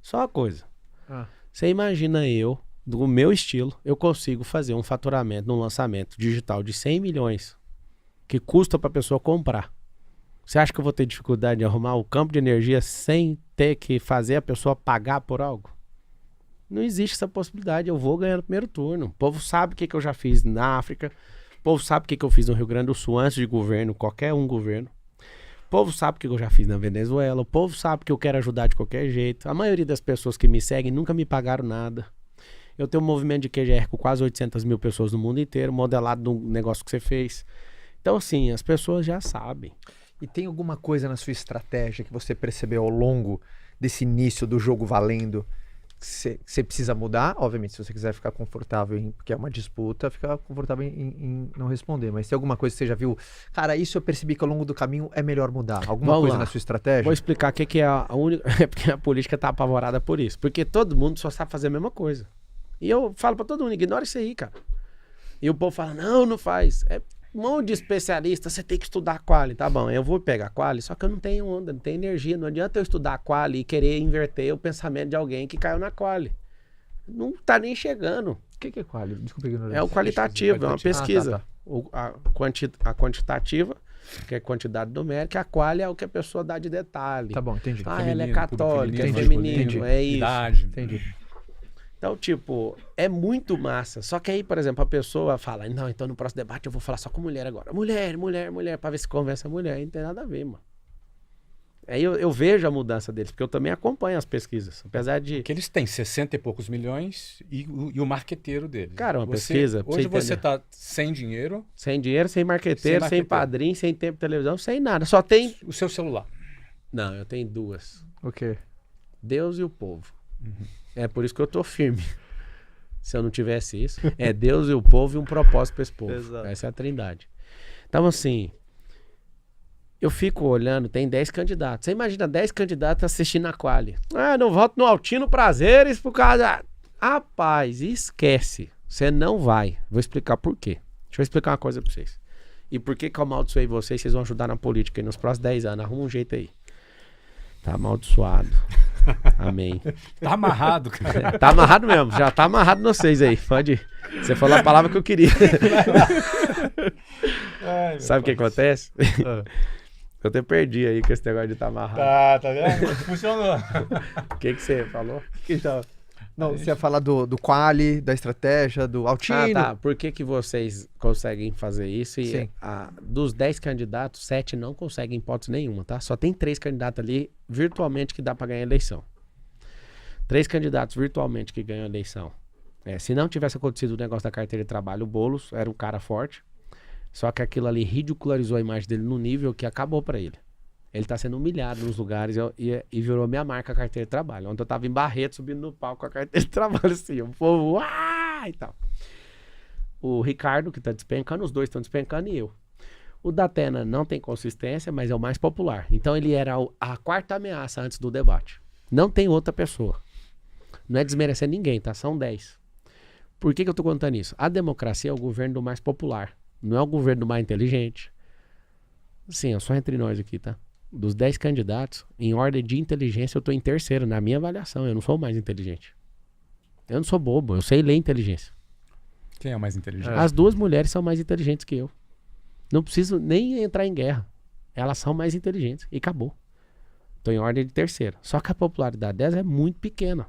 Só uma coisa. Você imagina eu, do meu estilo, eu consigo fazer um faturamento num lançamento digital de 100 milhões que custa pra pessoa comprar. Você acha que eu vou ter dificuldade de arrumar o campo de energia sem ter que fazer a pessoa pagar por algo? Não existe essa possibilidade. Eu vou ganhar no primeiro turno. O povo sabe o que eu já fiz na África. O povo sabe o que eu fiz no Rio Grande do Sul antes de governo, qualquer um governo. O povo sabe o que eu já fiz na Venezuela. O povo sabe que eu quero ajudar de qualquer jeito. A maioria das pessoas que me seguem nunca me pagaram nada. Eu tenho um movimento de QGR com quase 800 mil pessoas no mundo inteiro, modelado no negócio que você fez. Então, assim, as pessoas já sabem. E tem alguma coisa na sua estratégia que você percebeu ao longo desse início do jogo valendo que você precisa mudar? Obviamente, se você quiser ficar confortável, porque é uma disputa, fica confortável em não responder. Mas tem alguma coisa que você já viu? Cara, isso eu percebi que ao longo do caminho é melhor mudar. Alguma coisa na sua estratégia? Vou explicar o que é a única... É porque a política tá apavorada por isso. Porque todo mundo só sabe fazer a mesma coisa. E eu falo pra todo mundo, ignora isso aí, cara. E o povo fala, não faz. É um monte de especialista, você tem que estudar quali. Tá bom, eu vou pegar quali, só que eu não tenho onda, não tenho energia. Não adianta eu estudar quali e querer inverter o pensamento de alguém que caiu na quali. Não tá nem chegando. O que é quali? Desculpa, ignorância. É o qualitativo, é uma pesquisa. tá. A quantitativa, que é quantidade numérica, a quali é o que a pessoa dá de detalhe. Tá bom, entendi. Ah, Feminino, ela é católica, é feminino, feminino, é isso. Idade. Entendi. Então, tipo, é muito massa. Só que aí, por exemplo, a pessoa fala, não, então no próximo debate eu vou falar só com mulher agora. Mulher, pra ver se convence a mulher. Não tem nada a ver, mano. Aí eu vejo a mudança deles, porque eu também acompanho as pesquisas. Apesar de... Porque eles têm 60 e poucos milhões e o marqueteiro deles. Cara, uma pesquisa. Hoje você tá sem dinheiro. Sem dinheiro, sem marqueteiro, sem padrinho, sem tempo de televisão, sem nada. Só tem... O seu celular. Não, eu tenho duas. O quê? Deus e o povo. É por isso que eu tô firme. Se eu não tivesse isso, é Deus e o povo e um propósito para esse povo. Exato. Essa é a trindade. Então, assim, eu fico olhando, tem 10 candidatos. Você imagina 10 candidatos assistindo a quali. Ah, não voto no Altino Prazeres por causa... Rapaz, esquece. Você não vai. Vou explicar por quê. Deixa eu explicar uma coisa para vocês. E por que eu amaldiçoei vocês vão ajudar na política aí nos próximos 10 anos. Arruma um jeito aí. Tá amaldiçoado. Amém. Tá amarrado, cara. Tá amarrado mesmo. Já tá amarrado nos vocês aí. Pode ir. Você falou a palavra que eu queria. Ai, sabe o que acontece? Eu até perdi aí com esse negócio de tá amarrado. Tá vendo? Funcionou. O que você falou? Que tal? Não, você ia falar do quali, da estratégia, do Altino. Ah, tá. Por que vocês conseguem fazer isso? E dos 10 candidatos, 7 não conseguem hipótese nenhuma, tá? Só tem 3 candidatos ali virtualmente que dá pra ganhar a eleição. 3 candidatos virtualmente que ganham a eleição. Se não tivesse acontecido o negócio da carteira de trabalho, o Boulos era um cara forte. Só que aquilo ali ridicularizou a imagem dele no nível que acabou pra ele. Ele tá sendo humilhado nos lugares e virou minha marca a carteira de trabalho. Ontem eu tava em Barreto subindo no palco com a carteira de trabalho assim, o povo, e tal. O Ricardo, que tá despencando, os dois estão despencando e eu. O Datena não tem consistência, mas é o mais popular. Então ele era a 4ª ameaça antes do debate. Não tem outra pessoa. Não é desmerecer ninguém, tá? São 10. Por que eu tô contando isso? A democracia é o governo do mais popular. Não é o governo do mais inteligente. Sim, é só entre nós aqui, tá? Dos 10 candidatos, em ordem de inteligência, eu tô em terceiro, na minha avaliação. Eu não sou o mais inteligente. Eu não sou bobo, eu sei ler inteligência. Quem é o mais inteligente? As 2 mulheres são mais inteligentes que eu. Não preciso nem entrar em guerra. Elas são mais inteligentes. E acabou. Tô em ordem de terceiro. Só que a popularidade delas é muito pequena.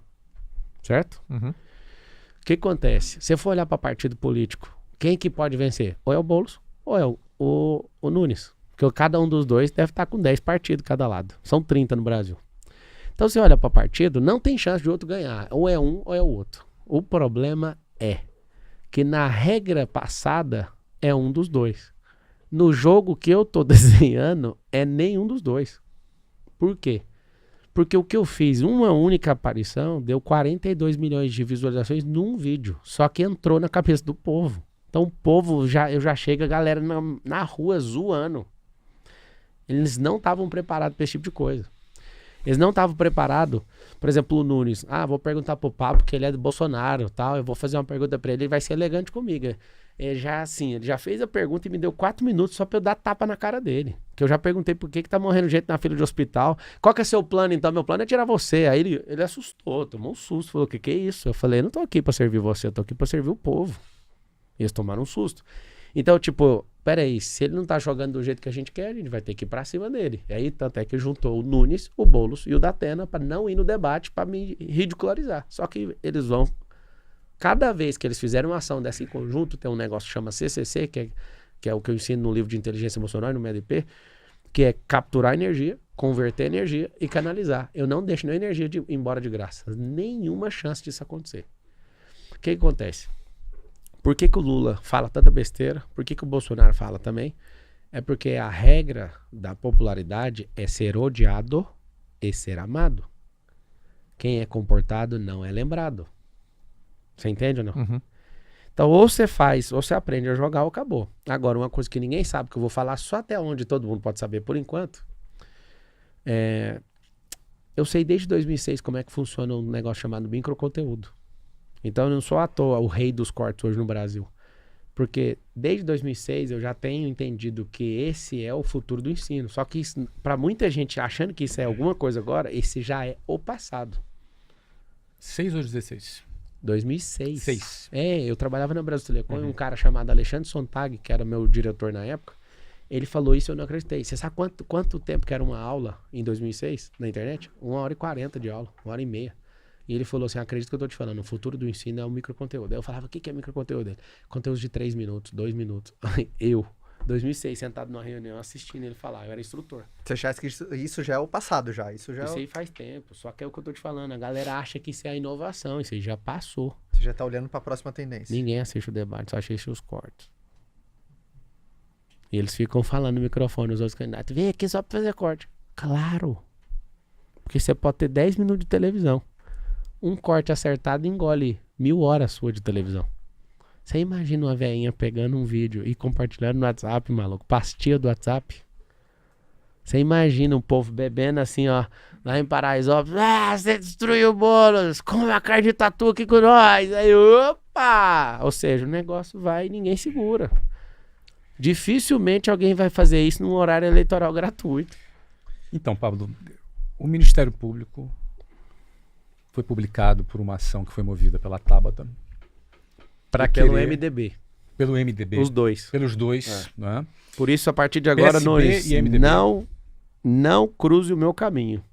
Certo? Uhum. O que acontece? Se você for olhar para partido político, quem que pode vencer? Ou é o Boulos, ou é o Nunes. Porque cada um dos dois deve estar com 10 partidos cada lado. São 30 no Brasil. Então você olha para partido, não tem chance de outro ganhar. Ou é um ou é o outro. O problema é que na regra passada é um dos dois. No jogo que eu tô desenhando é nenhum dos dois. Por quê? Porque o que eu fiz, uma única aparição, deu 42 milhões de visualizações num vídeo. Só que entrou na cabeça do povo. Então o povo, eu já chego a galera na rua zoando. Eles não estavam preparados para esse tipo de coisa. Eles não estavam preparados, por exemplo, o Nunes. Vou perguntar pro Pablo, que ele é do Bolsonaro, tal. Eu vou fazer uma pergunta para ele vai ser elegante comigo. Ele já fez a pergunta e me deu 4 minutos só pra eu dar tapa na cara dele. Que eu já perguntei por que tá morrendo gente na fila de hospital. Qual que é seu plano, então? Meu plano é tirar você. Aí ele assustou, tomou um susto. Falou, o que é isso? Eu falei, eu não tô aqui pra servir você, eu tô aqui pra servir o povo. E eles tomaram um susto. Então, tipo, peraí, se ele não tá jogando do jeito que a gente quer, a gente vai ter que ir pra cima dele. E aí, tanto é que juntou o Nunes, o Boulos e o Datena pra não ir no debate, pra me ridicularizar. Só que eles vão... Cada vez que eles fizeram uma ação dessa em conjunto, tem um negócio que chama CCC, que é o que eu ensino no livro de inteligência emocional e no MEDP, que é capturar energia, converter energia e canalizar. Eu não deixo nenhuma energia ir embora de graça. Nenhuma chance disso acontecer. O que acontece? Por que o Lula fala tanta besteira? Por que o Bolsonaro fala também? É porque a regra da popularidade é ser odiado e ser amado. Quem é comportado não é lembrado. Você entende ou não? Uhum. Então, ou você faz, ou você aprende a jogar, ou acabou. Agora, uma coisa que ninguém sabe, que eu vou falar só até onde todo mundo pode saber por enquanto, eu sei desde 2006 como é que funciona um negócio chamado microconteúdo. Então, eu não sou à toa o rei dos cortes hoje no Brasil. Porque desde 2006 eu já tenho entendido que esse é o futuro do ensino. Só que para muita gente achando que isso é alguma coisa agora, esse já é o passado. 6 ou 16? 2006. 6. Eu trabalhava na Brasil Telecom e um cara chamado Alexandre Sontag, que era meu diretor na época, ele falou isso e eu não acreditei. Você sabe quanto tempo que era uma aula em 2006 na internet? 1h40 de aula, 1h30. E ele falou assim, acredito que eu tô te falando, o futuro do ensino é o microconteúdo. Aí eu falava, o que é microconteúdo dele? Conteúdos de 3 minutos, 2 minutos. Eu, 2006, sentado numa reunião assistindo ele falar, eu era instrutor. Você acha que isso já é o passado já? Isso aí faz tempo, só que é o que eu tô te falando, a galera acha que isso é a inovação, isso aí já passou. Você já tá olhando pra próxima tendência. Ninguém assiste o debate, só assiste os cortes. E eles ficam falando no microfone, os outros candidatos, vem aqui só pra fazer corte. Claro, porque você pode ter 10 minutos de televisão. Um corte acertado engole 1000 horas sua de televisão. Você imagina uma velhinha pegando um vídeo e compartilhando no WhatsApp, maluco, pastinha do WhatsApp. Você imagina um povo bebendo assim, ó, lá em Paraisópolis, você destruiu o Boulos, come a carne de tatu aqui com nós. Aí, opa! Ou seja, o negócio vai e ninguém segura. Dificilmente alguém vai fazer isso num horário eleitoral gratuito. Então, Pablo, o Ministério Público foi publicado por uma ação que foi movida pela Tabata. Pelo MDB. Pelo MDB. Os dois. Pelos dois. Né? Por isso, a partir de agora, PSB e MDB. não cruze o meu caminho.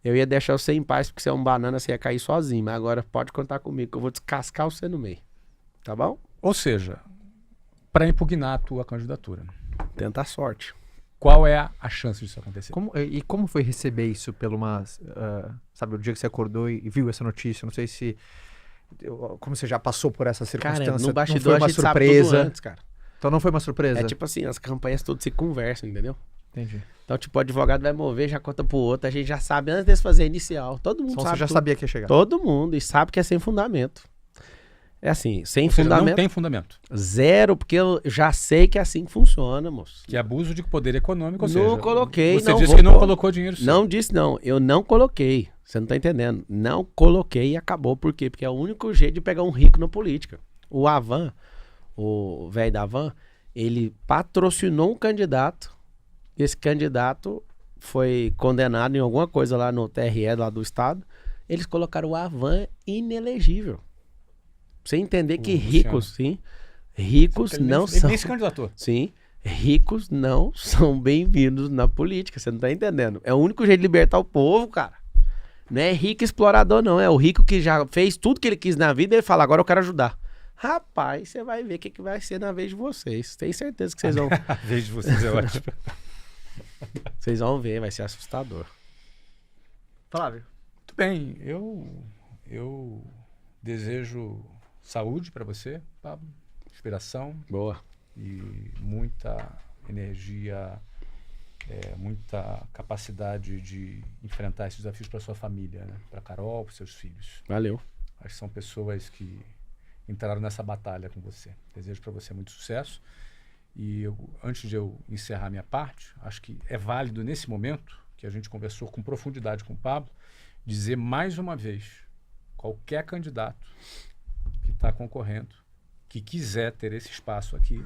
eu ia deixar você em paz, porque você é um banana, você ia cair sozinho. Mas agora pode contar comigo, que eu vou descascar você no meio. Tá bom? Ou seja, para impugnar a tua candidatura. Tenta a sorte. Qual é a chance disso acontecer? Como foi receber isso pelo sabe, o dia que você acordou e viu essa notícia? Não sei se... Como você já passou por essa circunstância, Cara, no não bastidor foi uma a gente sabe surpresa. tudo antes, cara. Então não foi uma surpresa? É tipo assim, as campanhas todas se conversam, entendeu? Entendi. Então, tipo, o advogado vai mover, já conta pro outro, a gente já sabe antes de fazer a inicial. Todo mundo Então sabe você já tudo. sabia que ia chegar. Todo mundo, e sabe que é sem fundamento. É assim, sem Ou seja, fundamento. não tem fundamento. Zero, porque eu já sei que é assim que funciona, moço. Que é abuso de poder econômico, ou Não seja, coloquei, você não disse vou que não pôr. colocou dinheiro seu. Não disse não, eu não coloquei. Você não tá entendendo. Não coloquei e acabou. Por quê? Porque é o único jeito de pegar um rico na política. O Avan, o velho da Avan, ele patrocinou um candidato. Esse candidato foi condenado em alguma coisa lá no TRE lá do estado. Eles colocaram o Avan inelegível. Pra você entender que ricos, sim, ricos Ele não nem, são... nem se candidatou. Sim, ricos não são bem-vindos na política, você não tá entendendo. É o único jeito de libertar o povo, cara. Não é rico explorador, não. É o rico que já fez tudo que ele quis na vida e ele fala, agora eu quero ajudar. Rapaz, você vai ver o que vai ser na vez de vocês. Tenho certeza que vocês vão... A vez de vocês é ótimo. Vocês vão ver, vai ser assustador. Flávio. Muito bem, eu desejo saúde para você, Pablo, inspiração Boa. e muita energia, muita capacidade de enfrentar esses desafios para sua família, né? Para Carol, para seus filhos. Valeu. Acho que são pessoas que entraram nessa batalha com você. Desejo para você muito sucesso. E antes de eu encerrar minha parte, acho que é válido nesse momento, que a gente conversou com profundidade com o Pablo, dizer mais uma vez, qualquer candidato que está concorrendo, que quiser ter esse espaço aqui,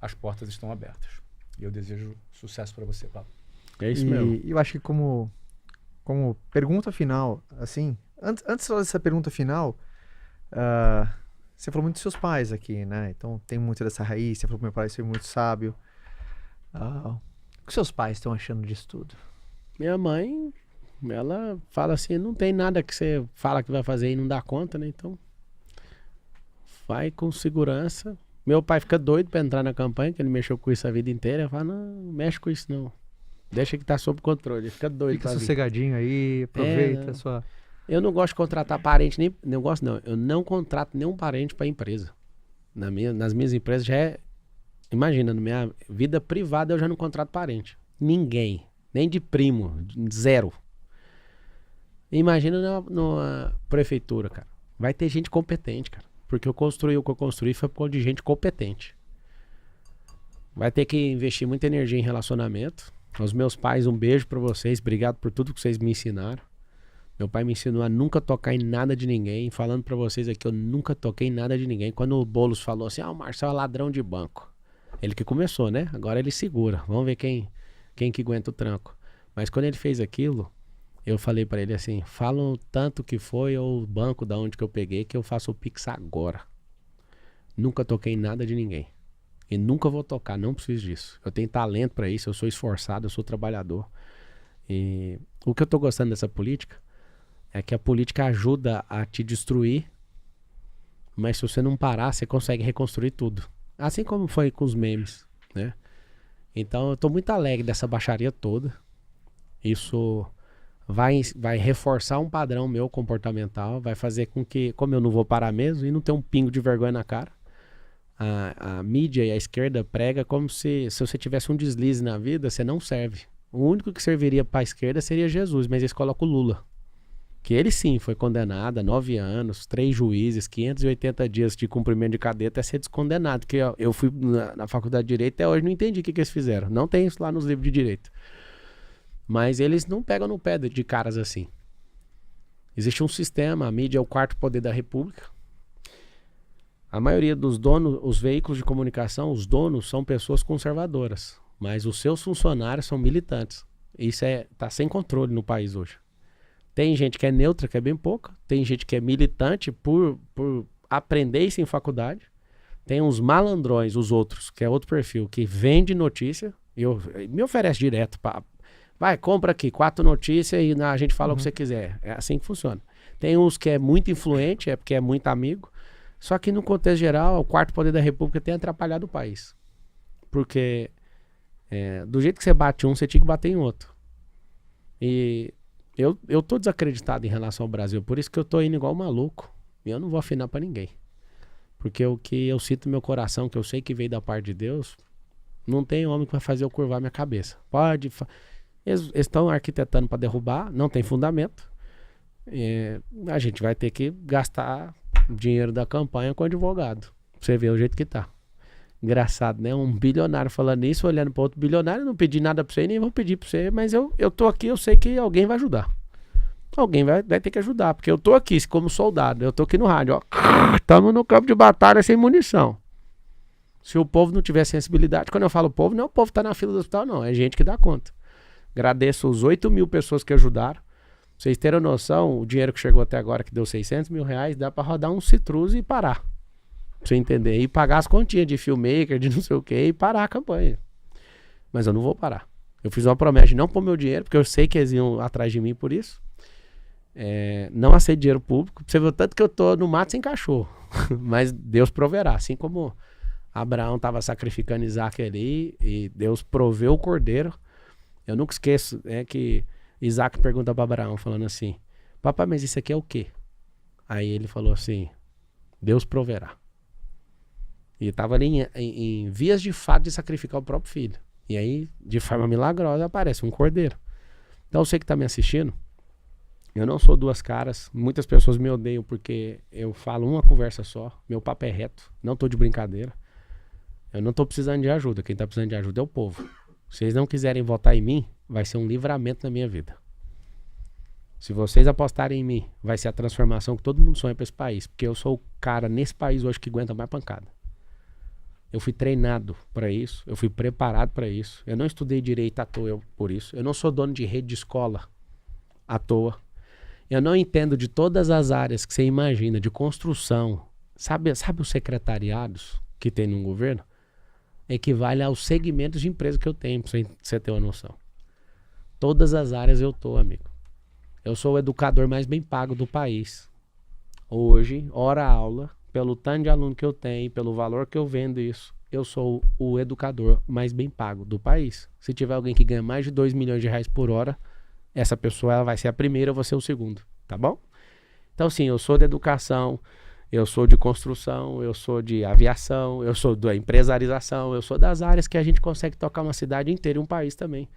as portas estão abertas. E eu desejo sucesso para você, Pablo. É isso mesmo. E eu acho que como pergunta final, assim, antes dessa pergunta final, você falou muito dos seus pais aqui, né? Então tem muito dessa raiz, você falou que meu pai foi muito sábio. O que seus pais estão achando disso tudo? Minha mãe, ela fala assim, não tem nada que você fala que vai fazer e não dá conta, né? Então, vai com segurança. Meu pai fica doido pra entrar na campanha, que ele mexeu com isso a vida inteira. Ele fala, não mexe com isso não. Deixa que tá sob controle. Ele fica doido Fica pra vir. sossegadinho aí, aproveita a sua... Eu não gosto de contratar parente, nem não gosto não. Eu não contrato nenhum parente pra empresa. Nas minhas empresas já é... Imagina, na minha vida privada eu já não contrato parente. Ninguém. Nem de primo. Zero. Imagina na prefeitura, cara. Vai ter gente competente, cara. Porque eu construí o que eu construí foi por conta de gente competente. Vai ter que investir muita energia em relacionamento. Aos meus pais, um beijo pra vocês. Obrigado por tudo que vocês me ensinaram. Meu pai me ensinou a nunca tocar em nada de ninguém. Falando pra vocês aqui, eu nunca toquei em nada de ninguém. Quando o Boulos falou assim, o Marcelo é ladrão de banco. Ele que começou, né? Agora ele segura. Vamos ver quem que aguenta o tranco. Mas quando ele fez aquilo, eu falei pra ele assim, fala o tanto que foi ou o banco da onde que eu peguei que eu faço o Pix agora. Nunca toquei em nada de ninguém. E nunca vou tocar, não preciso disso. Eu tenho talento pra isso, eu sou esforçado, eu sou trabalhador. E o que eu tô gostando dessa política é que a política ajuda a te destruir, mas se você não parar, você consegue reconstruir tudo. Assim como foi com os memes, né? Então eu tô muito alegre dessa baixaria toda. Isso vai reforçar um padrão meu comportamental, vai fazer com que, como eu não vou parar mesmo, e não ter um pingo de vergonha na cara, a mídia e a esquerda prega como se você tivesse um deslize na vida, você não serve. O único que serviria para a esquerda seria Jesus, mas eles colocam o Lula. Que ele sim foi condenado a 9 anos, 3 juízes, 580 dias de cumprimento de cadeia até ser descondenado. Que eu fui na faculdade de Direito até hoje não entendi o que eles fizeram. Não tem isso lá nos livros de Direito. Mas eles não pegam no pé de caras assim. Existe um sistema, a mídia é o quarto poder da República. A maioria dos donos, os veículos de comunicação, os donos são pessoas conservadoras. Mas os seus funcionários são militantes. Isso tá sem controle no país hoje. Tem gente que é neutra, que é bem pouca. Tem gente que é militante por aprender isso em faculdade. Tem uns malandrões, os outros, que é outro perfil, que vende notícia. E me oferece direto. Vai, compra aqui, 4 notícias e a gente fala o que você quiser. É assim que funciona. Tem uns que é muito influente, é porque é muito amigo. Só que no contexto geral, o quarto poder da república tem atrapalhado o país. Porque do jeito que você bate um, você tinha que bater em outro. E eu tô desacreditado em relação ao Brasil. Por isso que eu tô indo igual maluco. E eu não vou afinar pra ninguém. Porque o que eu sinto no meu coração, que eu sei que veio da parte de Deus, não tem homem que vai fazer eu curvar minha cabeça. Eles estão arquitetando pra derrubar, não tem fundamento. A gente vai ter que gastar dinheiro da campanha com advogado. Pra você ver o jeito que tá. Engraçado, né? Um bilionário falando isso, olhando para outro bilionário. Eu não pedi nada pra você, nem vou pedir pra você, mas eu tô aqui, eu sei que alguém vai ajudar. Alguém vai ter que ajudar, porque eu tô aqui como soldado, eu tô aqui no rádio, ó. Estamos no campo de batalha sem munição. Se o povo não tiver sensibilidade, quando eu falo povo, não é o povo que tá na fila do hospital, não. É gente que dá conta. Agradeço os 8.000 pessoas que ajudaram. Pra vocês terem noção, o dinheiro que chegou até agora, que deu R$600 mil, dá pra rodar um Citrus e parar. Pra você entender. E pagar as continhas de filmmaker, de não sei o que, e parar a campanha. Mas eu não vou parar. Eu fiz uma promessa de não pôr meu dinheiro, porque eu sei que eles iam atrás de mim por isso. Não aceito dinheiro público. Você viu tanto que eu tô no mato sem cachorro. Mas Deus proverá. Assim como Abraão estava sacrificando Isaac ali, e Deus proveu o cordeiro. Eu nunca esqueço que Isaac pergunta para Abraão, falando assim: papai, mas isso aqui é o quê? Aí ele falou assim: Deus proverá. E estava ali em vias de fato de sacrificar o próprio filho. E aí, de forma milagrosa, aparece um cordeiro. Então você que está me assistindo, eu não sou duas caras. Muitas pessoas me odeiam porque eu falo uma conversa só. Meu papo é reto, não estou de brincadeira. Eu não estou precisando de ajuda. Quem está precisando de ajuda é o povo. Se vocês não quiserem votar em mim, vai ser um livramento na minha vida. Se vocês apostarem em mim, vai ser a transformação que todo mundo sonha para esse país. Porque eu sou o cara nesse país hoje que aguenta mais pancada. Eu fui treinado para isso, eu fui preparado para isso. Eu não estudei direito à toa por isso. Eu não sou dono de rede de escola à toa. Eu não entendo de todas as áreas que você imagina, de construção. Sabe os secretariados que tem no governo? Equivale aos segmentos de empresa que eu tenho, pra você ter uma noção. Todas as áreas eu tô, amigo. Eu sou o educador mais bem pago do país. Hoje, hora aula, pelo tanto de aluno que eu tenho, pelo valor que eu vendo isso, eu sou o educador mais bem pago do país. Se tiver alguém que ganha mais de R$2 milhões por hora, essa pessoa ela vai ser a primeira, eu vou ser o segundo, tá bom? Então, sim, eu sou da educação, eu sou de construção, eu sou de aviação, eu sou da empresarização, eu sou das áreas que a gente consegue tocar uma cidade inteira e um país também.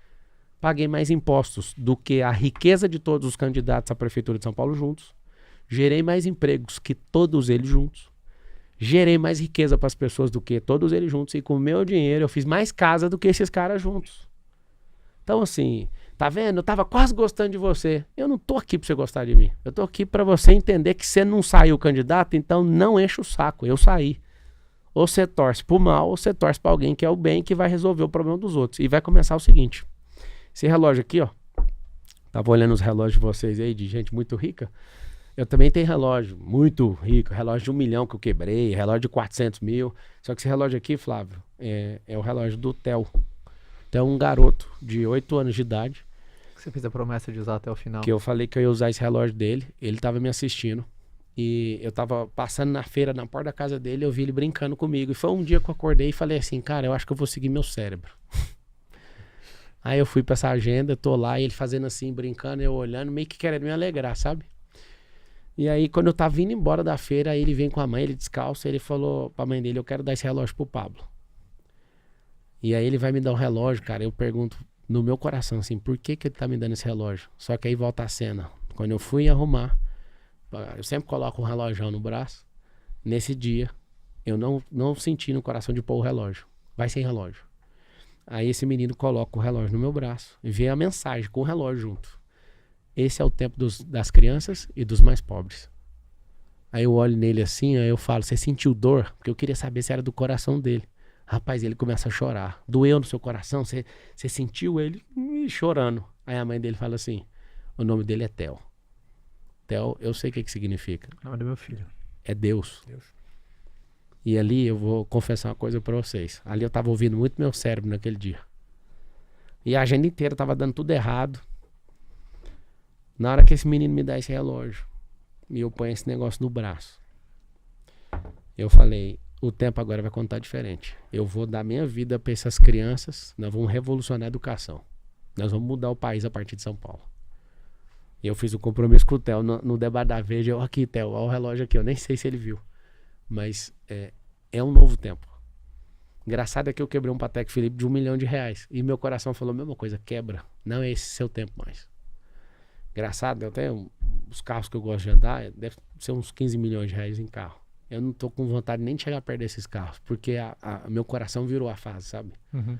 Paguei mais impostos do que a riqueza de todos os candidatos à Prefeitura de São Paulo juntos. Gerei mais empregos que todos eles juntos. Gerei mais riqueza para as pessoas do que todos eles juntos. E com o meu dinheiro eu fiz mais casa do que esses caras juntos. Então, assim, tá vendo? Eu tava quase gostando de você. Eu não tô aqui pra você gostar de mim. Eu tô aqui pra você entender que você não saiu candidato, então não enche o saco. Eu saí. Ou você torce pro mal, ou você torce pra alguém que é o bem, que vai resolver o problema dos outros. E vai começar o seguinte. Esse relógio aqui, ó. Tava olhando os relógios de vocês aí, de gente muito rica. Eu também tenho relógio muito rico. Relógio de 1 milhão que eu quebrei. Relógio de 400 mil. Só que esse relógio aqui, Flávio, é o relógio do Theo. Então, um garoto de 8 anos de idade. Você fez a promessa de usar até o final. Que eu falei que eu ia usar esse relógio dele. Ele tava me assistindo. E eu tava passando na feira, na porta da casa dele. Eu vi ele brincando comigo. E foi um dia que eu acordei e falei assim: cara, eu acho que eu vou seguir meu cérebro. Aí eu fui pra essa agenda, tô lá. E ele fazendo assim, brincando, eu olhando, meio que querendo me alegrar, sabe? E aí, quando eu tava vindo embora da feira, aí ele vem com a mãe, ele descalço. Ele falou pra mãe dele: eu quero dar esse relógio pro Pablo. E aí ele vai me dar um relógio, cara. Eu pergunto no meu coração assim, por que ele tá me dando esse relógio? Só que aí volta a cena. Quando eu fui arrumar, eu sempre coloco um relógio no braço. Nesse dia, eu não senti no coração de pôr o relógio. Vai sem relógio. Aí esse menino coloca o relógio no meu braço e vê a mensagem com o relógio junto. Esse é o tempo das crianças e dos mais pobres. Aí eu olho nele assim, aí eu falo: você sentiu dor? Porque eu queria saber se era do coração dele. Rapaz, ele começa a chorar. Doeu no seu coração? Você sentiu ele chorando. Aí a mãe dele fala assim: o nome dele é Theo. Theo, eu sei o que significa. O nome do meu filho. É Deus. E ali eu vou confessar uma coisa pra vocês. Ali eu tava ouvindo muito meu cérebro naquele dia. E a agenda inteira tava dando tudo errado. Na hora que esse menino me dá esse relógio, e eu ponho esse negócio no braço, eu falei, o tempo agora vai contar diferente. Eu vou dar minha vida para essas crianças, nós vamos revolucionar a educação. Nós vamos mudar o país a partir de São Paulo. E eu fiz o compromisso com o Theo no debate da Veja. Eu, aqui, Theo, olha o relógio aqui. Eu nem sei se ele viu. Mas é um novo tempo. Engraçado é que eu quebrei um Patek Philippe de R$1 milhão. E meu coração falou a mesma coisa. Quebra. Não é esse seu tempo mais. Engraçado, eu tenho os carros que eu gosto de andar. Deve ser uns R$15 milhões em carro. Eu não tô com vontade nem de chegar perto desses carros. Porque meu coração virou a fase, sabe? Uhum.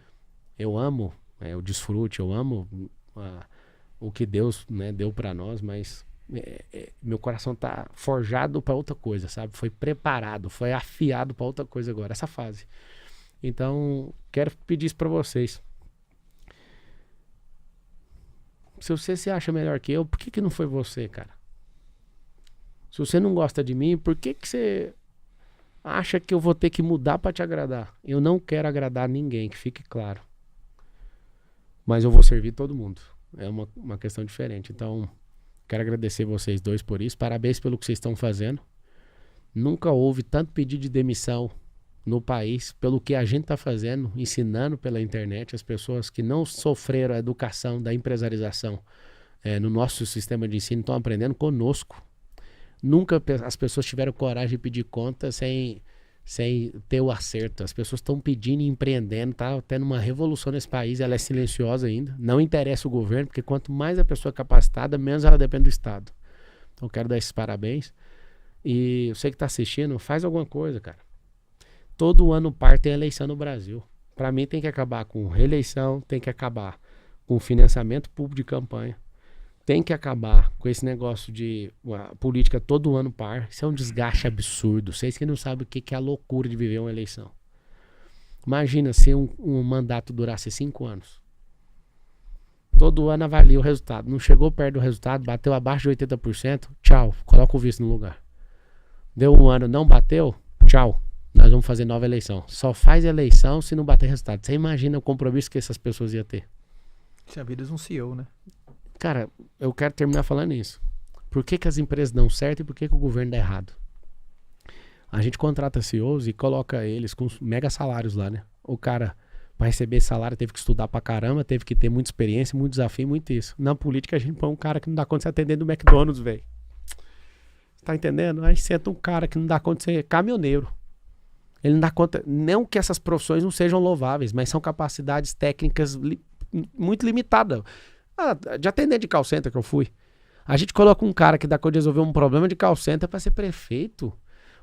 Eu amo, eu desfrute, eu amo o que Deus, né, deu pra nós, mas meu coração tá forjado pra outra coisa, sabe? Foi preparado, foi afiado pra outra coisa agora, essa fase. Então, quero pedir isso pra vocês. Se você se acha melhor que eu, por que não foi você, cara? Se você não gosta de mim, por que você acha que eu vou ter que mudar pra te agradar? Eu não quero agradar ninguém, que fique claro. Mas eu vou servir todo mundo. É uma questão diferente. Então, quero agradecer vocês dois por isso. Parabéns pelo que vocês estão fazendo. Nunca houve tanto pedido de demissão no país pelo que a gente está fazendo, ensinando pela internet. As pessoas que não sofreram a educação da empresarização no nosso sistema de ensino estão aprendendo conosco. Nunca as pessoas tiveram coragem de pedir conta sem ter o acerto. As pessoas estão pedindo e empreendendo, tá tendo uma revolução nesse país, ela é silenciosa ainda, não interessa o governo, porque quanto mais a pessoa é capacitada, menos ela depende do Estado. Então eu quero dar esses parabéns, e você que está assistindo, faz alguma coisa, cara. Todo ano par tem eleição no Brasil. Para mim tem que acabar com reeleição, tem que acabar com financiamento público de campanha, tem que acabar com esse negócio de política todo ano par. Isso é um desgaste absurdo. Vocês que não sabem o que é a loucura de viver uma eleição. Imagina se um mandato durasse 5 anos. Todo ano avalia o resultado. Não chegou perto do resultado, bateu abaixo de 80%, tchau, coloca o vice no lugar. Deu um ano, não bateu, tchau, nós vamos fazer nova eleição. Só faz eleição se não bater resultado. Você imagina o compromisso que essas pessoas iam ter. Tinha vida de um CEO, né? Cara, eu quero terminar falando isso. Por que as empresas dão certo e por que o governo dá errado? A gente contrata CEOs e coloca eles com mega salários lá, né? O cara, para receber esse salário, teve que estudar pra caramba, teve que ter muita experiência, muito desafio, muito isso. Na política, a gente põe um cara que não dá conta de se atender no McDonald's, velho. Tá entendendo? Aí senta um cara que não dá conta de ser caminhoneiro. Ele não dá conta, não que essas profissões não sejam louváveis, mas são capacidades técnicas muito limitadas. De atender de call center que eu fui. A gente coloca um cara que dá conta de resolver um problema de call center para ser prefeito.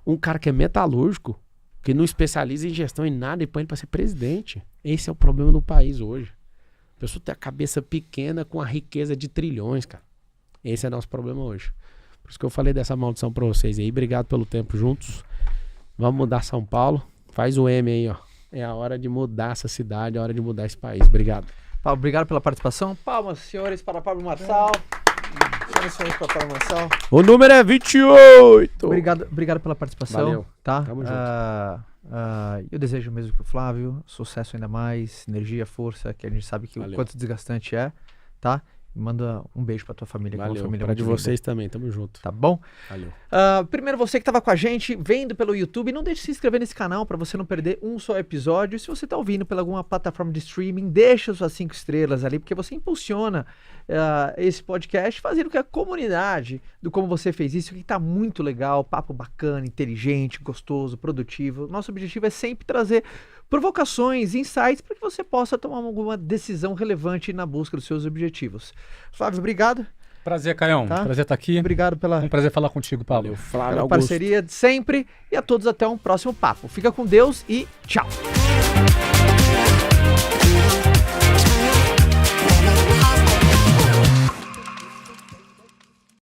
Um cara que é metalúrgico, que não especializa em gestão em nada e põe ele para ser presidente. Esse é o problema do país hoje. A pessoa tem a cabeça pequena com a riqueza de trilhões, cara. Esse é o nosso problema hoje. Por isso que eu falei dessa maldição para vocês aí. Obrigado pelo tempo juntos. Vamos mudar São Paulo. Faz o M aí, ó. É a hora de mudar essa cidade, é a hora de mudar esse país. Obrigado. Paulo, obrigado pela participação. Palmas, senhores, para Pablo Marçal. Senhores, para Pablo Marçal. O número é 28. Obrigado pela participação. Valeu. Tá? Tamo junto. Eu desejo o mesmo que o Flávio. Sucesso ainda mais, energia, força, que a gente sabe que o quanto desgastante é, tá? Manda um beijo pra tua família. Valeu, que é uma família pra de muito vocês linda. também, tamo junto. Tá bom? Valeu. Primeiro, você que tava com a gente, vendo pelo YouTube, não deixe de se inscrever nesse canal pra você não perder um só episódio. Se você tá ouvindo pela alguma plataforma de streaming, deixa suas 5 estrelas ali, porque você impulsiona esse podcast, fazendo que a comunidade do Como Você Fez Isso, que tá muito legal, papo bacana, inteligente, gostoso, produtivo. Nosso objetivo é sempre trazer provocações, insights, para que você possa tomar alguma decisão relevante na busca dos seus objetivos. Flávio, obrigado. Prazer, Caião. Tá? Prazer estar aqui. Obrigado pela Um prazer falar contigo, Paulo. Flávio pela Augusto. parceria de sempre. E a todos até um próximo papo. Fica com Deus e tchau.